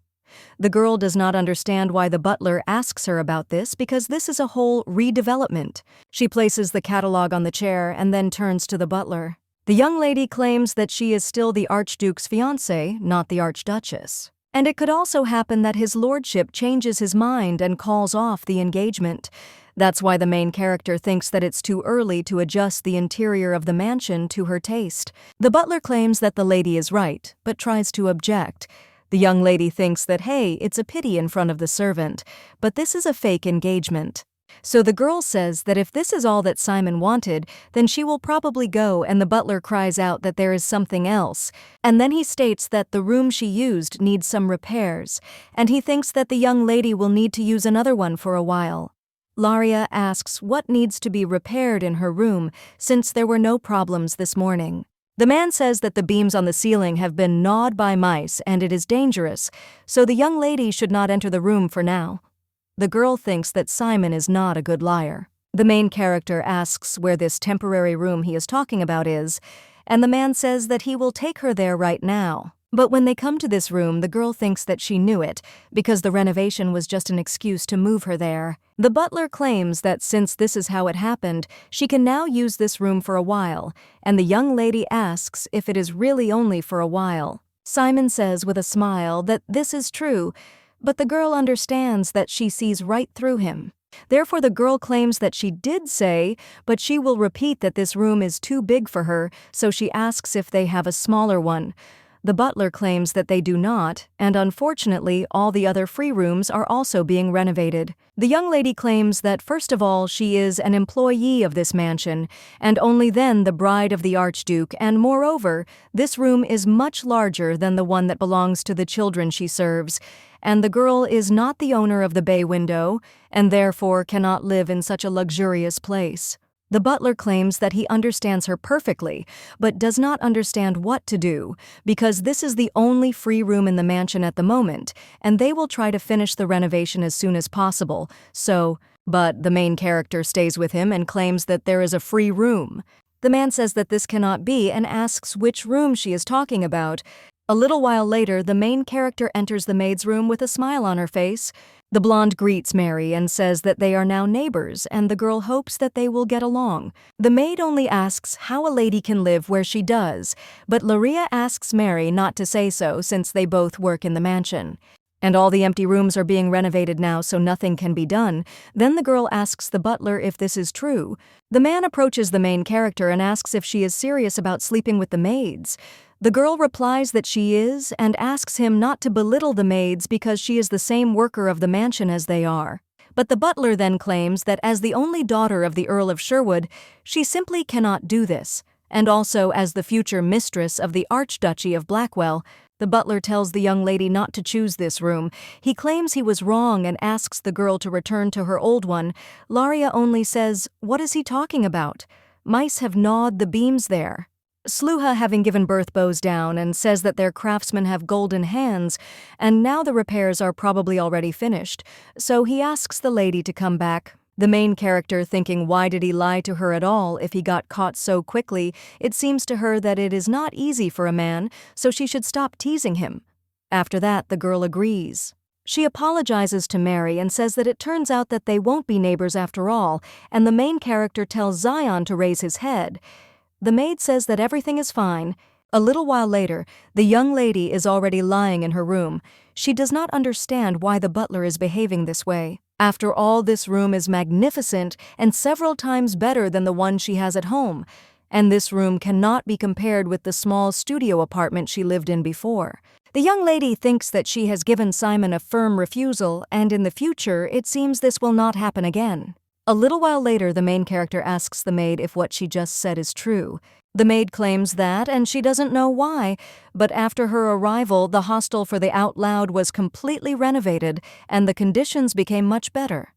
Speaker 1: The girl does not understand why the butler asks her about this because this is a whole redevelopment. She places the catalog on the chair and then turns to the butler. The young lady claims that she is still the Archduke's fiancée, not the Archduchess. And it could also happen that his lordship changes his mind and calls off the engagement. That's why the main character thinks that it's too early to adjust the interior of the mansion to her taste. The butler claims that the lady is right, but tries to object. The young lady thinks that, hey, it's a pity in front of the servant, but this is a fake engagement. So the girl says that if this is all that Simon wanted, then she will probably go, and the butler cries out that there is something else. And then he states that the room she used needs some repairs, and he thinks that the young lady will need to use another one for a while. Laria asks what needs to be repaired in her room since there were no problems this morning. The man says that the beams on the ceiling have been gnawed by mice and it is dangerous, so the young lady should not enter the room for now. The girl thinks that Simon is not a good liar. The main character asks where this temporary room he is talking about is, and the man says that he will take her there right now. But when they come to this room, the girl thinks that she knew it, because the renovation was just an excuse to move her there. The butler claims that since this is how it happened, she can now use this room for a while, and the young lady asks if it is really only for a while. Simon says with a smile that this is true, but the girl understands that she sees right through him. Therefore, the girl claims that she did say, but she will repeat that this room is too big for her, so she asks if they have a smaller one. The butler claims that they do not, and unfortunately, all the other free rooms are also being renovated. The young lady claims that first of all, she is an employee of this mansion, and only then the bride of the Archduke, and moreover, this room is much larger than the one that belongs to the children she serves, and the girl is not the owner of the bay window, and therefore cannot live in such a luxurious place. The butler claims that he understands her perfectly, but does not understand what to do, because this is the only free room in the mansion at the moment, and they will try to finish the renovation as soon as possible, but the main character stays with him and claims that there is a free room. The man says that this cannot be and asks which room she is talking about. A little while later, the main character enters the maid's room with a smile on her face. The blonde greets Mary and says that they are now neighbors, and the girl hopes that they will get along. The maid only asks how a lady can live where she does, but Laria asks Mary not to say so since they both work in the mansion. And all the empty rooms are being renovated now, so nothing can be done. Then the girl asks the butler if this is true. The man approaches the main character and asks if she is serious about sleeping with the maids. The girl replies that she is and asks him not to belittle the maids because she is the same worker of the mansion as they are. But the butler then claims that as the only daughter of the Earl of Sherwood, she simply cannot do this. And also as the future mistress of the Archduchy of Blackwell, the butler tells the young lady not to choose this room. He claims he was wrong and asks the girl to return to her old one. Laria only says, "What is he talking about? Mice have gnawed the beams there." Sluha, having given birth, bows down and says that their craftsmen have golden hands, and now the repairs are probably already finished, so he asks the lady to come back. The main character, thinking why did he lie to her at all if he got caught so quickly, it seems to her that it is not easy for a man, so she should stop teasing him. After that, the girl agrees. She apologizes to Mary and says that it turns out that they won't be neighbors after all, and the main character tells Zion to raise his head. The maid says that everything is fine. A little while later, the young lady is already lying in her room. She does not understand why the butler is behaving this way. After all, this room is magnificent and several times better than the one she has at home, and this room cannot be compared with the small studio apartment she lived in before. The young lady thinks that she has given Simon a firm refusal, and in the future, it seems this will not happen again. A little while later, the main character asks the maid if what she just said is true. The maid claims that, and she doesn't know why, but after her arrival, the hostel for the Out Loud was completely renovated, and the conditions became much better.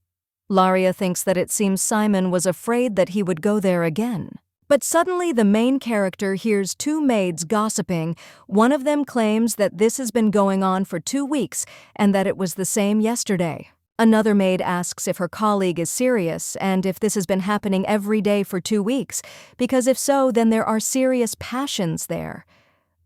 Speaker 1: Laria thinks that it seems Simon was afraid that he would go there again. But suddenly the main character hears two maids gossiping. One of them claims that this has been going on for 2 weeks, and that it was the same yesterday. Another maid asks if her colleague is serious and if this has been happening every day for 2 weeks, because if so, then there are serious passions there.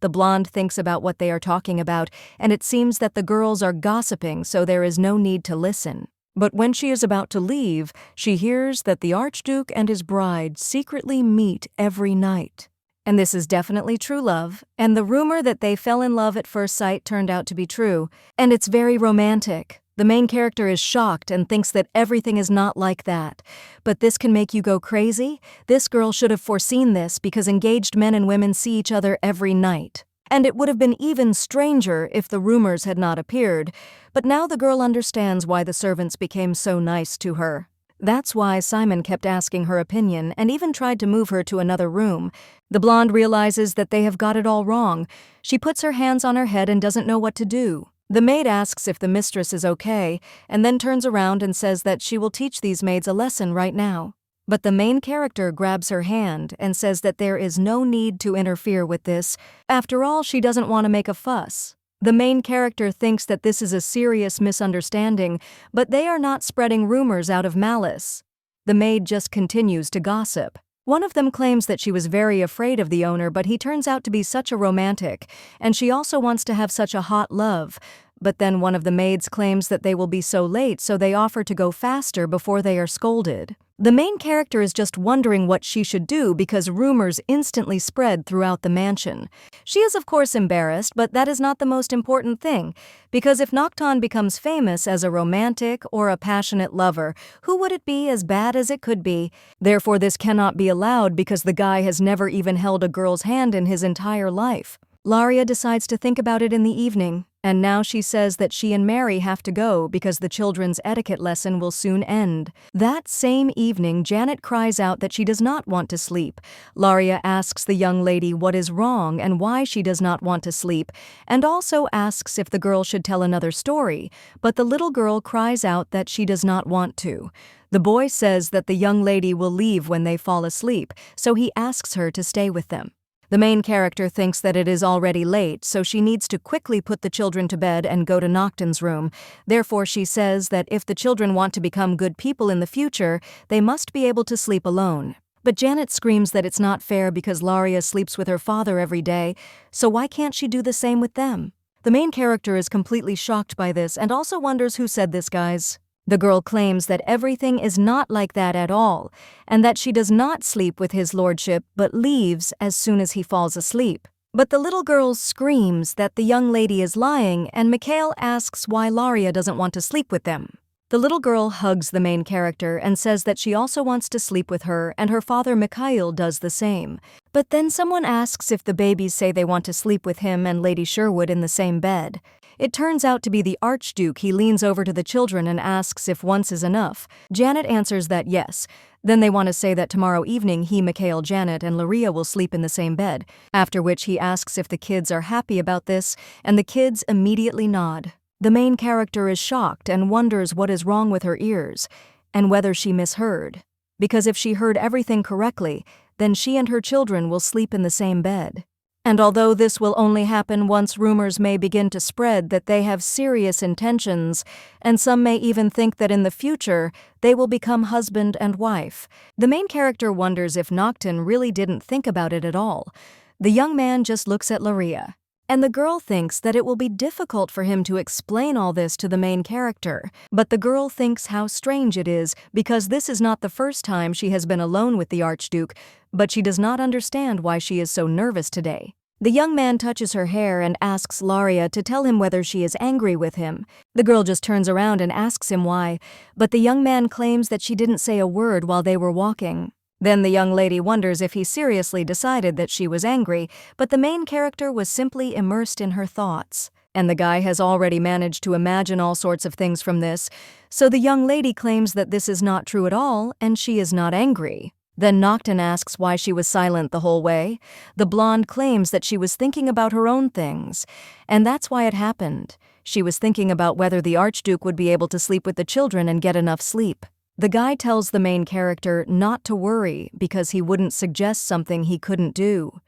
Speaker 1: The blonde thinks about what they are talking about, and it seems that the girls are gossiping, so there is no need to listen. But when she is about to leave, she hears that the Archduke and his bride secretly meet every night. And this is definitely true love, and the rumor that they fell in love at first sight turned out to be true, and it's very romantic. The main character is shocked and thinks that everything is not like that. But this can make you go crazy? This girl should have foreseen this because engaged men and women see each other every night. And it would have been even stranger if the rumors had not appeared, but now the girl understands why the servants became so nice to her. That's why Simon kept asking her opinion and even tried to move her to another room. The blonde realizes that they have got it all wrong. She puts her hands on her head and doesn't know what to do. The maid asks if the mistress is okay, and then turns around and says that she will teach these maids a lesson right now. But the main character grabs her hand and says that there is no need to interfere with this. After all, she doesn't want to make a fuss. The main character thinks that this is a serious misunderstanding, but they are not spreading rumors out of malice. The maid just continues to gossip. One of them claims that she was very afraid of the owner, but he turns out to be such a romantic, and she also wants to have such a hot love. But then one of the maids claims that they will be so late, so they offer to go faster before they are scolded. The main character is just wondering what she should do because rumors instantly spread throughout the mansion. She is of course embarrassed, but that is not the most important thing, because if Noctton becomes famous as a romantic or a passionate lover, who would it be as bad as it could be? Therefore this cannot be allowed because the guy has never even held a girl's hand in his entire life. Laria decides to think about it in the evening, and now she says that she and Mary have to go because the children's etiquette lesson will soon end. That same evening, Janet cries out that she does not want to sleep. Laria asks the young lady what is wrong and why she does not want to sleep, and also asks if the girl should tell another story, but the little girl cries out that she does not want to. The boy says that the young lady will leave when they fall asleep, so he asks her to stay with them. The main character thinks that it is already late, so she needs to quickly put the children to bed and go to Noctton's room. Therefore, she says that if the children want to become good people in the future, they must be able to sleep alone. But Janet screams that it's not fair because Laria sleeps with her father every day, so why can't she do the same with them? The main character is completely shocked by this and also wonders who said this, guys. The girl claims that everything is not like that at all, and that she does not sleep with his lordship but leaves as soon as he falls asleep. But the little girl screams that the young lady is lying, and Mikhail asks why Laria doesn't want to sleep with them. The little girl hugs the main character and says that she also wants to sleep with her, and her father Mikhail does the same. But then someone asks if the babies say they want to sleep with him and Lady Sherwood in the same bed. It turns out to be the Archduke. He leans over to the children and asks if once is enough. Janet answers that yes. Then they want to say that tomorrow evening he, Mikhail, Janet, and Laria will sleep in the same bed, after which he asks if the kids are happy about this, and the kids immediately nod. The main character is shocked and wonders what is wrong with her ears, and whether she misheard. Because if she heard everything correctly, then she and her children will sleep in the same bed. And although this will only happen once rumors may begin to spread that they have serious intentions, and some may even think that in the future they will become husband and wife, the main character wonders if Noctton really didn't think about it at all. The young man just looks at Laria, and the girl thinks that it will be difficult for him to explain all this to the main character. But the girl thinks how strange it is because this is not the first time she has been alone with the Archduke, but she does not understand why she is so nervous today. The young man touches her hair and asks Laria to tell him whether she is angry with him. The girl just turns around and asks him why, but the young man claims that she didn't say a word while they were walking. Then the young lady wonders if he seriously decided that she was angry, but the main character was simply immersed in her thoughts. And the guy has already managed to imagine all sorts of things from this, so the young lady claims that this is not true at all and she is not angry. Then Noctton asks why she was silent the whole way. The blonde claims that she was thinking about her own things, and that's why it happened. She was thinking about whether the Archduke would be able to sleep with the children and get enough sleep. The guy tells the main character not to worry because he wouldn't suggest something he couldn't do.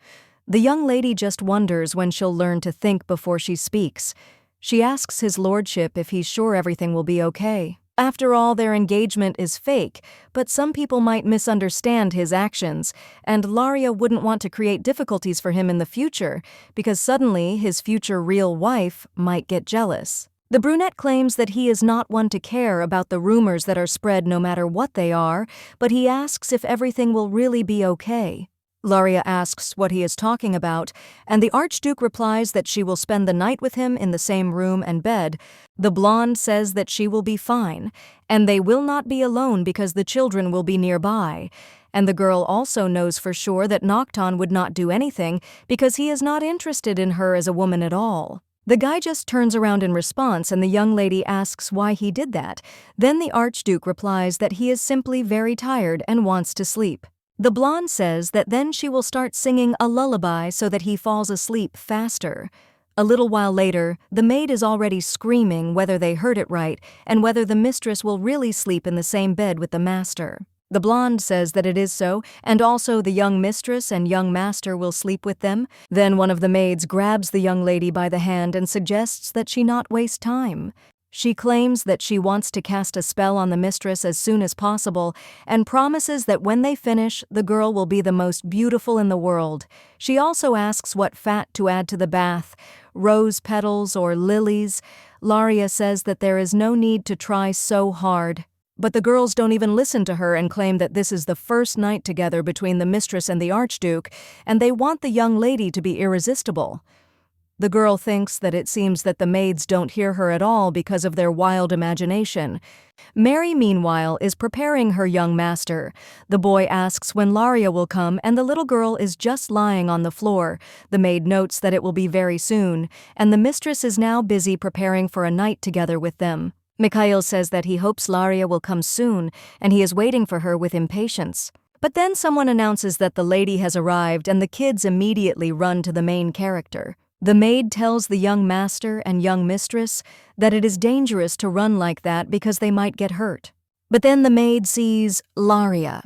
Speaker 1: The young lady just wonders when she'll learn to think before she speaks. She asks his lordship if he's sure everything will be okay. After all, their engagement is fake, but some people might misunderstand his actions, and Laria wouldn't want to create difficulties for him in the future, because suddenly his future real wife might get jealous. The brunette claims that he is not one to care about the rumors that are spread no matter what they are, but he asks if everything will really be okay. Laria asks what he is talking about, and the Archduke replies that she will spend the night with him in the same room and bed. The blonde says that she will be fine, and they will not be alone because the children will be nearby. And the girl also knows for sure that Noctton would not do anything because he is not interested in her as a woman at all. The guy just turns around in response and the young lady asks why he did that. Then the Archduke replies that he is simply very tired and wants to sleep. The blonde says that then she will start singing a lullaby so that he falls asleep faster. A little while later, the maid is already screaming whether they heard it right and whether the mistress will really sleep in the same bed with the master. The blonde says that it is so, and also the young mistress and young master will sleep with them. Then one of the maids grabs the young lady by the hand and suggests that she not waste time. She claims that she wants to cast a spell on the mistress as soon as possible and promises that when they finish, the girl will be the most beautiful in the world. She also asks what fat to add to the bath, rose petals or lilies. Laria says that there is no need to try so hard. But the girls don't even listen to her and claim that this is the first night together between the mistress and the Archduke, and they want the young lady to be irresistible. The girl thinks that it seems that the maids don't hear her at all because of their wild imagination. Mary, meanwhile, is preparing her young master. The boy asks when Laria will come, and the little girl is just lying on the floor. The maid notes that it will be very soon, and the mistress is now busy preparing for a night together with them. Mikhail says that he hopes Laria will come soon, and he is waiting for her with impatience. But then someone announces that the lady has arrived, and the kids immediately run to the main character. The maid tells the young master and young mistress that it is dangerous to run like that because they might get hurt. But then the maid sees Laria.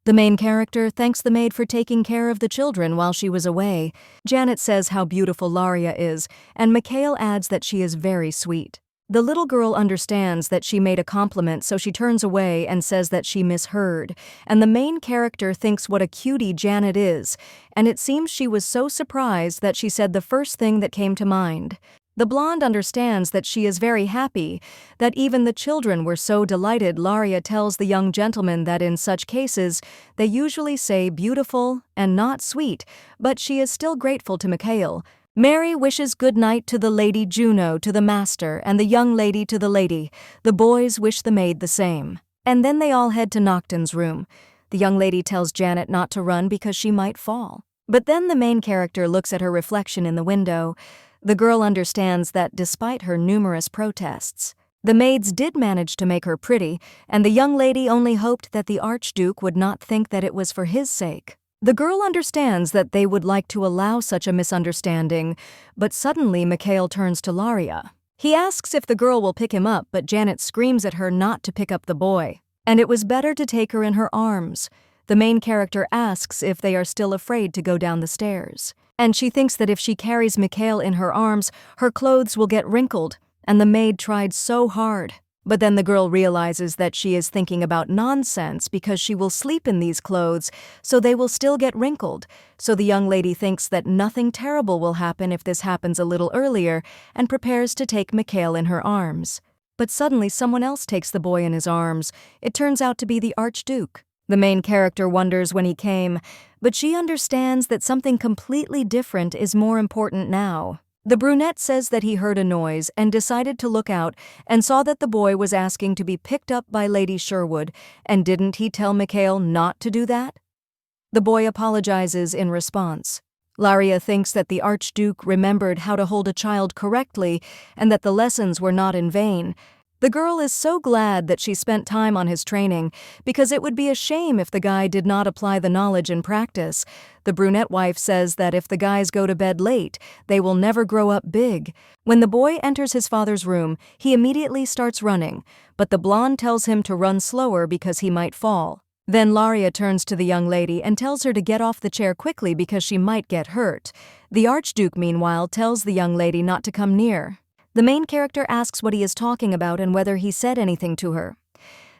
Speaker 1: The main character thanks the maid for taking care of the children while she was away. Janet says how beautiful Laria is, and Mikhail adds that she is very sweet. The little girl understands that she made a compliment, so she turns away and says that she misheard, and the main character thinks what a cutie Janet is, and it seems she was so surprised that she said the first thing that came to mind. The blonde understands that she is very happy, that even the children were so delighted. Laria tells the young gentleman that in such cases, they usually say beautiful and not sweet, but she is still grateful to Mikhail. Mary wishes good night to the Lady Juno, to the master, and the young lady to the lady. The boys wish the maid the same. And then they all head to Noctton's room. The young lady tells Janet not to run because she might fall. But then the main character looks at her reflection in the window. The girl understands that despite her numerous protests, the maids did manage to make her pretty, and the young lady only hoped that the Archduke would not think that it was for his sake. The girl understands that they would like to allow such a misunderstanding, but suddenly Mikhail turns to Laria. He asks if the girl will pick him up, but Janet screams at her not to pick up the boy, and it was better to take her in her arms. The main character asks if they are still afraid to go down the stairs, and she thinks that if she carries Mikhail in her arms, her clothes will get wrinkled, and the maid tried so hard. But then the girl realizes that she is thinking about nonsense because she will sleep in these clothes, so they will still get wrinkled. So the young lady thinks that nothing terrible will happen if this happens a little earlier and prepares to take Mikhail in her arms. But suddenly someone else takes the boy in his arms. It turns out to be the Archduke. The main character wonders when he came, but she understands that something completely different is more important now. The brunette says that he heard a noise and decided to look out and saw that the boy was asking to be picked up by Lady Sherwood, and didn't he tell Mikhail not to do that? The boy apologizes in response. Laria thinks that the Archduke remembered how to hold a child correctly and that the lessons were not in vain. The girl is so glad that she spent time on his training, because it would be a shame if the guy did not apply the knowledge in practice. The brunette wife says that if the guys go to bed late, they will never grow up big. When the boy enters his father's room, he immediately starts running, but the blonde tells him to run slower because he might fall. Then Laria turns to the young lady and tells her to get off the chair quickly because she might get hurt. The Archduke, meanwhile, tells the young lady not to come near. The main character asks what he is talking about and whether he said anything to her.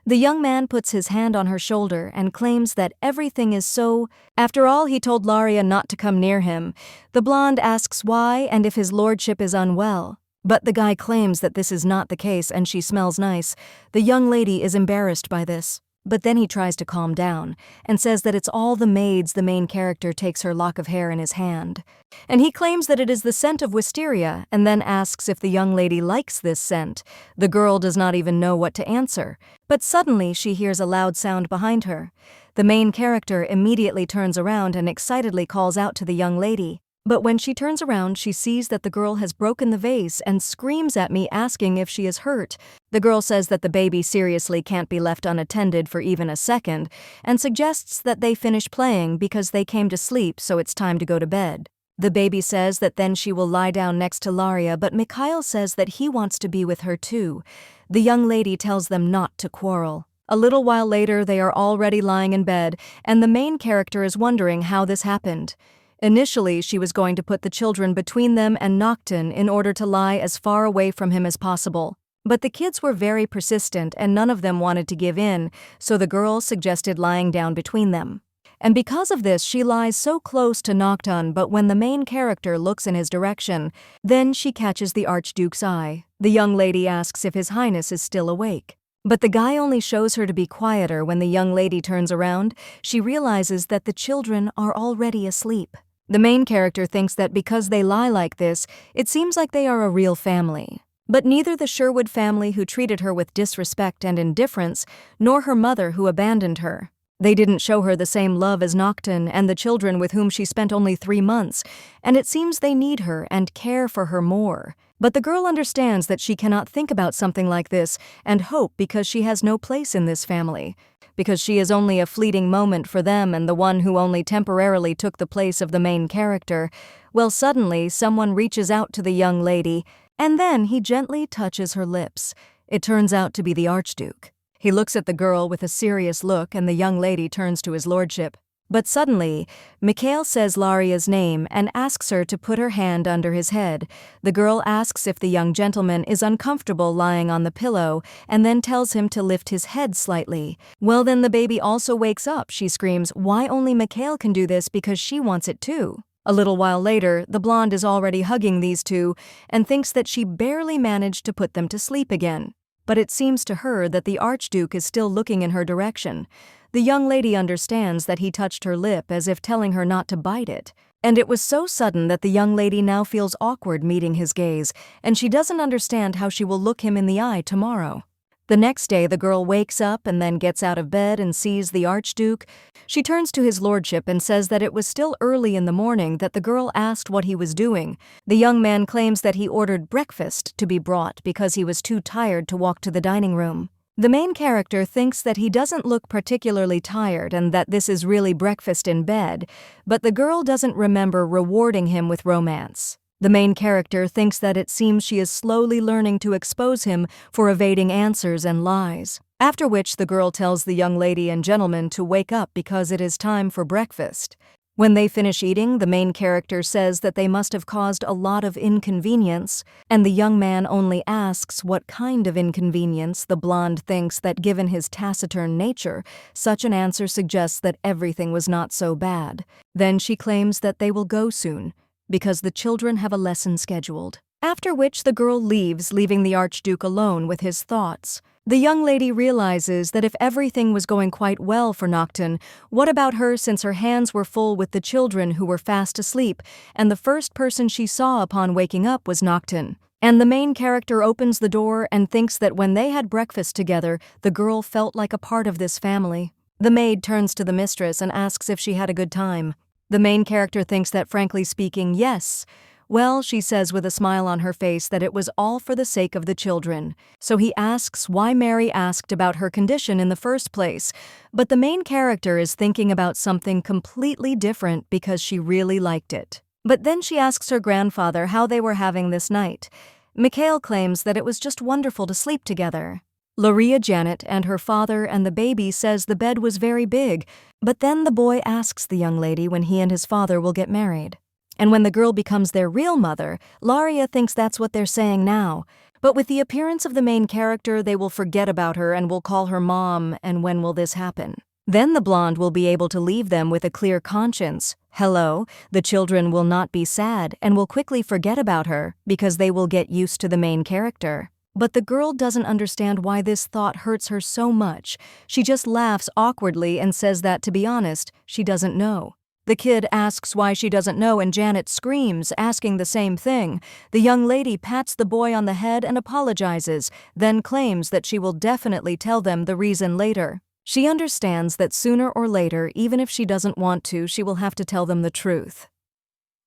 Speaker 1: The young man puts his hand on her shoulder and claims that everything is so... After all, he told Laria not to come near him. The blonde asks why and if his lordship is unwell. But the guy claims that this is not the case and she smells nice. The young lady is embarrassed by this. But then he tries to calm down and says that it's all the maids. The main character takes her lock of hair in his hand. And he claims that it is the scent of wisteria and then asks if the young lady likes this scent. The girl does not even know what to answer. But suddenly she hears a loud sound behind her. The main character immediately turns around and excitedly calls out to the young lady. But when she turns around, she sees that the girl has broken the vase and screams at me asking if she is hurt. The girl says that the baby seriously can't be left unattended for even a second and suggests that they finish playing because they came to sleep, so it's time to go to bed. The baby says that then she will lie down next to Laria, but Mikhail says that he wants to be with her too. The young lady tells them not to quarrel. A little while later, they are already lying in bed, and the main character is wondering how this happened. Initially, she was going to put the children between them and Noctton in order to lie as far away from him as possible. But the kids were very persistent and none of them wanted to give in, so the girl suggested lying down between them. And because of this, she lies so close to Noctton, but when the main character looks in his direction, then she catches the Archduke's eye. The young lady asks if His Highness is still awake. But the guy only shows her to be quieter. When the young lady turns around, she realizes that the children are already asleep. The main character thinks that because they lie like this, it seems like they are a real family. But neither the Sherwood family, who treated her with disrespect and indifference, nor her mother, who abandoned her. They didn't show her the same love as Noctton and the children with whom she spent only 3 months, and it seems they need her and care for her more. But the girl understands that she cannot think about something like this and hope because she has no place in this family. Because she is only a fleeting moment for them and the one who only temporarily took the place of the main character. Well, suddenly someone reaches out to the young lady, and then he gently touches her lips. It turns out to be the Archduke. He looks at the girl with a serious look, and the young lady turns to his lordship. But suddenly, Mikhail says Laria's name and asks her to put her hand under his head. The girl asks if the young gentleman is uncomfortable lying on the pillow and then tells him to lift his head slightly. Well, then the baby also wakes up. She screams, why only Mikhail can do this, because she wants it too. A little while later, the blonde is already hugging these two and thinks that she barely managed to put them to sleep again. But it seems to her that the Archduke is still looking in her direction. The young lady understands that he touched her lip as if telling her not to bite it. And it was so sudden that the young lady now feels awkward meeting his gaze, and she doesn't understand how she will look him in the eye tomorrow. The next day, the girl wakes up and then gets out of bed and sees the Archduke. She turns to his lordship and says that it was still early in the morning that the girl asked what he was doing. The young man claims that he ordered breakfast to be brought because he was too tired to walk to the dining room. The main character thinks that he doesn't look particularly tired and that this is really breakfast in bed, but the girl doesn't remember rewarding him with romance. The main character thinks that it seems she is slowly learning to expose him for evading answers and lies. After which the girl tells the young lady and gentleman to wake up because it is time for breakfast. When they finish eating, the main character says that they must have caused a lot of inconvenience, and the young man only asks what kind of inconvenience. The blonde thinks that given his taciturn nature, such an answer suggests that everything was not so bad. Then she claims that they will go soon, because the children have a lesson scheduled. After which the girl leaves, leaving the Archduke alone with his thoughts. The young lady realizes that if everything was going quite well for Noctton, what about her, since her hands were full with the children who were fast asleep, and the first person she saw upon waking up was Noctton. And the main character opens the door and thinks that when they had breakfast together, the girl felt like a part of this family. The maid turns to the mistress and asks if she had a good time. The main character thinks that, frankly speaking, yes. Well, she says with a smile on her face that it was all for the sake of the children. So he asks why Mary asked about her condition in the first place, but the main character is thinking about something completely different because she really liked it. But then she asks her grandfather how they were having this night. Mikhail claims that it was just wonderful to sleep together. Laria Janet and her father and the baby says the bed was very big, but then the boy asks the young lady when he and his father will get married. And when the girl becomes their real mother, Laria thinks that's what they're saying now. But with the appearance of the main character, they will forget about her and will call her mom, and when will this happen? Then the blonde will be able to leave them with a clear conscience. Hello, the children will not be sad and will quickly forget about her because they will get used to the main character. But the girl doesn't understand why this thought hurts her so much. She just laughs awkwardly and says that, to be honest, she doesn't know. The kid asks why she doesn't know, and Janet screams, asking the same thing. The young lady pats the boy on the head and apologizes, then claims that she will definitely tell them the reason later. She understands that sooner or later, even if she doesn't want to, she will have to tell them the truth.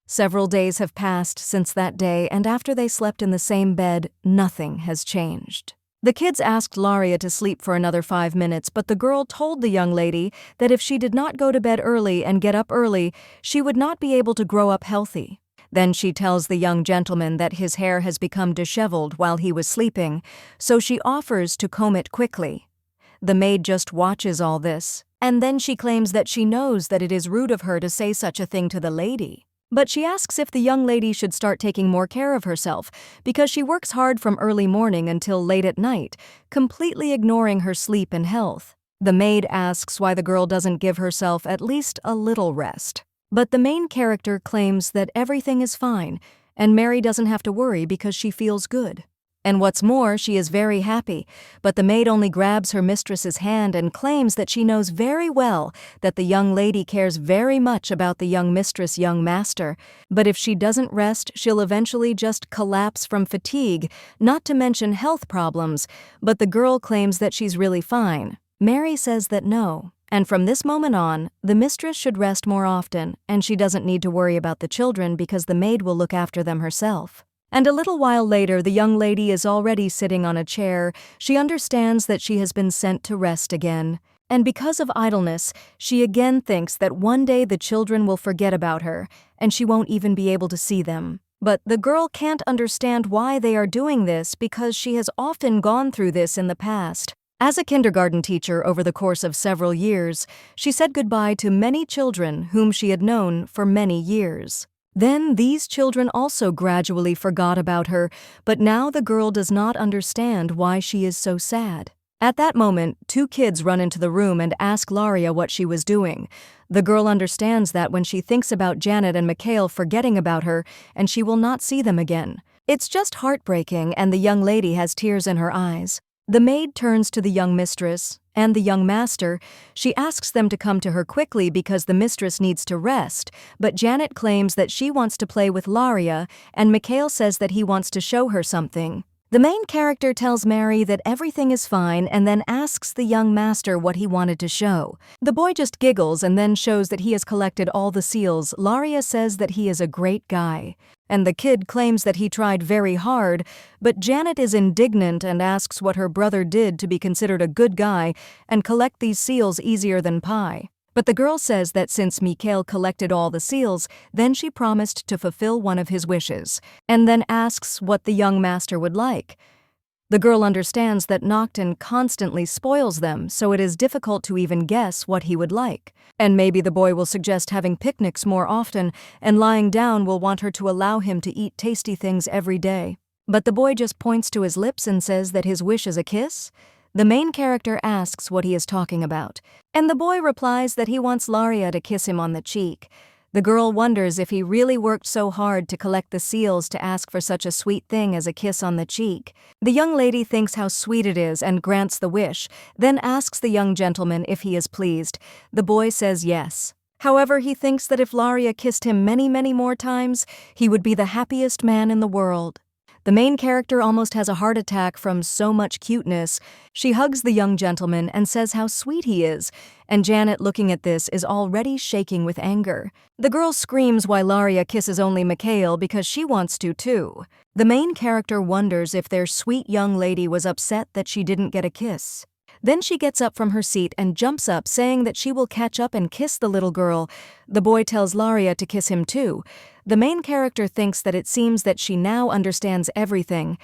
Speaker 1: Several days have passed since that day, and after they slept in the same bed, nothing has changed. The kids asked Laria to sleep for another 5 minutes, but the girl told the young lady that if she did not go to bed early and get up early, she would not be able to grow up healthy. Then she tells the young gentleman that his hair has become disheveled while he was sleeping, so she offers to comb it quickly. The maid just watches all this, and then she claims that she knows that it is rude of her to say such a thing to the lady. But she asks if the young lady should start taking more care of herself, because she works hard from early morning until late at night, completely ignoring her sleep and health. The maid asks why the girl doesn't give herself at least a little rest. But the main character claims that everything is fine, and Mary doesn't have to worry because she feels good. And what's more, she is very happy, but the maid only grabs her mistress's hand and claims that she knows very well that the young lady cares very much about the young mistress, young master, but if she doesn't rest, she'll eventually just collapse from fatigue, not to mention health problems, but the girl claims that she's really fine. Mary says that no, and from this moment on, the mistress should rest more often, and she doesn't need to worry about the children because the maid will look after them herself. And a little while later, the young lady is already sitting on a chair. She understands that she has been sent to rest again. And because of idleness, she again thinks that one day the children will forget about her, and she won't even be able to see them. But the girl can't understand why they are doing this because she has often gone through this in the past. As a kindergarten teacher over the course of several years, she said goodbye to many children whom she had known for many years. Then these children also gradually forgot about her, but now the girl does not understand why she is so sad. At that moment, 2 kids run into the room and ask Laria what she was doing. The girl understands that when she thinks about Janet and Mikhail forgetting about her, and she will not see them again. It's just heartbreaking, and the young lady has tears in her eyes. The maid turns to the young mistress and the young master. She asks them to come to her quickly because the mistress needs to rest, but Janet claims that she wants to play with Laria, and Mikhail says that he wants to show her something. The main character tells Mary that everything is fine and then asks the young master what he wanted to show. The boy just giggles and then shows that he has collected all the seals. Laria says that he is a great guy, and the kid claims that he tried very hard, but Janet is indignant and asks what her brother did to be considered a good guy and collect these seals easier than pie. But the girl says that since Mikhail collected all the seals, then she promised to fulfill one of his wishes, and then asks what the young master would like. The girl understands that Noctton constantly spoils them, so it is difficult to even guess what he would like. And maybe the boy will suggest having picnics more often, and lying down will want her to allow him to eat tasty things every day. But the boy just points to his lips and says that his wish is a kiss? The main character asks what he is talking about, and the boy replies that he wants Laria to kiss him on the cheek. The girl wonders if he really worked so hard to collect the seals to ask for such a sweet thing as a kiss on the cheek. The young lady thinks how sweet it is and grants the wish, then asks the young gentleman if he is pleased. The boy says yes. However, he thinks that if Laria kissed him many, many more times, he would be the happiest man in the world. The main character almost has a heart attack from so much cuteness. She hugs the young gentleman and says how sweet he is, and Janet, looking at this, is already shaking with anger. The girl screams why Laria kisses only Mikhail because she wants to too. The main character wonders if their sweet young lady was upset that she didn't get a kiss. Then she gets up from her seat and jumps up, saying that she will catch up and kiss the little girl. The boy tells Laria to kiss him too. The main character thinks that it seems that she now understands everything.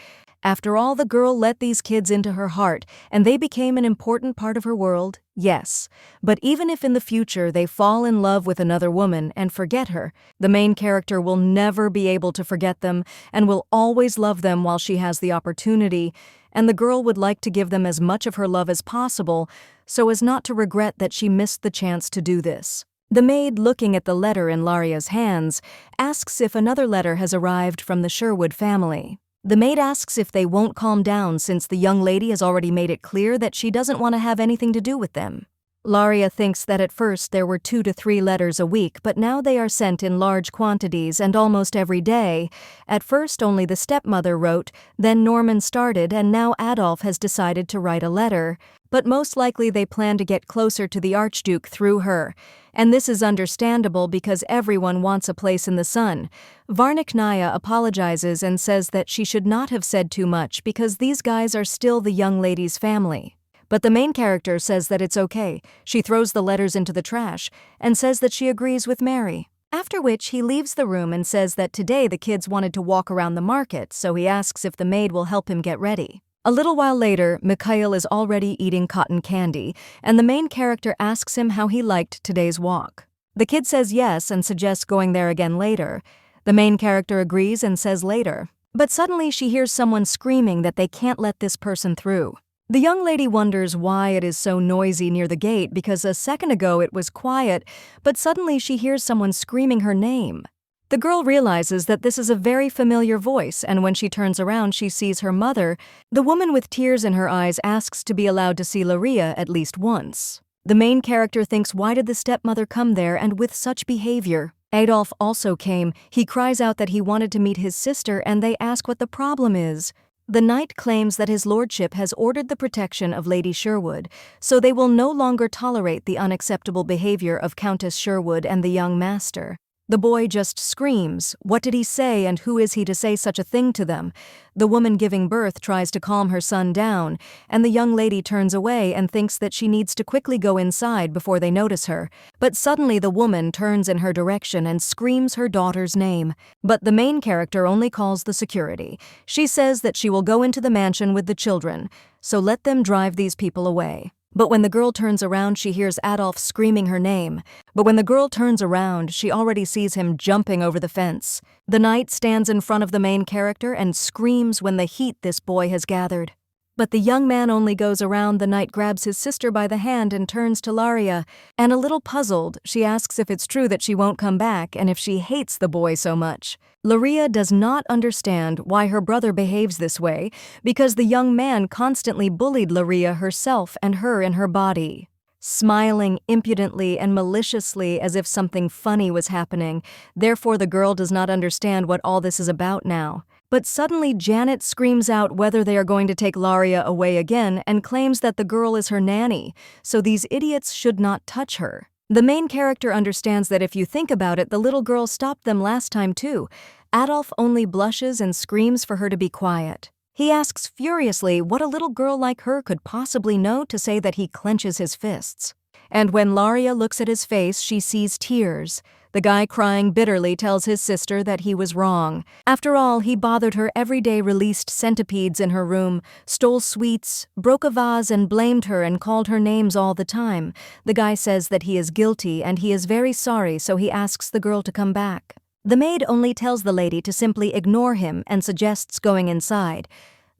Speaker 1: After all, the girl let these kids into her heart, and they became an important part of her world, yes. But even if in the future they fall in love with another woman and forget her, the main character will never be able to forget them and will always love them while she has the opportunity, and the girl would like to give them as much of her love as possible so as not to regret that she missed the chance to do this. The maid, looking at the letter in Laria's hands, asks if another letter has arrived from the Sherwood family. The maid asks if they won't calm down since the young lady has already made it clear that she doesn't want to have anything to do with them. Laria thinks that at first there were 2 to 3 letters a week, but now they are sent in large quantities and almost every day. At first only the stepmother wrote, then Norman started, and now Adolf has decided to write a letter. But most likely they plan to get closer to the Archduke through her. And this is understandable because everyone wants a place in the sun. Varniknaya apologizes and says that she should not have said too much because these guys are still the young lady's family. But the main character says that it's okay. She throws the letters into the trash and says that she agrees with Mary. After which he leaves the room and says that today the kids wanted to walk around the market, so he asks if the maid will help him get ready. A little while later, Mikhail is already eating cotton candy, and the main character asks him how he liked today's walk. The kid says yes and suggests going there again later. The main character agrees and says later. But suddenly she hears someone screaming that they can't let this person through. The young lady wonders why it is so noisy near the gate because a second ago it was quiet, but suddenly she hears someone screaming her name. The girl realizes that this is a very familiar voice, and when she turns around she sees her mother. The woman with tears in her eyes asks to be allowed to see Laria at least once. The main character thinks, why did the stepmother come there and with such behavior? Adolf also came. He cries out that he wanted to meet his sister, and they ask what the problem is. The knight claims that his lordship has ordered the protection of Lady Sherwood, so they will no longer tolerate the unacceptable behavior of Countess Sherwood and the young master. The boy just screams, what did he say and who is he to say such a thing to them? The woman giving birth tries to calm her son down, and the young lady turns away and thinks that she needs to quickly go inside before they notice her. But suddenly the woman turns in her direction and screams her daughter's name. But the main character only calls the security. She says that she will go into the mansion with the children, so let them drive these people away. But when the girl turns around, she hears Adolf screaming her name. But when the girl turns around, she already sees him jumping over the fence. The knight stands in front of the main character and screams when the heat this boy has gathered. But the young man only goes around. The knight grabs his sister by the hand and turns to Laria, and a little puzzled, she asks if it's true that she won't come back and if she hates the boy so much. Laria does not understand why her brother behaves this way because the young man constantly bullied Laria herself and her in her body. Smiling impudently and maliciously as if something funny was happening, therefore the girl does not understand what all this is about now. But suddenly Janet screams out whether they are going to take Laria away again and claims that the girl is her nanny, so these idiots should not touch her. The main character understands that if you think about it, the little girl stopped them last time too. Adolf only blushes and screams for her to be quiet. He asks furiously what a little girl like her could possibly know to say that he clenches his fists. And when Laria looks at his face, she sees tears. The guy crying bitterly tells his sister that he was wrong. After all, he bothered her every day, released centipedes in her room, stole sweets, broke a vase and blamed her and called her names all the time. The guy says that he is guilty and he is very sorry, so he asks the girl to come back. The maid only tells the lady to simply ignore him and suggests going inside.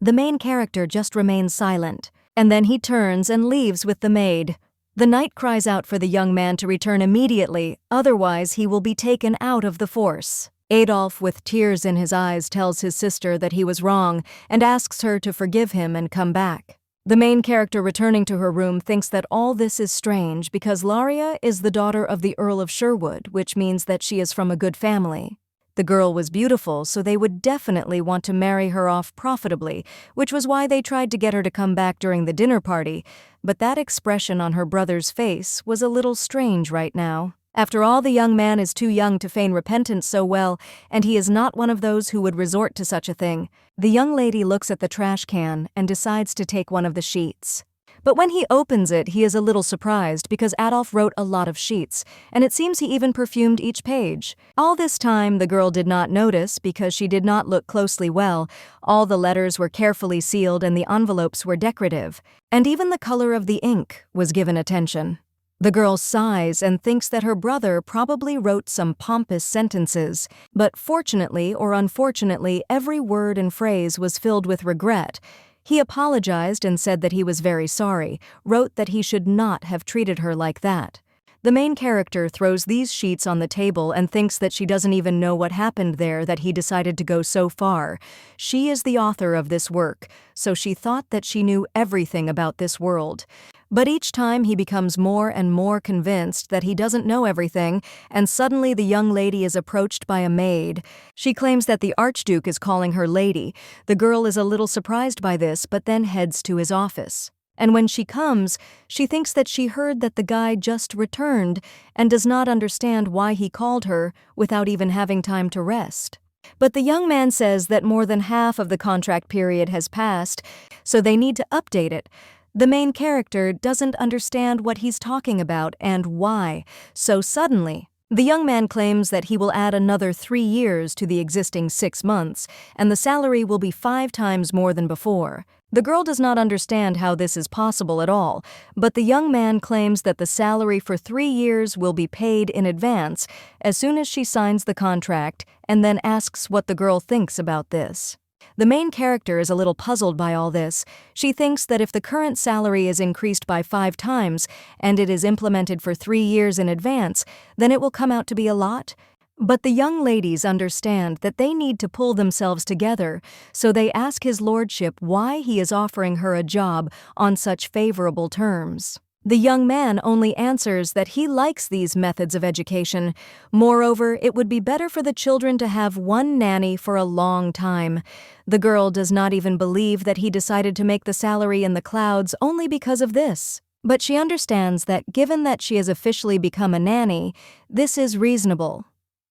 Speaker 1: The main character just remains silent, and then he turns and leaves with the maid. The knight cries out for the young man to return immediately, otherwise he will be taken out of the force. Adolf, with tears in his eyes, tells his sister that he was wrong and asks her to forgive him and come back. The main character, returning to her room, thinks that all this is strange because Laria is the daughter of the Earl of Sherwood, which means that she is from a good family. The girl was beautiful, so they would definitely want to marry her off profitably, which was why they tried to get her to come back during the dinner party, but that expression on her brother's face was a little strange right now. After all, the young man is too young to feign repentance so well, and he is not one of those who would resort to such a thing. The young lady looks at the trash can and decides to take one of the sheets. But when he opens it, he is a little surprised because Adolf wrote a lot of sheets, and it seems he even perfumed each page. All this time, the girl did not notice because she did not look closely well. All the letters were carefully sealed and the envelopes were decorative, and even the color of the ink was given attention. The girl sighs and thinks that her brother probably wrote some pompous sentences, but fortunately or unfortunately, every word and phrase was filled with regret. He apologized and said that he was very sorry, wrote that he should not have treated her like that. The main character throws these sheets on the table and thinks that she doesn't even know what happened there, that he decided to go so far. She is the author of this work, so she thought that she knew everything about this world. But each time he becomes more and more convinced that he doesn't know everything, and suddenly the young lady is approached by a maid. She claims that the Archduke is calling her lady. The girl is a little surprised by this, but then heads to his office. And when she comes, she thinks that she heard that the guy just returned and does not understand why he called her without even having time to rest. But the young man says that more than half of the contract period has passed, so they need to update it. The main character doesn't understand what he's talking about and why, so suddenly, the young man claims that he will add another 3 years to the existing 6 months, and the salary will be 5 times more than before. The girl does not understand how this is possible at all, but the young man claims that the salary for 3 years will be paid in advance as soon as she signs the contract, and then asks what the girl thinks about this. The main character is a little puzzled by all this. She thinks that if the current salary is increased by 5 times and it is implemented for 3 years in advance, then it will come out to be a lot. But the young ladies understand that they need to pull themselves together, so they ask his lordship why he is offering her a job on such favorable terms. The young man only answers that he likes these methods of education. Moreover, it would be better for the children to have one nanny for a long time. The girl does not even believe that he decided to make the salary in the clouds only because of this. But she understands that given that she has officially become a nanny, this is reasonable.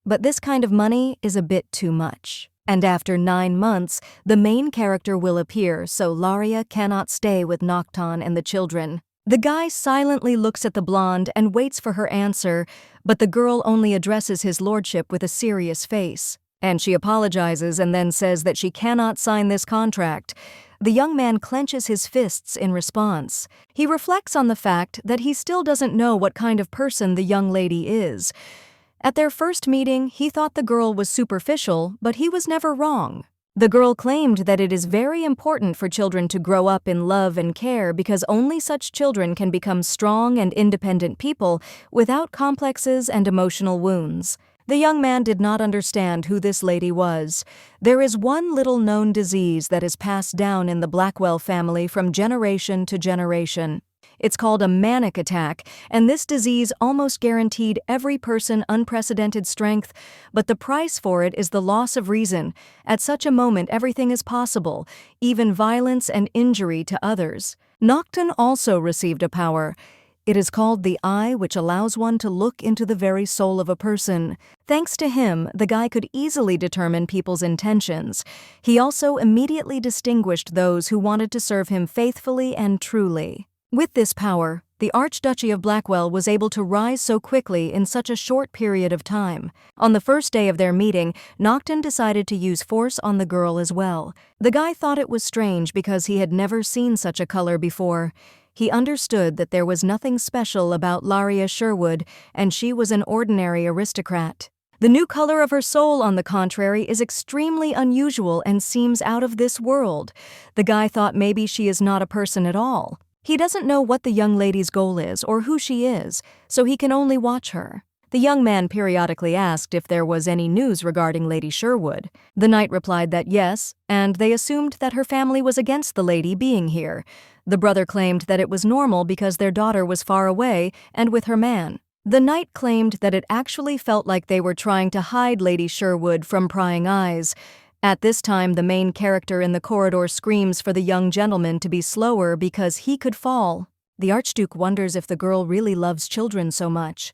Speaker 1: But this kind of money is a bit too much. And after 9 months, the main character will appear, so Laria cannot stay with Noctton and the children. The guy silently looks at the blonde and waits for her answer, but the girl only addresses his lordship with a serious face. And she apologizes and then says that she cannot sign this contract. The young man clenches his fists in response. He reflects on the fact that he still doesn't know what kind of person the young lady is. At their first meeting, he thought the girl was superficial, but he was never wrong. The girl claimed that it is very important for children to grow up in love and care because only such children can become strong and independent people without complexes and emotional wounds. The young man did not understand who this lady was. There is one little known disease that is passed down in the Blackwell family from generation to generation. It's called a manic attack, and this disease almost guaranteed every person unprecedented strength, but the price for it is the loss of reason. At such a moment, everything is possible, even violence and injury to others. Noctton also received a power. It is called the eye, which allows one to look into the very soul of a person. Thanks to him, the guy could easily determine people's intentions. He also immediately distinguished those who wanted to serve him faithfully and truly. With this power, the Archduchy of Blackwell was able to rise so quickly in such a short period of time. On the first day of their meeting, Noctton decided to use force on the girl as well. The guy thought it was strange because he had never seen such a color before. He understood that there was nothing special about Laria Sherwood, and she was an ordinary aristocrat. The new color of her soul, on the contrary, is extremely unusual and seems out of this world. The guy thought maybe she is not a person at all. He doesn't know what the young lady's goal is or who she is, so he can only watch her. The young man periodically asked if there was any news regarding Lady Sherwood. The knight replied that yes, and they assumed that her family was against the lady being here. The brother claimed that it was normal because their daughter was far away and with her man. The knight claimed that it actually felt like they were trying to hide Lady Sherwood from prying eyes. At this time, the main character in the corridor screams for the young gentleman to be slower because he could fall. The Archduke wonders if the girl really loves children so much.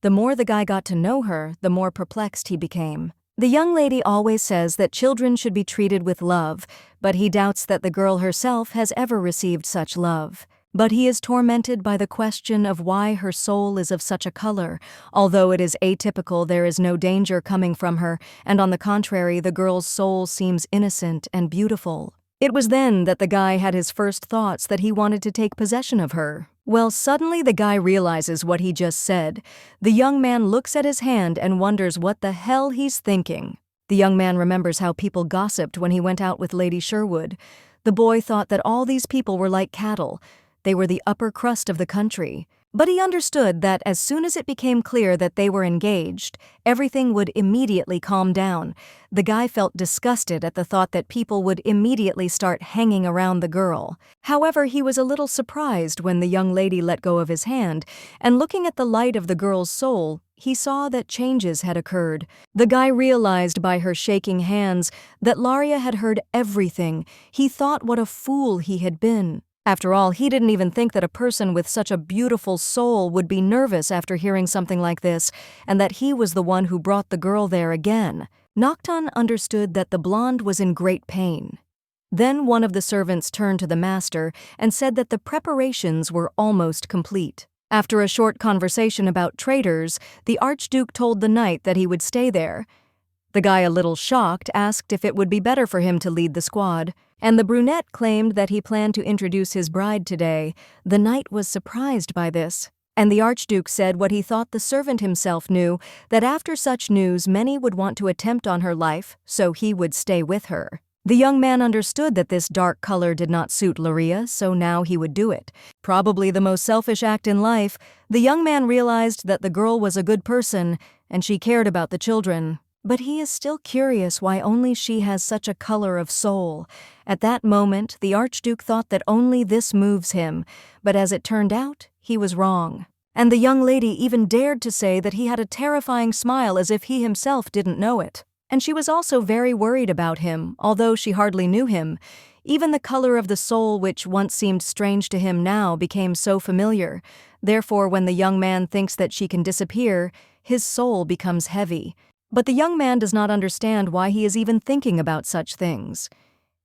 Speaker 1: The more the guy got to know her, the more perplexed he became. The young lady always says that children should be treated with love, but he doubts that the girl herself has ever received such love. But he is tormented by the question of why her soul is of such a color. Although it is atypical, there is no danger coming from her, and on the contrary, the girl's soul seems innocent and beautiful. It was then that the guy had his first thoughts that he wanted to take possession of her. Well, suddenly the guy realizes what he just said. The young man looks at his hand and wonders what the hell he's thinking. The young man remembers how people gossiped when he went out with Lady Sherwood. The boy thought that all these people were like cattle. They were the upper crust of the country. But he understood that as soon as it became clear that they were engaged, everything would immediately calm down. The guy felt disgusted at the thought that people would immediately start hanging around the girl. However, he was a little surprised when the young lady let go of his hand, and looking at the light of the girl's soul, he saw that changes had occurred. The guy realized by her shaking hands that Laria had heard everything. He thought what a fool he had been. After all, he didn't even think that a person with such a beautiful soul would be nervous after hearing something like this, and that he was the one who brought the girl there again. Noctton understood that the blonde was in great pain. Then one of the servants turned to the master and said that the preparations were almost complete. After a short conversation about traitors, the Archduke told the knight that he would stay there. The guy, a little shocked, asked if it would be better for him to lead the squad, and the brunette claimed that he planned to introduce his bride today. The knight was surprised by this, and the Archduke said what he thought the servant himself knew, that after such news many would want to attempt on her life, so he would stay with her. The young man understood that this dark color did not suit Laria, so now he would do it. Probably the most selfish act in life, the young man realized that the girl was a good person, and she cared about the children. But he is still curious why only she has such a color of soul. At that moment, the Archduke thought that only this moves him, but as it turned out, he was wrong. And the young lady even dared to say that he had a terrifying smile as if he himself didn't know it. And she was also very worried about him, although she hardly knew him. Even the color of the soul, which once seemed strange to him, now became so familiar. Therefore, when the young man thinks that she can disappear, his soul becomes heavy. But the young man does not understand why he is even thinking about such things.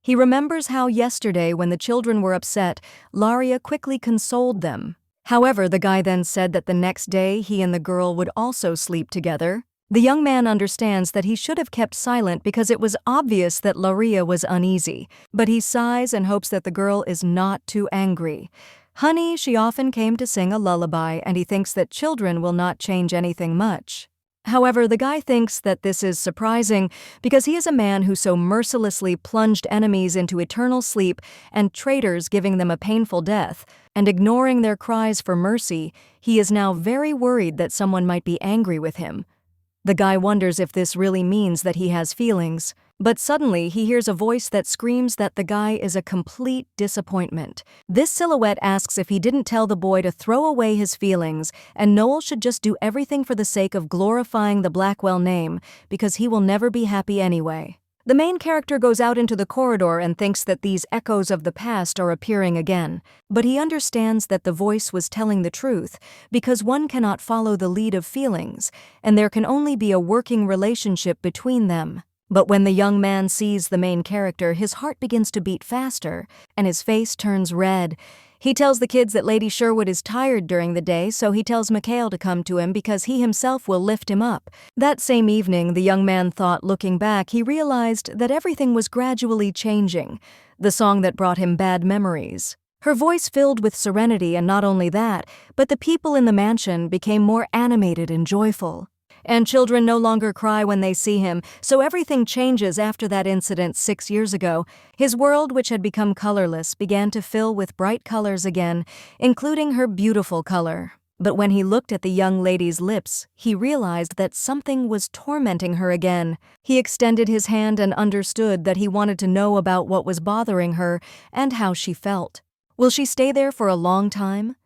Speaker 1: He remembers how yesterday, when the children were upset, Laria quickly consoled them. However, the guy then said that the next day he and the girl would also sleep together. The young man understands that he should have kept silent because it was obvious that Laria was uneasy, but he sighs and hopes that the girl is not too angry. Honey, she often came to sing a lullaby, and he thinks that children will not change anything much. However, the guy thinks that this is surprising because he is a man who so mercilessly plunged enemies into eternal sleep and traitors, giving them a painful death, and ignoring their cries for mercy. He is now very worried that someone might be angry with him. The guy wonders if this really means that he has feelings, but suddenly he hears a voice that screams that the guy is a complete disappointment. This silhouette asks if he didn't tell the boy to throw away his feelings, and Noel should just do everything for the sake of glorifying the Blackwell name, because he will never be happy anyway. The main character goes out into the corridor and thinks that these echoes of the past are appearing again, but he understands that the voice was telling the truth, because one cannot follow the lead of feelings, and there can only be a working relationship between them. But when the young man sees the main character, his heart begins to beat faster, and his face turns red. He tells the kids that Lady Sherwood is tired during the day, so he tells Mikhail to come to him because he himself will lift him up. That same evening, the young man thought, looking back, he realized that everything was gradually changing. The song that brought him bad memories. Her voice filled with serenity, and not only that, but the people in the mansion became more animated and joyful. And children no longer cry when they see him, so everything changes after that incident 6 years ago. His world, which had become colorless, began to fill with bright colors again, including her beautiful color. But when he looked at the young lady's lips, he realized that something was tormenting her again. He extended his hand and understood that he wanted to know about what was bothering her and how she felt. Will she stay there for a long time?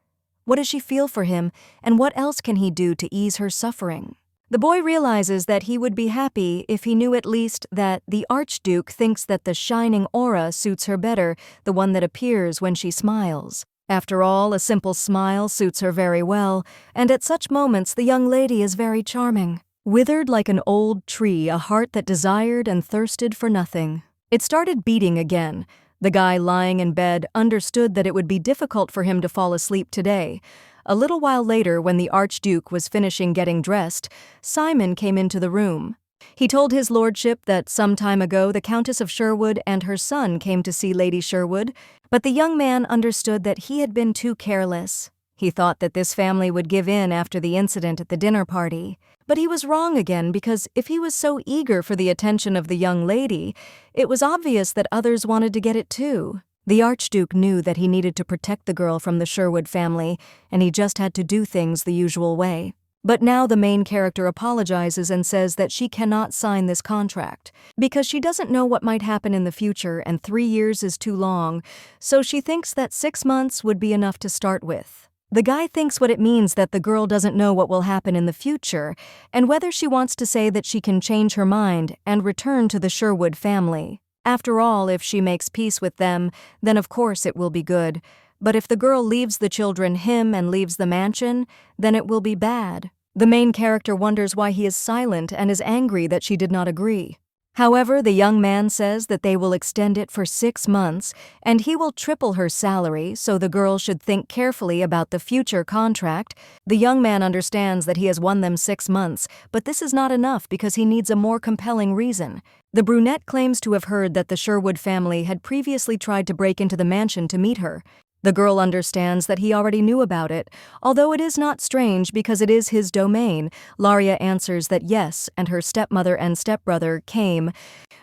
Speaker 1: What does she feel for him, and what else can he do to ease her suffering? The boy realizes that he would be happy if he knew at least that the Archduke thinks that the shining aura suits her better, the one that appears when she smiles. After all, a simple smile suits her very well, and at such moments the young lady is very charming. Withered like an old tree, a heart that desired and thirsted for nothing. It started beating again. The guy lying in bed understood that it would be difficult for him to fall asleep today. A little while later, when the Archduke was finishing getting dressed, Simon came into the room. He told his lordship that some time ago the Countess of Sherwood and her son came to see Lady Sherwood, but the young man understood that he had been too careless. He thought that this family would give in after the incident at the dinner party. But he was wrong again, because if he was so eager for the attention of the young lady, it was obvious that others wanted to get it too. The Archduke knew that he needed to protect the girl from the Sherwood family, and he just had to do things the usual way. But now the main character apologizes and says that she cannot sign this contract because she doesn't know what might happen in the future and 3 years is too long, so she thinks that 6 months would be enough to start with. The guy thinks what it means that the girl doesn't know what will happen in the future and whether she wants to say that she can change her mind and return to the Sherwood family. After all, if she makes peace with them, then of course it will be good. But if the girl leaves the children him and leaves the mansion, then it will be bad. The main character wonders why he is silent and is angry that she did not agree. However, the young man says that they will extend it for 6 months, and he will triple her salary, so the girl should think carefully about the future contract. The young man understands that he has won them 6 months, but this is not enough because he needs a more compelling reason. The brunette claims to have heard that the Sherwood family had previously tried to break into the mansion to meet her. The girl understands that he already knew about it, although it is not strange because it is his domain. Laria answers that yes, and her stepmother and stepbrother came.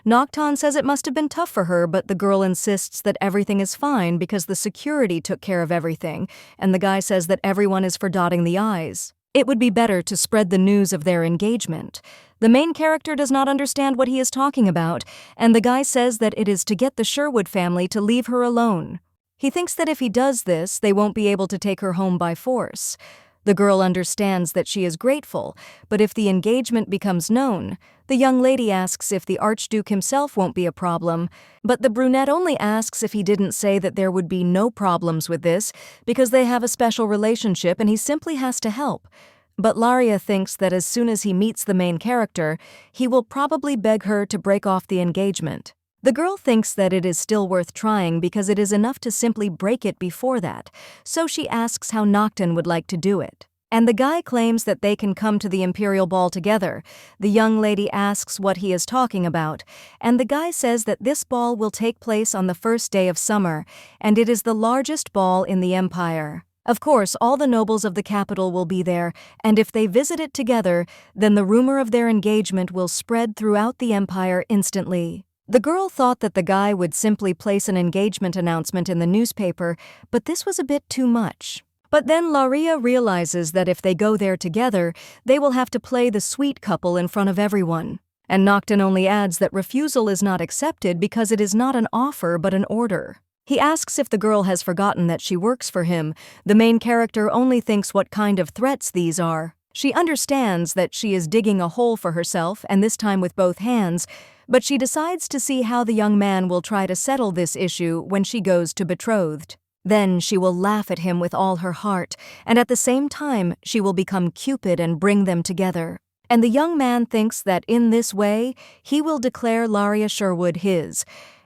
Speaker 1: Noctton says it must have been tough for her, but the girl insists that everything is fine because the security took care of everything, and the guy says that everyone is for dotting the I's. It would be better to spread the news of their engagement. The main character does not understand what he is talking about, and the guy says that it is to get the Sherwood family to leave her alone. He thinks that if he does this, they won't be able to take her home by force. The girl understands that she is grateful, but if the engagement becomes known, the young lady asks if the Archduke himself won't be a problem, but the brunette only asks if he didn't say that there would be no problems with this because they have a special relationship and he simply has to help. But Laria thinks that as soon as he meets the main character, he will probably beg her to break off the engagement. The girl thinks that it is still worth trying because it is enough to simply break it before that, so she asks how Noctton would like to do it. And the guy claims that they can come to the Imperial Ball together. The young lady asks what he is talking about, and the guy says that this ball will take place on the first day of summer, and it is the largest ball in the Empire. Of course, all the nobles of the capital will be there, and if they visit it together, then the rumor of their engagement will spread throughout the Empire instantly. The girl thought that the guy would simply place an engagement announcement in the newspaper, but this was a bit too much. But then Laria realizes that if they go there together, they will have to play the sweet couple in front of everyone. And Noctton only adds that refusal is not accepted because it is not an offer but an order. He asks if the girl has forgotten that she works for him. The main character only thinks what kind of threats these are. She understands that she is digging a hole for herself, and this time with both hands, but she decides to see how the young man will try to settle this issue when she goes to betrothed. Then she will laugh at him with all her heart, and at the same time she will become Cupid and bring them together. And the young man thinks that in this way he will declare Laria Sherwood his.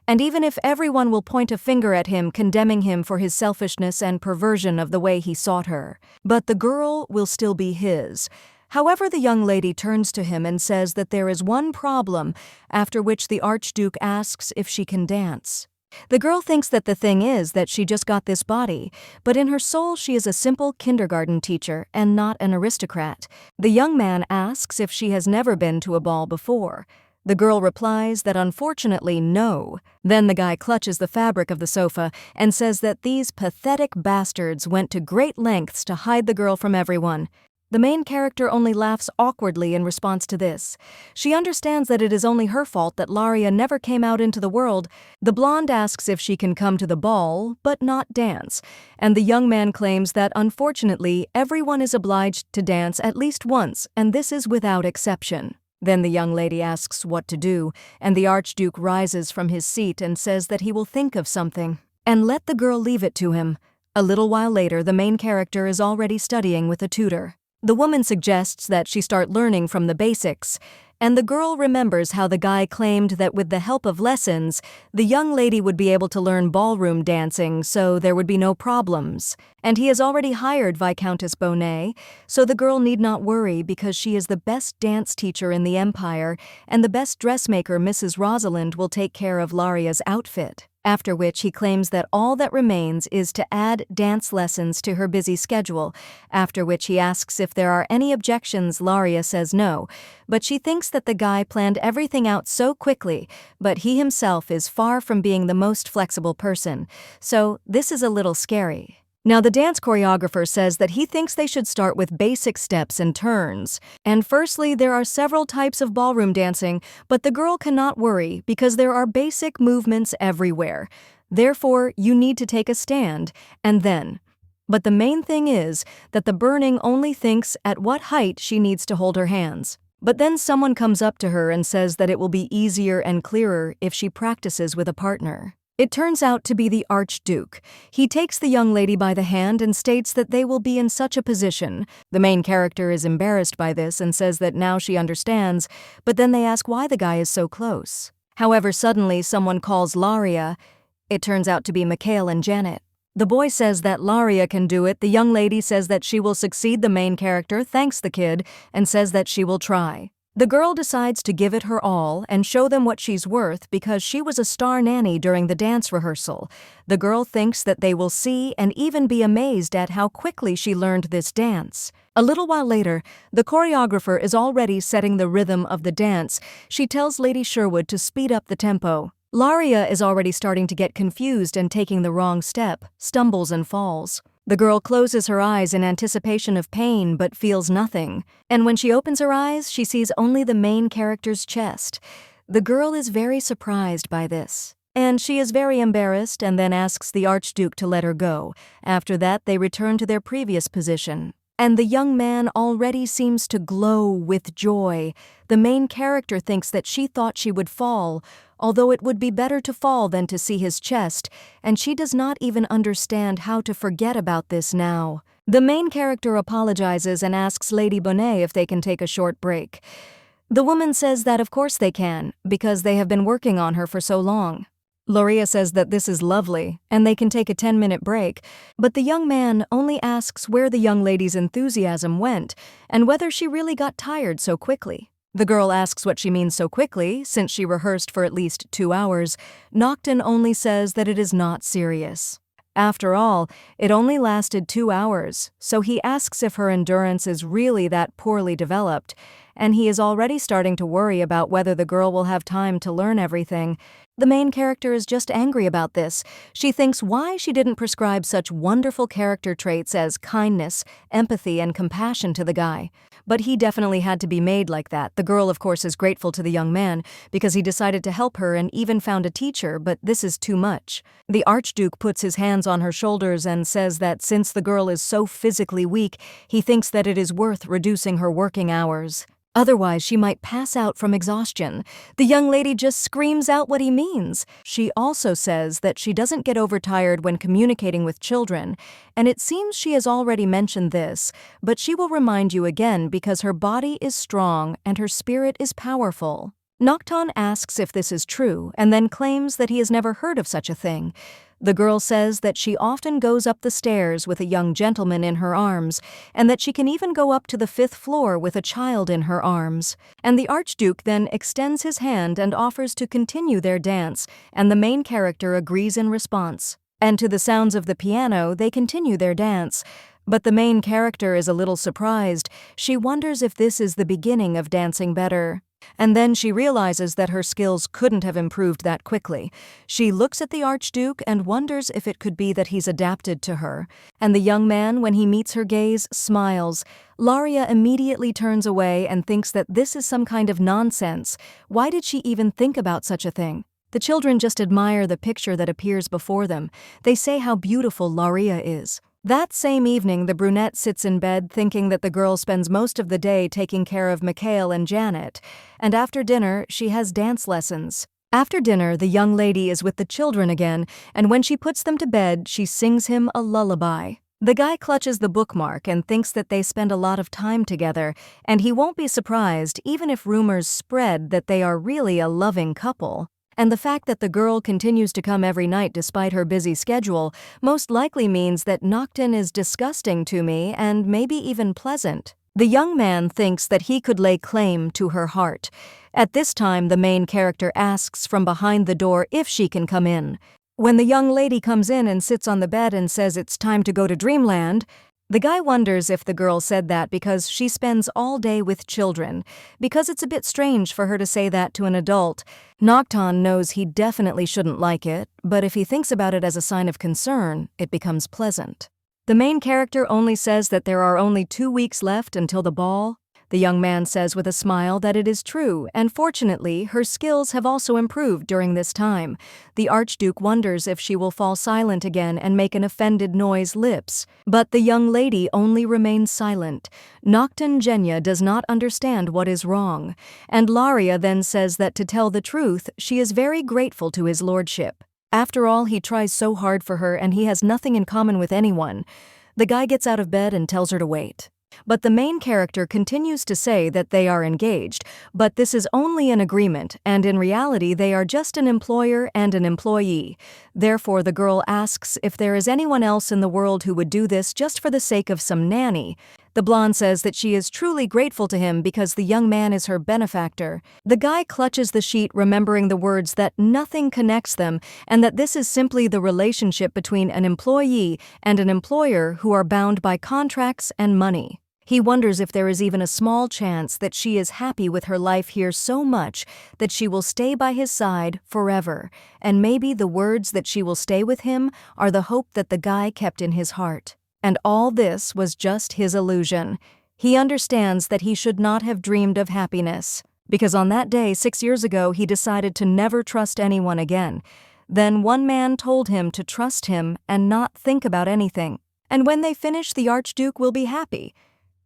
Speaker 1: And even if everyone will point a finger at him, condemning him for his selfishness and perversion of the way he sought her, but the girl will still be his. However, the young lady turns to him and says that there is one problem, after which the Archduke asks if she can dance. The girl thinks that the thing is that she just got this body, but in her soul she is a simple kindergarten teacher and not an aristocrat. The young man asks if she has never been to a ball before. The girl replies that unfortunately no. Then the guy clutches the fabric of the sofa and says that these pathetic bastards went to great lengths to hide the girl from everyone. The main character only laughs awkwardly in response to this. She understands that it is only her fault that Laria never came out into the world. The blonde asks if she can come to the ball, but not dance, and the young man claims that unfortunately everyone is obliged to dance at least once, and this is without exception. Then the young lady asks what to do, and the Archduke rises from his seat and says that he will think of something, and let the girl leave it to him. A little while later, the main character is already studying with a tutor. The woman suggests that she start learning from the basics, and the girl remembers how the guy claimed that with the help of lessons, the young lady would be able to learn ballroom dancing so there would be no problems. And he has already hired Viscountess Bonnet, so the girl need not worry because she is the best dance teacher in the Empire, and the best dressmaker Mrs. Rosalind will take care of Laria's outfit. after which he claims that all that remains is to add dance lessons to her busy schedule, after which he asks if there are any objections. Laria says no, but she thinks that the guy planned everything out so quickly, but he himself is far from being the most flexible person, so this is a little scary. Now, the dance choreographer says that he thinks they should start with basic steps and turns. And firstly, there are several types of ballroom dancing, but the girl cannot worry because there are basic movements everywhere. Therefore, you need to take a stand, and then. But the main thing is that the burning only thinks at what height she needs to hold her hands. But then someone comes up to her and says that it will be easier and clearer if she practices with a partner. It turns out to be the Archduke. He takes the young lady by the hand and states that they will be in such a position. The main character is embarrassed by this and says that now she understands, but then they ask why the guy is so close. However, suddenly someone calls Laria. It turns out to be Mikhail and Janet. The boy says that Laria can do it. The young lady says that she will succeed the main character, thanks the kid, and says that she will try. The girl decides to give it her all and show them what she's worth because she was a star nanny during the dance rehearsal. The girl thinks that they will see and even be amazed at how quickly she learned this dance. A little while later, the choreographer is already setting the rhythm of the dance. She tells Lady Sherwood to speed up the tempo. Laria is already starting to get confused and taking the wrong step, stumbles and falls. The girl closes her eyes in anticipation of pain but feels nothing, and when she opens her eyes, she sees only the main character's chest. The girl is very surprised by this, and she is very embarrassed and then asks the Archduke to let her go. After that, they return to their previous position. And the young man already seems to glow with joy. The main character thinks that she thought she would fall, although it would be better to fall than to see his chest, and she does not even understand how to forget about this now. The main character apologizes and asks Lady Bonet if they can take a short break. The woman says that of course they can, because they have been working on her for so long. Laria says that this is lovely, and they can take a 10-minute break, but the young man only asks where the young lady's enthusiasm went, and whether she really got tired so quickly. The girl asks what she means so quickly, since she rehearsed for at least 2 hours. Noctton only says that it is not serious. After all, it only lasted 2 hours, so he asks if her endurance is really that poorly developed, and he is already starting to worry about whether the girl will have time to learn everything. The main character is just angry about this. She thinks why she didn't prescribe such wonderful character traits as kindness, empathy, and compassion to the guy. But he definitely had to be made like that. The girl, of course, is grateful to the young man because he decided to help her and even found a teacher, but this is too much. The Archduke puts his hands on her shoulders and says that since the girl is so physically weak, he thinks that it is worth reducing her working hours. Otherwise, she might pass out from exhaustion. The young lady just screams out what he means. She also says that she doesn't get overtired when communicating with children, and it seems she has already mentioned this, but she will remind you again because her body is strong and her spirit is powerful. Noctton asks if this is true and then claims that he has never heard of such a thing. The girl says that she often goes up the stairs with a young gentleman in her arms, and that she can even go up to the 5th floor with a child in her arms. And the Archduke then extends his hand and offers to continue their dance, and the main character agrees in response. And to the sounds of the piano, they continue their dance. But the main character is a little surprised. She wonders if this is the beginning of dancing better. And then she realizes that her skills couldn't have improved that quickly. She looks at the Archduke and wonders if it could be that he's adapted to her. And the young man, when he meets her gaze, smiles. Laria immediately turns away and thinks that this is some kind of nonsense. Why did she even think about such a thing? The children just admire the picture that appears before them. They say how beautiful Laria is. That same evening, the brunette sits in bed thinking that the girl spends most of the day taking care of Mikhail and Janet, and after dinner, she has dance lessons. After dinner, the young lady is with the children again, and when she puts them to bed, she sings him a lullaby. The guy clutches the bookmark and thinks that they spend a lot of time together, and he won't be surprised even if rumors spread that they are really a loving couple. And the fact that the girl continues to come every night despite her busy schedule most likely means that Noctton is disgusting to me and maybe even pleasant. The young man thinks that he could lay claim to her heart. At this time, the main character asks from behind the door if she can come in. When the young lady comes in and sits on the bed and says it's time to go to dreamland, the guy wonders if the girl said that because she spends all day with children, because it's a bit strange for her to say that to an adult. Noctton knows he definitely shouldn't like it, but if he thinks about it as a sign of concern, it becomes pleasant. The main character only says that there are only 2 weeks left until the ball. The young man says with a smile that it is true, and fortunately, her skills have also improved during this time. The Archduke wonders if she will fall silent again and make an offended noise lips. But the young lady only remains silent. Noctton Genya does not understand what is wrong, and Laria then says that to tell the truth, she is very grateful to his lordship. After all, he tries so hard for her and he has nothing in common with anyone. The guy gets out of bed and tells her to wait. But the main character continues to say that they are engaged, but this is only an agreement, and in reality they are just an employer and an employee. Therefore, the girl asks if there is anyone else in the world who would do this just for the sake of some nanny. The blonde says that she is truly grateful to him because the young man is her benefactor. The guy clutches the sheet, remembering the words that nothing connects them and that this is simply the relationship between an employee and an employer who are bound by contracts and money. He wonders if there is even a small chance that she is happy with her life here so much that she will stay by his side forever, and maybe the words that she will stay with him are the hope that the guy kept in his heart. And all this was just his illusion. He understands that he should not have dreamed of happiness, because on that day 6 years ago he decided to never trust anyone again. Then one man told him to trust him and not think about anything. And when they finish, the Archduke will be happy.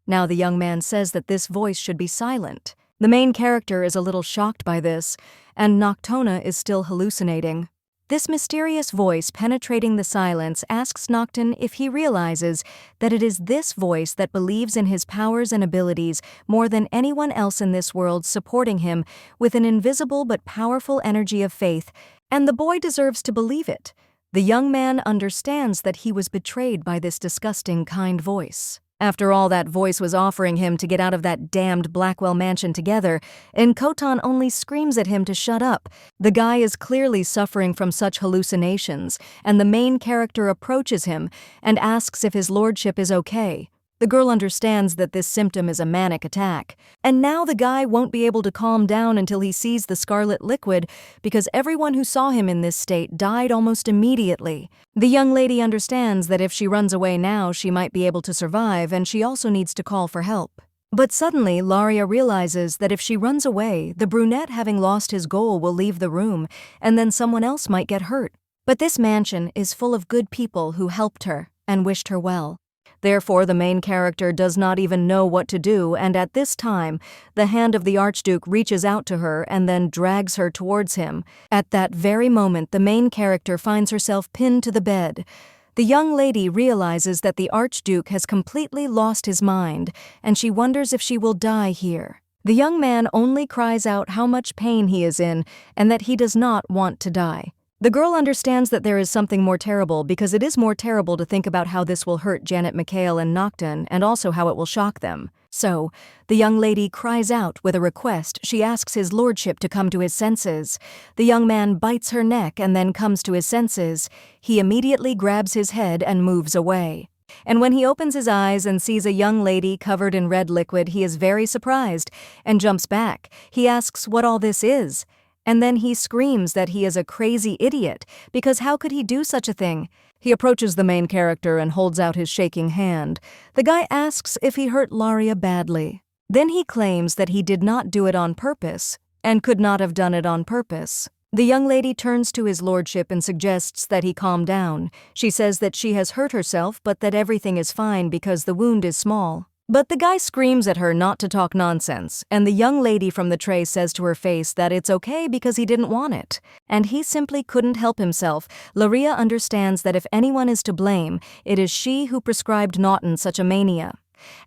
Speaker 1: Now the young man says that this voice should be silent. The main character is a little shocked by this, and Noctton is still hallucinating. This mysterious voice penetrating the silence asks Noctton if he realizes that it is this voice that believes in his powers and abilities more than anyone else in this world, supporting him with an invisible but powerful energy of faith, and the boy deserves to believe it. The young man understands that he was betrayed by this disgusting, kind voice. After all, that voice was offering him to get out of that damned Blackwell mansion together, and Noctton only screams at him to shut up. The guy is clearly suffering from such hallucinations, and the main character approaches him and asks if his lordship is okay. The girl understands that this symptom is a manic attack, and now the guy won't be able to calm down until he sees the scarlet liquid, because everyone who saw him in this state died almost immediately. The young lady understands that if she runs away now, she might be able to survive, and she also needs to call for help. But suddenly, Laria realizes that if she runs away, the brunette, having lost his goal, will leave the room, and then someone else might get hurt. But this mansion is full of good people who helped her and wished her well. Therefore, the main character does not even know what to do, and at this time, the hand of the Archduke reaches out to her and then drags her towards him. At that very moment, the main character finds herself pinned to the bed. The young lady realizes that the Archduke has completely lost his mind, and she wonders if she will die here. The young man only cries out how much pain he is in and that he does not want to die. The girl understands that there is something more terrible, because it is more terrible to think about how this will hurt Janet McHale and Noctton, and also how it will shock them. So, the young lady cries out with a request. She asks his lordship to come to his senses. The young man bites her neck and then comes to his senses. He immediately grabs his head and moves away. And when he opens his eyes and sees a young lady covered in red liquid, he is very surprised and jumps back. He asks what all this is. And then he screams that he is a crazy idiot, because how could he do such a thing? He approaches the main character and holds out his shaking hand. The guy asks if he hurt Laria badly. Then he claims that he did not do it on purpose, and could not have done it on purpose. The young lady turns to his lordship and suggests that he calm down. She says that she has hurt herself, but that everything is fine because the wound is small. But the guy screams at her not to talk nonsense, and the young lady from the tray says to her face that it's okay because he didn't want it. And he simply couldn't help himself. Laria understands that if anyone is to blame, it is she who prescribed Noctton such a mania.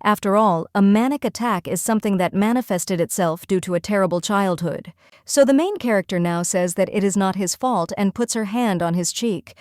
Speaker 1: After all, a manic attack is something that manifested itself due to a terrible childhood. So the main character now says that it is not his fault and puts her hand on his cheek.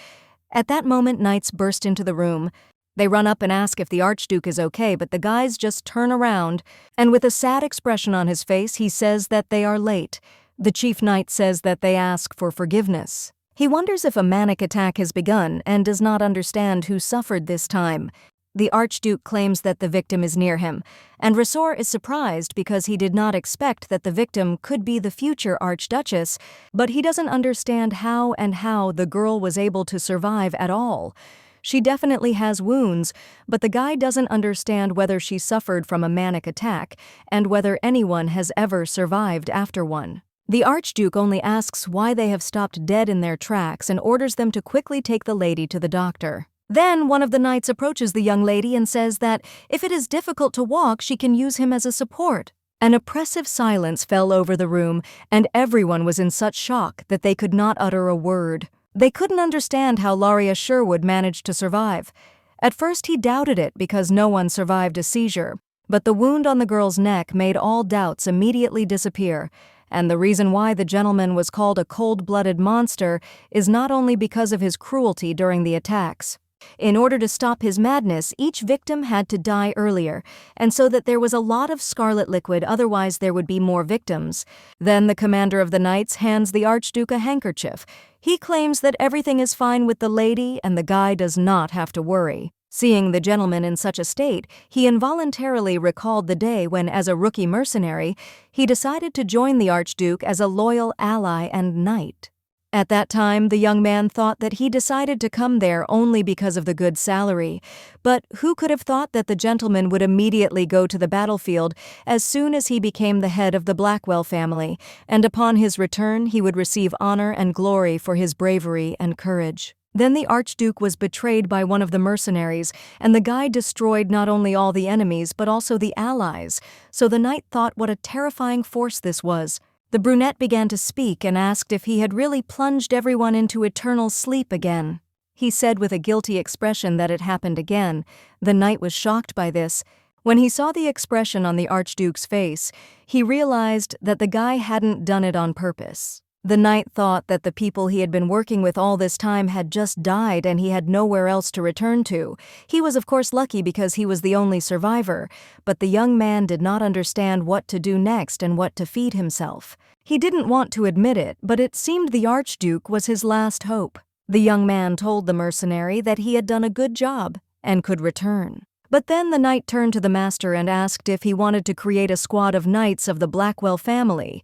Speaker 1: At that moment, knights burst into the room. They run up and ask if the Archduke is okay, but the guys just turn around, and with a sad expression on his face, he says that they are late. The chief knight says that they ask for forgiveness. He wonders if a manic attack has begun and does not understand who suffered this time. The Archduke claims that the victim is near him, and Ressort is surprised because he did not expect that the victim could be the future Archduchess, but he doesn't understand how the girl was able to survive at all. She definitely has wounds, but the guy doesn't understand whether she suffered from a manic attack and whether anyone has ever survived after one. The Archduke only asks why they have stopped dead in their tracks and orders them to quickly take the lady to the doctor. Then one of the knights approaches the young lady and says that if it is difficult to walk, she can use him as a support. An oppressive silence fell over the room, and everyone was in such shock that they could not utter a word. They couldn't understand how Sherwood managed to survive. At first he doubted it because no one survived a seizure, but the wound on the girl's neck made all doubts immediately disappear. And the reason why the gentleman was called a cold-blooded monster is not only because of his cruelty during the attacks. In order to stop his madness, each victim had to die earlier, and so that there was a lot of scarlet liquid, otherwise there would be more victims. Then the commander of the knights hands the Archduke a handkerchief. He claims that everything is fine with the lady and the guy does not have to worry. Seeing the gentleman in such a state, he involuntarily recalled the day when, as a rookie mercenary, he decided to join the Archduke as a loyal ally and knight. At that time, the young man thought that he decided to come there only because of the good salary. But who could have thought that the gentleman would immediately go to the battlefield as soon as he became the head of the Blackwell family, and upon his return he would receive honor and glory for his bravery and courage. Then the Archduke was betrayed by one of the mercenaries, and the guy destroyed not only all the enemies but also the allies. So the knight thought what a terrifying force this was. The brunette began to speak and asked if he had really plunged everyone into eternal sleep again. He said with a guilty expression that it happened again. The knight was shocked by this. When he saw the expression on the Archduke's face, he realized that the guy hadn't done it on purpose. The knight thought that the people he had been working with all this time had just died and he had nowhere else to return to. He was of course lucky because he was the only survivor, but the young man did not understand what to do next and what to feed himself. He didn't want to admit it, but it seemed the Archduke was his last hope. The young man told the mercenary that he had done a good job and could return. But then the knight turned to the master and asked if he wanted to create a squad of knights of the Blackwell family.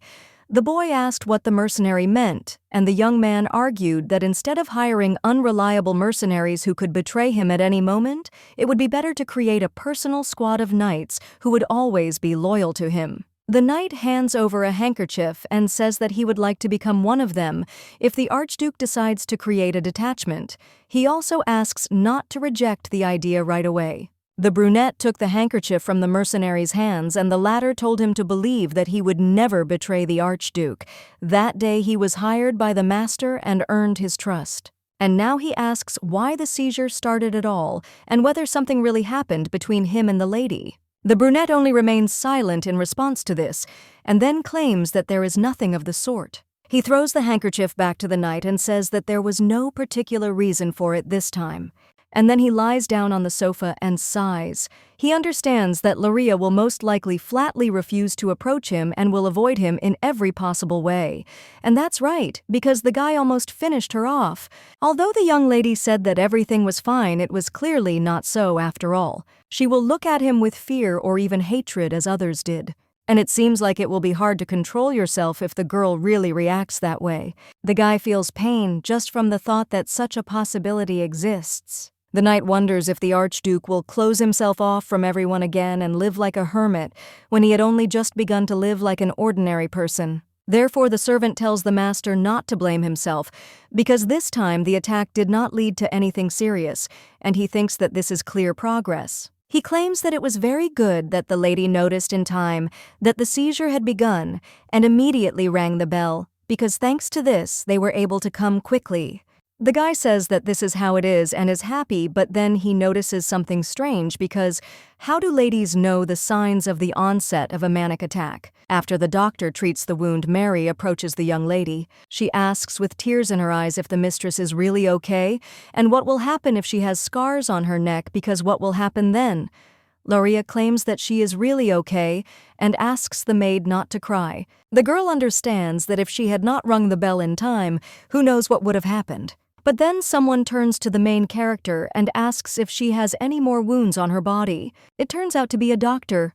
Speaker 1: The boy asked what the mercenary meant, and the young man argued that instead of hiring unreliable mercenaries who could betray him at any moment, it would be better to create a personal squad of knights who would always be loyal to him. The knight hands over a handkerchief and says that he would like to become one of them if the Archduke decides to create a detachment. He also asks not to reject the idea right away. The brunette took the handkerchief from the mercenary's hands, and the latter told him to believe that he would never betray the Archduke. That day he was hired by the master and earned his trust. And now he asks why the seizure started at all, and whether something really happened between him and the lady. The brunette only remains silent in response to this, and then claims that there is nothing of the sort. He throws the handkerchief back to the knight and says that there was no particular reason for it this time. And then he lies down on the sofa and sighs. He understands that Laria will most likely flatly refuse to approach him and will avoid him in every possible way. And that's right, because the guy almost finished her off. Although the young lady said that everything was fine, it was clearly not so after all. She will look at him with fear or even hatred as others did. And it seems like it will be hard to control yourself if the girl really reacts that way. The guy feels pain just from the thought that such a possibility exists. The knight wonders if the Archduke will close himself off from everyone again and live like a hermit when he had only just begun to live like an ordinary person. Therefore, the servant tells the master not to blame himself, because this time the attack did not lead to anything serious, and he thinks that this is clear progress. He claims that it was very good that the lady noticed in time that the seizure had begun and immediately rang the bell, because thanks to this they were able to come quickly. The guy says that this is how it is and is happy, but then he notices something strange because how do ladies know the signs of the onset of a manic attack? After the doctor treats the wound, Mary approaches the young lady. She asks with tears in her eyes if the mistress is really okay and what will happen if she has scars on her neck, because what will happen then? Lullabies claims that she is really okay and asks the maid not to cry. The girl understands that if she had not rung the bell in time, who knows what would have happened. But then someone turns to the main character and asks if she has any more wounds on her body. It turns out to be a doctor.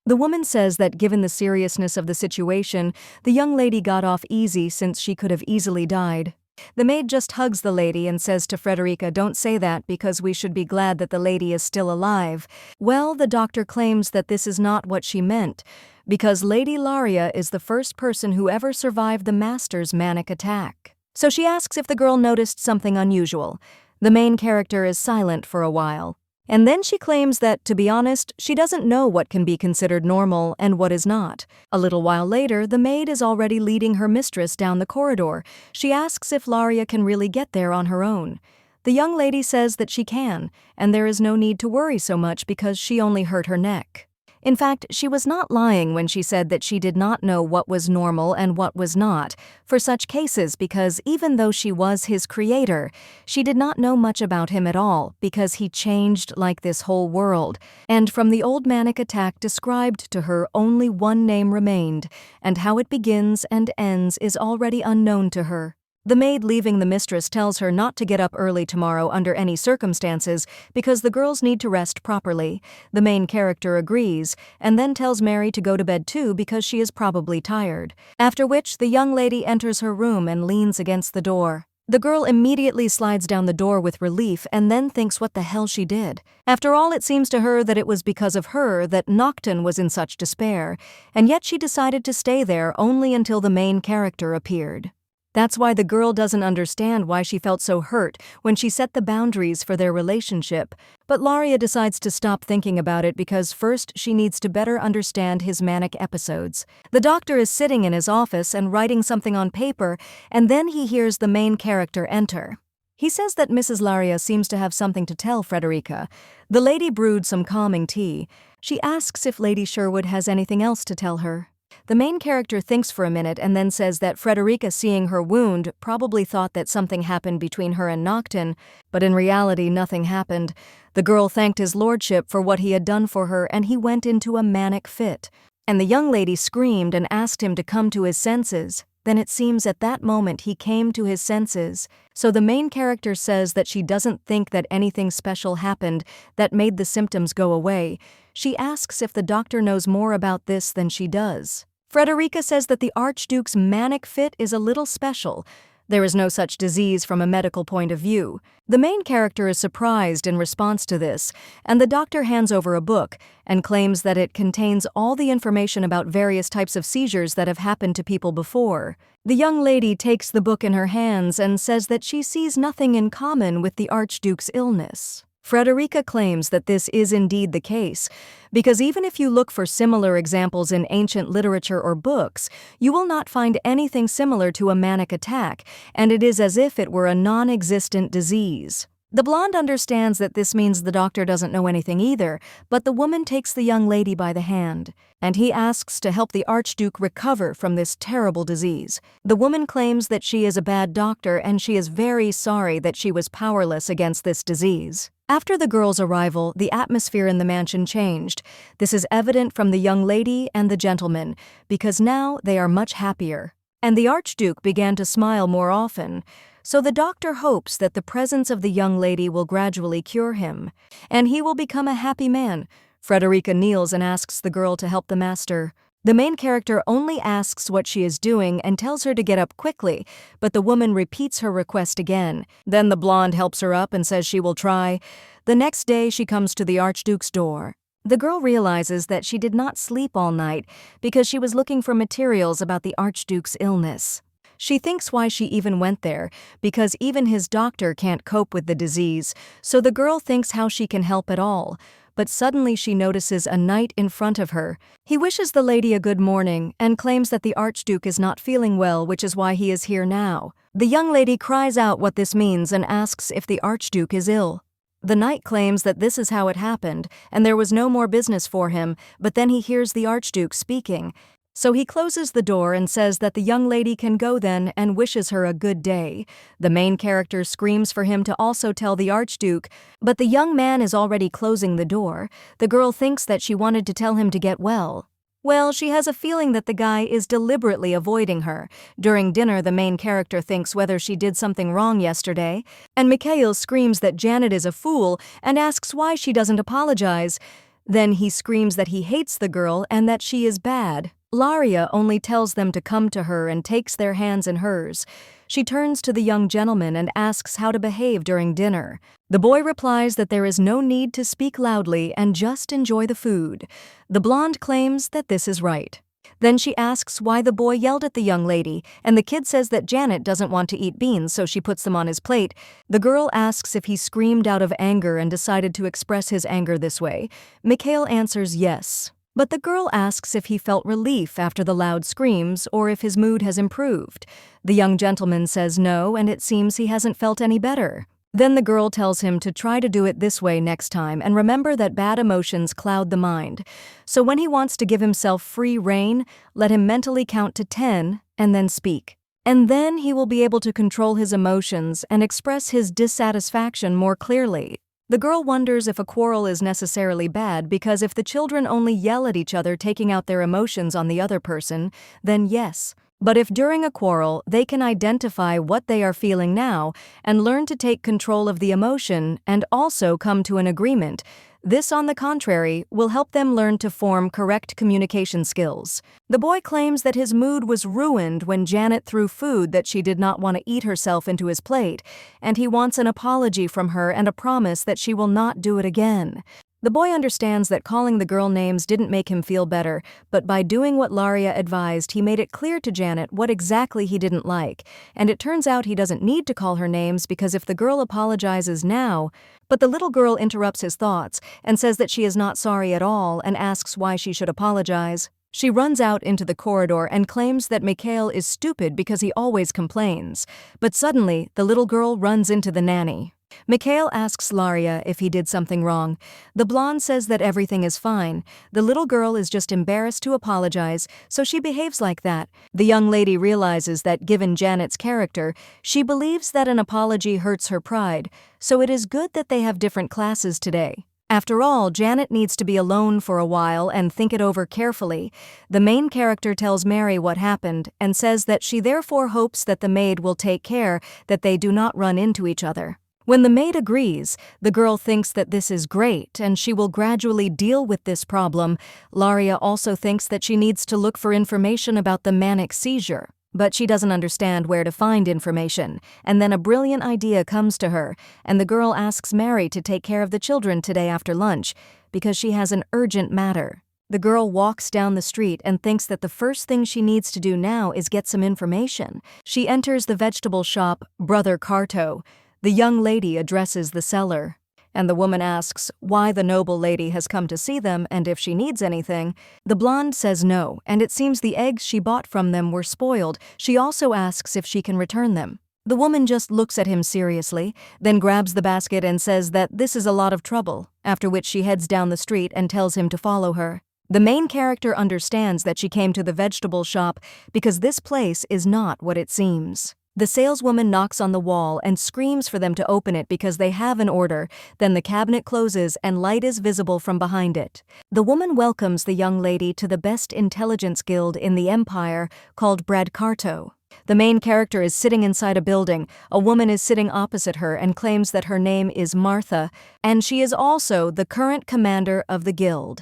Speaker 1: The woman says that given the seriousness of the situation, the young lady got off easy since she could have easily died. The maid just hugs the lady and says to Frederica, "Don't say that because we should be glad that the lady is still alive." Well, the doctor claims that this is not what she meant, because Lady Laria is the first person who ever survived the master's manic attack. So she asks if the girl noticed something unusual. The main character is silent for a while. And then she claims that, to be honest, she doesn't know what can be considered normal and what is not. A little while later, the maid is already leading her mistress down the corridor. She asks if Laria can really get there on her own. The young lady says that she can, and there is no need to worry so much because she only hurt her neck. In fact, she was not lying when she said that she did not know what was normal and what was not for such cases, because even though she was his creator, she did not know much about him at all because he changed like this whole world. And from the old manic attack described to her, only one name remained, and how it begins and ends is already unknown to her. The maid leaving the mistress tells her not to get up early tomorrow under any circumstances because the girls need to rest properly. The main character agrees and then tells Mary to go to bed too because she is probably tired. After which, the young lady enters her room and leans against the door. The girl immediately slides down the door with relief and then thinks what the hell she did. After all, it seems to her that it was because of her that Noctton was in such despair, and yet she decided to stay there only until the main character appeared. That's why the girl doesn't understand why she felt so hurt when she set the boundaries for their relationship. But Laria decides to stop thinking about it because first she needs to better understand his manic episodes. The doctor is sitting in his office and writing something on paper, and then he hears the main character enter. He says that Mrs. Laria seems to have something to tell Frederica. The lady brewed some calming tea. She asks if Lady Sherwood has anything else to tell her. The main character thinks for a minute and then says that Frederica, seeing her wound, probably thought that something happened between her and Noctton, but in reality nothing happened. The girl thanked his lordship for what he had done for her and he went into a manic fit. And the young lady screamed and asked him to come to his senses. Then it seems at that moment he came to his senses. So the main character says that she doesn't think that anything special happened that made the symptoms go away. She asks if the doctor knows more about this than she does. Frederica says that the Archduke's manic fit is a little special. There is no such disease from a medical point of view. The main character is surprised in response to this, and the doctor hands over a book and claims that it contains all the information about various types of seizures that have happened to people before. The young lady takes the book in her hands and says that she sees nothing in common with the Archduke's illness. Frederica claims that this is indeed the case, because even if you look for similar examples in ancient literature or books, you will not find anything similar to a manic attack, and it is as if it were a non-existent disease. The blonde understands that this means the doctor doesn't know anything either, but the woman takes the young lady by the hand, and he asks to help the Archduke recover from this terrible disease. The woman claims that she is a bad doctor and she is very sorry that she was powerless against this disease. After the girl's arrival, the atmosphere in the mansion changed. This is evident from the young lady and the gentleman, because now they are much happier. And the Archduke began to smile more often. So the doctor hopes that the presence of the young lady will gradually cure him, and he will become a happy man. Frederica kneels and asks the girl to help the master. The main character only asks what she is doing and tells her to get up quickly, but the woman repeats her request again. Then the blonde helps her up and says she will try. The next day she comes to the Archduke's door. The girl realizes that she did not sleep all night because she was looking for materials about the Archduke's illness. She thinks why she even went there, because even his doctor can't cope with the disease, so the girl thinks how she can help at all. But suddenly she notices a knight in front of her. He wishes the lady a good morning and claims that the Archduke is not feeling well, which is why he is here now. The young lady cries out what this means and asks if the Archduke is ill. The knight claims that this is how it happened, and there was no more business for him, but then he hears the Archduke speaking. So he closes the door and says that the young lady can go then and wishes her a good day. The main character screams for him to also tell the Archduke, but the young man is already closing the door. The girl thinks that she wanted to tell him to get well. Well, she has a feeling that the guy is deliberately avoiding her. During dinner, the main character thinks whether she did something wrong yesterday, and Mikhail screams that Janet is a fool and asks why she doesn't apologize. Then he screams that he hates the girl and that she is bad. Laria only tells them to come to her and takes their hands in hers. She turns to the young gentleman and asks how to behave during dinner. The boy replies that there is no need to speak loudly and just enjoy the food. The blonde claims that this is right. Then she asks why the boy yelled at the young lady, and the kid says that Janet doesn't want to eat beans, so she puts them on his plate. The girl asks if he screamed out of anger and decided to express his anger this way. Mikhail answers yes. But the girl asks if he felt relief after the loud screams or if his mood has improved. The young gentleman says no, and it seems he hasn't felt any better. Then the girl tells him to try to do it this way next time and remember that bad emotions cloud the mind. So when he wants to give himself free rein, let him mentally count to 10 and then speak. And then he will be able to control his emotions and express his dissatisfaction more clearly. The girl wonders if a quarrel is necessarily bad because if the children only yell at each other taking out their emotions on the other person, then yes. But if during a quarrel they can identify what they are feeling now and learn to take control of the emotion and also come to an agreement, this, on the contrary, will help them learn to form correct communication skills. The boy claims that his mood was ruined when Janet threw food that she did not want to eat herself into his plate, and he wants an apology from her and a promise that she will not do it again. The boy understands that calling the girl names didn't make him feel better, but by doing what Laria advised, he made it clear to Janet what exactly he didn't like, and it turns out he doesn't need to call her names because if the girl apologizes now... But the little girl interrupts his thoughts and says that she is not sorry at all and asks why she should apologize. She runs out into the corridor and claims that Mikhail is stupid because he always complains. But suddenly, the little girl runs into the nanny. Mikhail asks Laria if he did something wrong. The blonde says that everything is fine. The little girl is just embarrassed to apologize, so she behaves like that. The young lady realizes that given Janet's character, she believes that an apology hurts her pride, so it is good that they have different classes today. After all, Janet needs to be alone for a while and think it over carefully. The main character tells Mary what happened and says that she therefore hopes that the maid will take care that they do not run into each other. When the maid agrees, the girl thinks that this is great and she will gradually deal with this problem. Laria also thinks that she needs to look for information about the manic seizure, but she doesn't understand where to find information. And then a brilliant idea comes to her, and the girl asks Mary to take care of the children today after lunch because she has an urgent matter. The girl walks down the street and thinks that the first thing she needs to do now is get some information. She enters the vegetable shop, Brother Carto. The young lady addresses the seller, and the woman asks why the noble lady has come to see them and if she needs anything. The blonde says no, and it seems the eggs she bought from them were spoiled. She also asks if she can return them. The woman just looks at him seriously, then grabs the basket and says that this is a lot of trouble, after which she heads down the street and tells him to follow her. The main character understands that she came to the vegetable shop because this place is not what it seems. The saleswoman knocks on the wall and screams for them to open it because they have an order. Then the cabinet closes and light is visible from behind it. The woman welcomes the young lady to the best intelligence guild in the empire called Bradcarto. The main character is sitting inside a building. A woman is sitting opposite her and claims that her name is Martha, and she is also the current commander of the guild.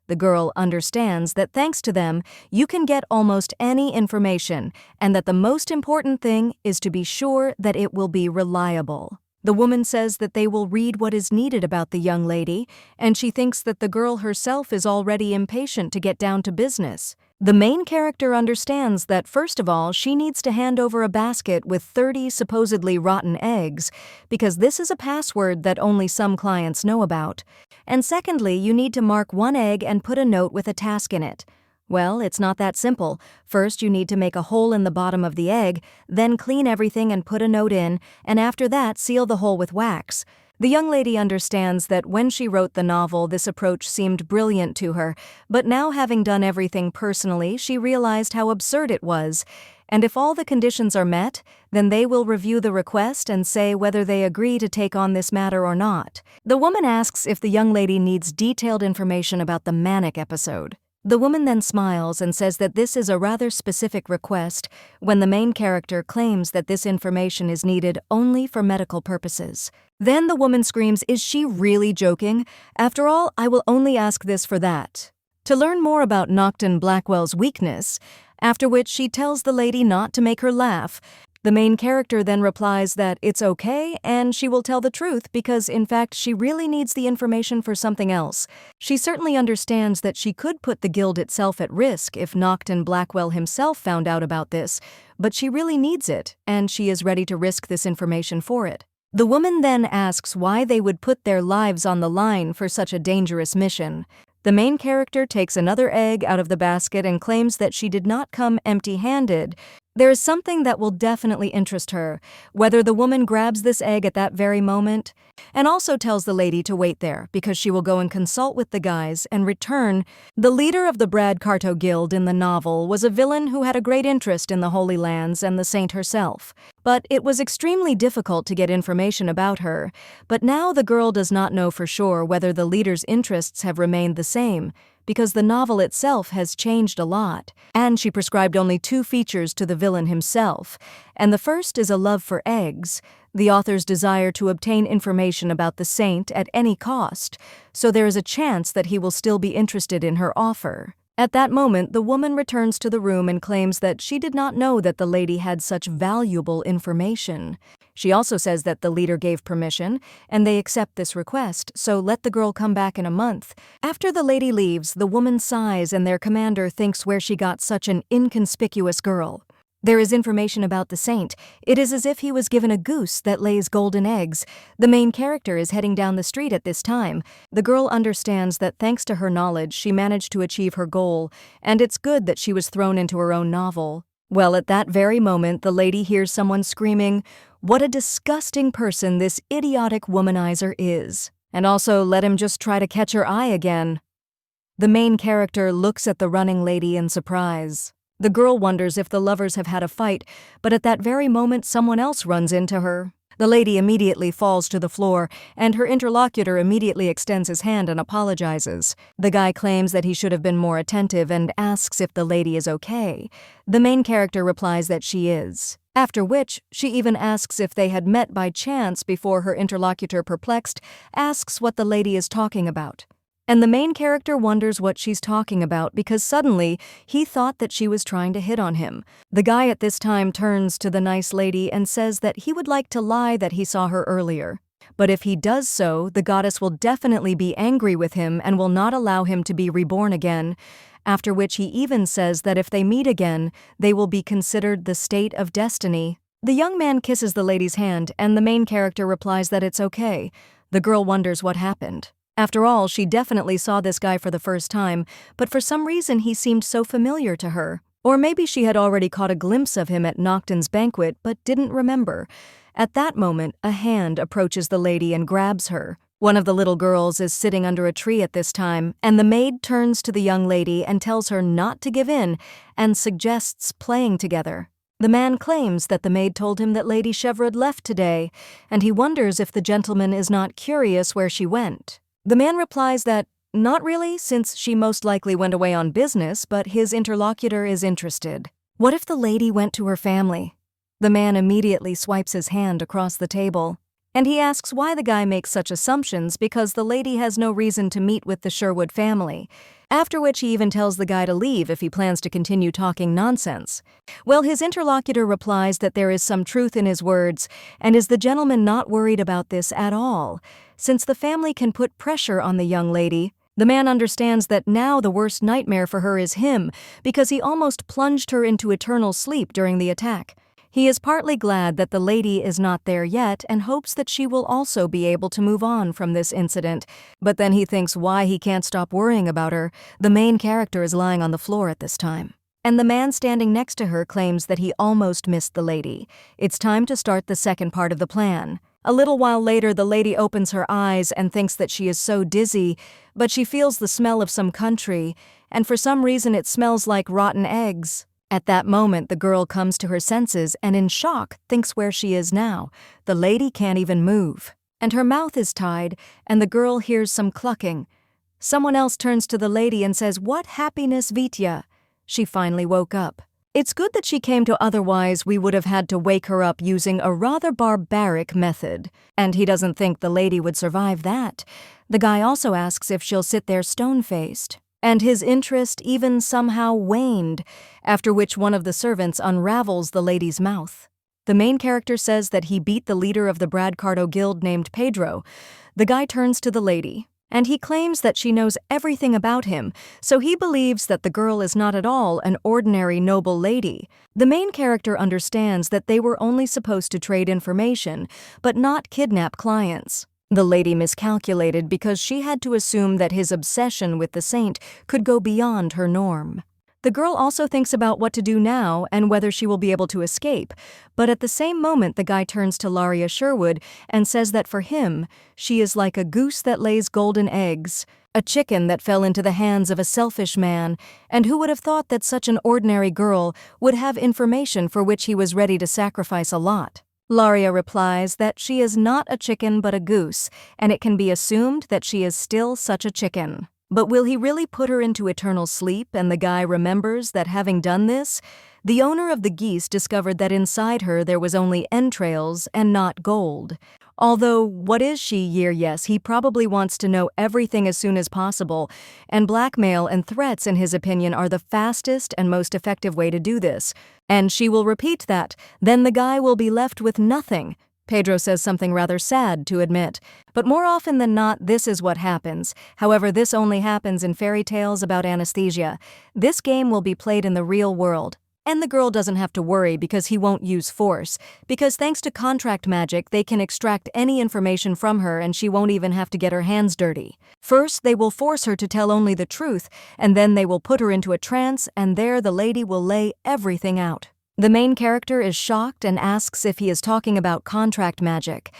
Speaker 1: The girl understands that thanks to them, you can get almost any information, and that the most important thing is to be sure that it will be reliable. The woman says that they will read what is needed about the young lady, and she thinks that the girl herself is already impatient to get down to business. The main character understands that, first of all, she needs to hand over a basket with 30 supposedly rotten eggs, because this is a password that only some clients know about. And secondly, you need to mark one egg and put a note with a task in it. Well, it's not that simple. First, you need to make a hole in the bottom of the egg, then clean everything and put a note in, and after that, seal the hole with wax. The young lady understands that when she wrote the novel, this approach seemed brilliant to her, but now having done everything personally, she realized how absurd it was. And if all the conditions are met, then they will review the request and say whether they agree to take on this matter or not. The woman asks if the young lady needs detailed information about the manic episode. The woman then smiles and says that this is a rather specific request when the main character claims that this information is needed only for medical purposes. Then the woman screams, "Is she really joking? After all, I will only ask this for that." To learn more about Noctton Blackwell's weakness, after which she tells the lady not to make her laugh. The main character then replies that it's okay and she will tell the truth because, in fact, she really needs the information for something else. She certainly understands that she could put the guild itself at risk if Noctton Blackwell himself found out about this, but she really needs it, and she is ready to risk this information for it. The woman then asks why they would put their lives on the line for such a dangerous mission. The main character takes another egg out of the basket and claims that she did not come empty-handed. There is something that will definitely interest her, whether the woman grabs this egg at that very moment, and also tells the lady to wait there because she will go and consult with the guys and return. The leader of the Brad Carto Guild in the novel was a villain who had a great interest in the Holy Lands and the saint herself, but it was extremely difficult to get information about her. But now the girl does not know for sure whether the leader's interests have remained the same, because the novel itself has changed a lot, and she prescribed only 2 features to the villain himself, and the first is a love for eggs, the author's desire to obtain information about the saint at any cost, so there is a chance that he will still be interested in her offer. At that moment, the woman returns to the room and claims that she did not know that the lady had such valuable information. She also says that the leader gave permission, and they accept this request, so let the girl come back in a month. After the lady leaves, the woman sighs and their commander thinks where she got such an inconspicuous girl. There is information about the saint. It is as if he was given a goose that lays golden eggs. The main character is heading down the street at this time. The girl understands that thanks to her knowledge, she managed to achieve her goal, and it's good that she was thrown into her own novel. Well, at that very moment, the lady hears someone screaming, "What a disgusting person this idiotic womanizer is. And also, let him just try to catch her eye again." The main character looks at the running lady in surprise. The girl wonders if the lovers have had a fight, but at that very moment someone else runs into her. The lady immediately falls to the floor, and her interlocutor immediately extends his hand and apologizes. The guy claims that he should have been more attentive and asks if the lady is okay. The main character replies that she is, after which she even asks if they had met by chance before her interlocutor, perplexed, asks what the lady is talking about. And the main character wonders what she's talking about because suddenly he thought that she was trying to hit on him. The guy at this time turns to the nice lady and says that he would like to lie that he saw her earlier. But if he does so, the goddess will definitely be angry with him and will not allow him to be reborn again, after which he even says that if they meet again, they will be considered the state of destiny. The young man kisses the lady's hand and the main character replies that it's okay. The girl wonders what happened. After all, she definitely saw this guy for the first time, but for some reason he seemed so familiar to her. Or maybe she had already caught a glimpse of him at Noctton's banquet but didn't remember. At that moment, a hand approaches the lady and grabs her. One of the little girls is sitting under a tree at this time, and the maid turns to the young lady and tells her not to give in and suggests playing together. The man claims that the maid told him that Lady Sherwood left today, and he wonders if the gentleman is not curious where she went. The man replies that, not really, since she most likely went away on business, but his interlocutor is interested. What if the lady went to her family? The man immediately swipes his hand across the table, and he asks why the guy makes such assumptions because the lady has no reason to meet with the Sherwood family, after which he even tells the guy to leave if he plans to continue talking nonsense. Well, his interlocutor replies that there is some truth in his words, and is the gentleman not worried about this at all? Since the family can put pressure on the young lady, the man understands that now the worst nightmare for her is him, because he almost plunged her into eternal sleep during the attack. He is partly glad that the lady is not there yet and hopes that she will also be able to move on from this incident, but then he thinks why he can't stop worrying about her. The main character is lying on the floor at this time, and the man standing next to her claims that he almost missed the lady. It's time to start the second part of the plan. A little while later, the lady opens her eyes and thinks that she is so dizzy, but she feels the smell of some country, and for some reason it smells like rotten eggs. At that moment, the girl comes to her senses and in shock thinks where she is now. The lady can't even move, and her mouth is tied, and the girl hears some clucking. Someone else turns to the lady and says, "What happiness, Vitya?" She finally woke up. It's good that she came to, otherwise we would have had to wake her up using a rather barbaric method. And he doesn't think the lady would survive that. The guy also asks if she'll sit there stone-faced. And his interest even somehow waned, after which one of the servants unravels the lady's mouth. The main character says that he beat the leader of the Bradcardo Guild named Pedro. The guy turns to the lady, and he claims that she knows everything about him, so he believes that the girl is not at all an ordinary noble lady. The main character understands that they were only supposed to trade information, but not kidnap clients. The lady miscalculated because she had to assume that his obsession with the saint could go beyond her norm. The girl also thinks about what to do now and whether she will be able to escape, but at the same moment the guy turns to Laria Sherwood and says that for him, she is like a goose that lays golden eggs, a chicken that fell into the hands of a selfish man, and who would have thought that such an ordinary girl would have information for which he was ready to sacrifice a lot. Laria replies that she is not a chicken but a goose, and it can be assumed that she is still such a chicken. But will he really put her into eternal sleep? And the guy remembers that having done this, the owner of the geese discovered that inside her there was only entrails and not gold. Although, what is she? Yes, he probably wants to know everything as soon as possible, and blackmail and threats, in his opinion, are the fastest and most effective way to do this. And she will repeat that, then the guy will be left with nothing. Pedro says something rather sad to admit, but more often than not, this is what happens. However, this only happens in fairy tales about anesthesia. This game will be played in the real world. And the girl doesn't have to worry because he won't use force, because thanks to contract magic, they can extract any information from her and she won't even have to get her hands dirty. First, they will force her to tell only the truth, and then they will put her into a trance, and there the lady will lay everything out. The main character is shocked and asks if he is talking about contract magic.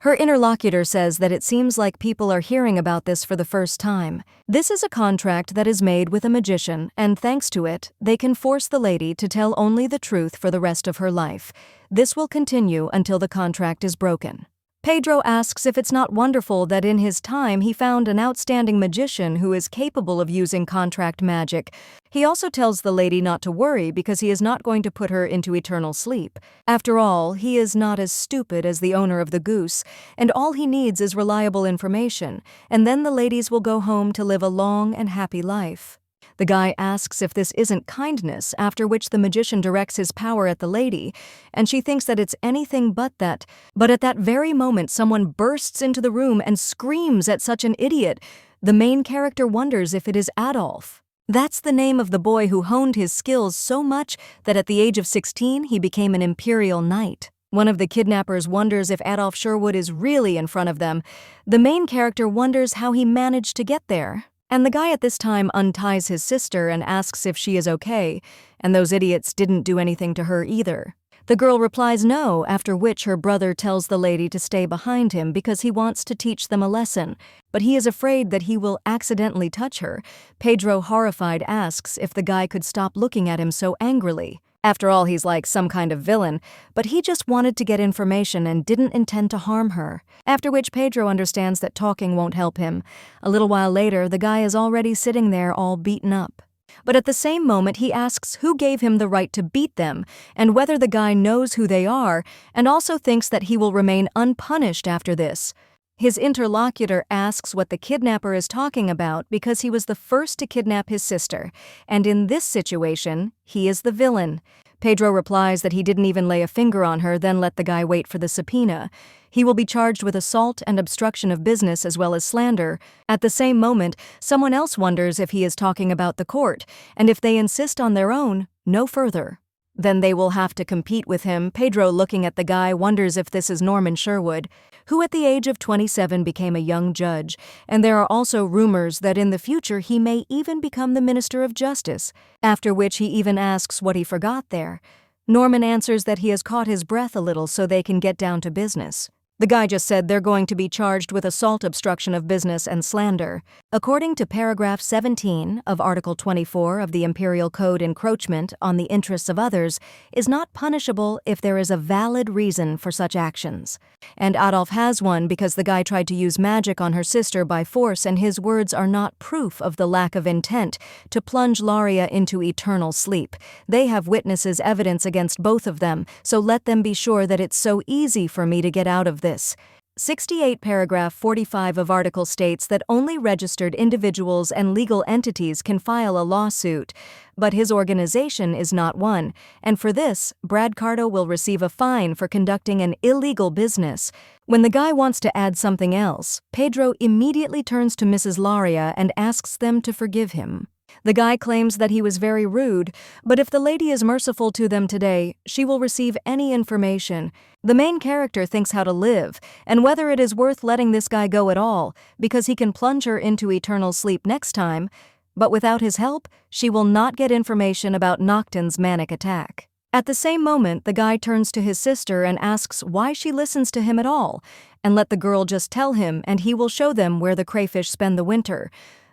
Speaker 1: Her interlocutor says that it seems like people are hearing about this for the first time. This is a contract that is made with a magician, and thanks to it, they can force the lady to tell only the truth for the rest of her life. This will continue until the contract is broken. Pedro asks if it's not wonderful that in his time he found an outstanding magician who is capable of using contract magic. He also tells the lady not to worry because he is not going to put her into eternal sleep. After all, he is not as stupid as the owner of the goose, and all he needs is reliable information, and then the ladies will go home to live a long and happy life. The guy asks if this isn't kindness, after which the magician directs his power at the lady, and she thinks that it's anything but that. But at that very moment, someone bursts into the room and screams at such an idiot. The main character wonders if it is Adolf. That's the name of the boy who honed his skills so much that at the age of 16 he became an imperial knight. One of the kidnappers wonders if Adolf Sherwood is really in front of them. The main character wonders how he managed to get there. And the guy at this time unties his sister and asks if she is okay, and those idiots didn't do anything to her either. The girl replies no, after which her brother tells the lady to stay behind him because he wants to teach them a lesson, but he is afraid that he will accidentally touch her. Pedro, horrified, asks if the guy could stop looking at him so angrily. After all, he's like some kind of villain, but he just wanted to get information and didn't intend to harm her. After which Pedro understands that talking won't help him. A little while later, the guy is already sitting there all beaten up. But at the same moment, he asks who gave him the right to beat them, and whether the guy knows who they are, and also thinks that he will remain unpunished after this. His interlocutor asks what the kidnapper is talking about because he was the first to kidnap his sister, and in this situation, he is the villain. Pedro replies that he didn't even lay a finger on her, then let the guy wait for the subpoena. He will be charged with assault and obstruction of business as well as slander. At the same moment, someone else wonders if he is talking about the court, and if they insist on their own, no further. Then they will have to compete with him. Pedro, looking at the guy, wonders if this is Norman Sherwood, who at the age of 27 became a young judge, and there are also rumors that in the future he may even become the Minister of Justice, after which he even asks what he forgot there. Norman answers that he has caught his breath a little so they can get down to business. The guy just said they're going to be charged with assault, obstruction of business, and slander. According to paragraph 17 of Article 24 of the Imperial Code, encroachment on the interests of others is not punishable if there is a valid reason for such actions. And Adolf has one because the guy tried to use magic on her sister by force, and his words are not proof of the lack of intent to plunge Laria into eternal sleep. They have witnesses' evidence against both of them, so let them be sure that it's so easy for me to get out of this. 68 paragraph 45 of article states that only registered individuals and legal entities can file a lawsuit, but his organization is not one, and for this, Brad Cardo will receive a fine for conducting an illegal business. When the guy wants to add something else, Pedro immediately turns to Mrs. Laria and asks them to forgive him. The guy claims that he was very rude, but if the lady is merciful to them today, she will receive any information. The main character thinks how to live, and whether it is worth letting this guy go at all, because he can plunge her into eternal sleep next time, but without his help, she will not get information about Noctton's manic attack. At the same moment, the guy turns to his sister and asks why she listens to him at all, and let the girl just tell him and he will show them where the crayfish spend the winter.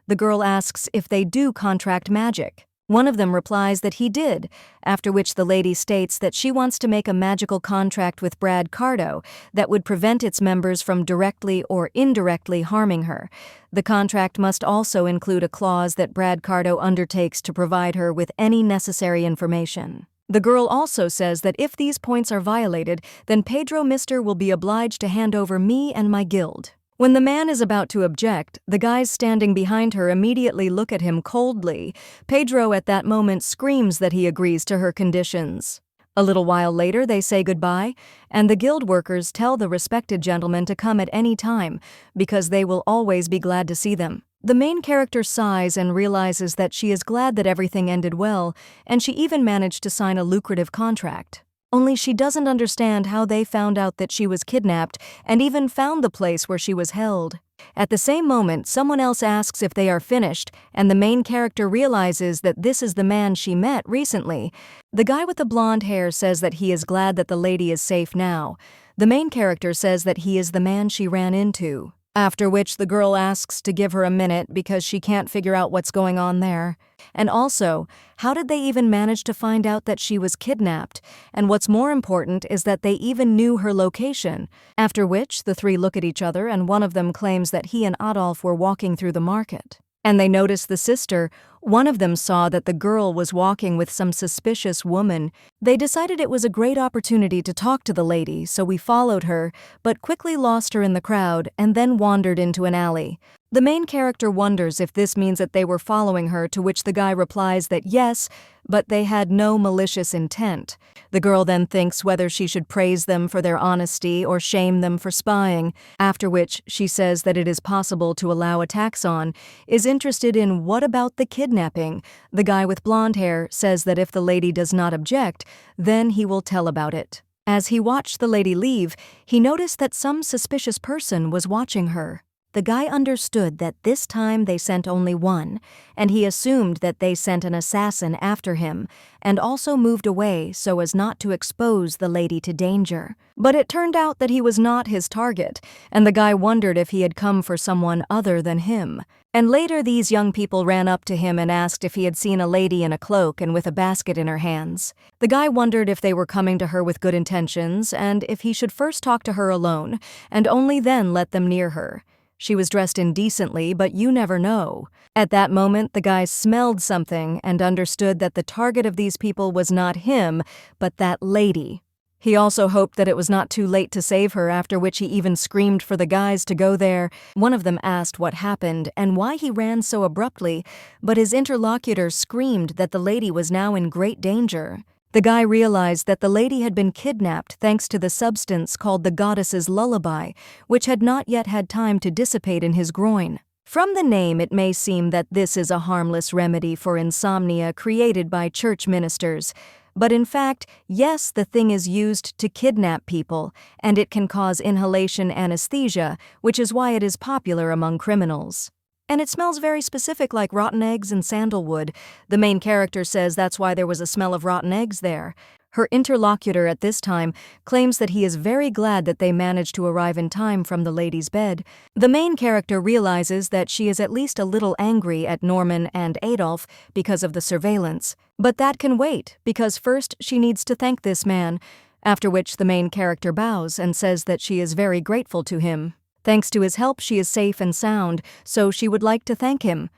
Speaker 1: The girl asks if they do contract magic. One of them replies that he did, after which the lady states that she wants to make a magical contract with Brad Cardo that would prevent its members from directly or indirectly harming her. The contract must also include a clause that Brad Cardo undertakes to provide her with any necessary information. The girl also says that if these points are violated, then Pedro Mister will be obliged to hand over me and my guild. When the man is about to object, the guys standing behind her immediately look at him coldly. Pedro at that moment screams that he agrees to her conditions. A little while later, they say goodbye, and the guild workers tell the respected gentleman to come at any time, because they will always be glad to see them. The main character sighs and realizes that she is glad that everything ended well, and she even managed to sign a lucrative contract. Only she doesn't understand how they found out that she was kidnapped and even found the place where she was held. At the same moment, someone else asks if they are finished, and the main character realizes that this is the man she met recently. The guy with the blonde hair says that he is glad that the lady is safe now. The main character says that he is the man she ran into. After which the girl asks to give her a minute because she can't figure out what's going on there. And also, how did they even manage to find out that she was kidnapped? And what's more important is that they even knew her location. After which, the three look at each other and one of them claims that he and Adolf were walking through the market. And they notice the sister. One of them saw that the girl was walking with some suspicious woman. They decided it was a great opportunity to talk to the lady, so we followed her, but quickly lost her in the crowd and then wandered into an alley. The main character wonders if this means that they were following her, to which the guy replies that yes, but they had no malicious intent. The girl then thinks whether she should praise them for their honesty or shame them for spying, after which she says that it is possible to allow attacks on, is interested in what about the kidnapping. The guy with blonde hair says that if the lady does not object, then he will tell about it. As he watched the lady leave, he noticed that some suspicious person was watching her. The guy understood that this time they sent only one, and he assumed that they sent an assassin after him, and also moved away so as not to expose the lady to danger. But it turned out that he was not his target, and the guy wondered if he had come for someone other than him. And later these young people ran up to him and asked if he had seen a lady in a cloak and with a basket in her hands. The guy wondered if they were coming to her with good intentions, and if he should first talk to her alone, and only then let them near her. She was dressed indecently, but you never know. At that moment, the guy smelled something and understood that the target of these people was not him, but that lady. He also hoped that it was not too late to save her, after which he even screamed for the guys to go there. One of them asked what happened and why he ran so abruptly, but his interlocutor screamed that the lady was now in great danger. The guy realized that the lady had been kidnapped thanks to the substance called the goddess's lullaby, which had not yet had time to dissipate in his groin. From the name, it may seem that this is a harmless remedy for insomnia created by church ministers. But in fact, yes, the thing is used to kidnap people, and it can cause inhalation anesthesia, which is why it is popular among criminals. And it smells very specific, like rotten eggs and sandalwood. The main character says that's why there was a smell of rotten eggs there. Her interlocutor at this time claims that he is very glad that they managed to arrive in time from the lady's bed. The main character realizes that she is at least a little angry at Norman and Adolf because of the surveillance. But that can wait, because first she needs to thank this man, after which the main character bows and says that she is very grateful to him. Thanks to his help, she is safe and sound, so she would like to thank him.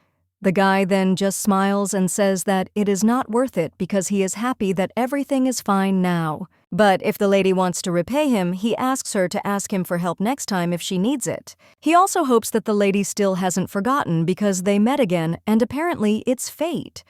Speaker 1: The guy then just smiles and says that it is not worth it because he is happy that everything is fine now. But if the lady wants to repay him, he asks her to ask him for help next time if she needs it. He also hopes that the lady still hasn't forgotten because they met again and apparently it's fate.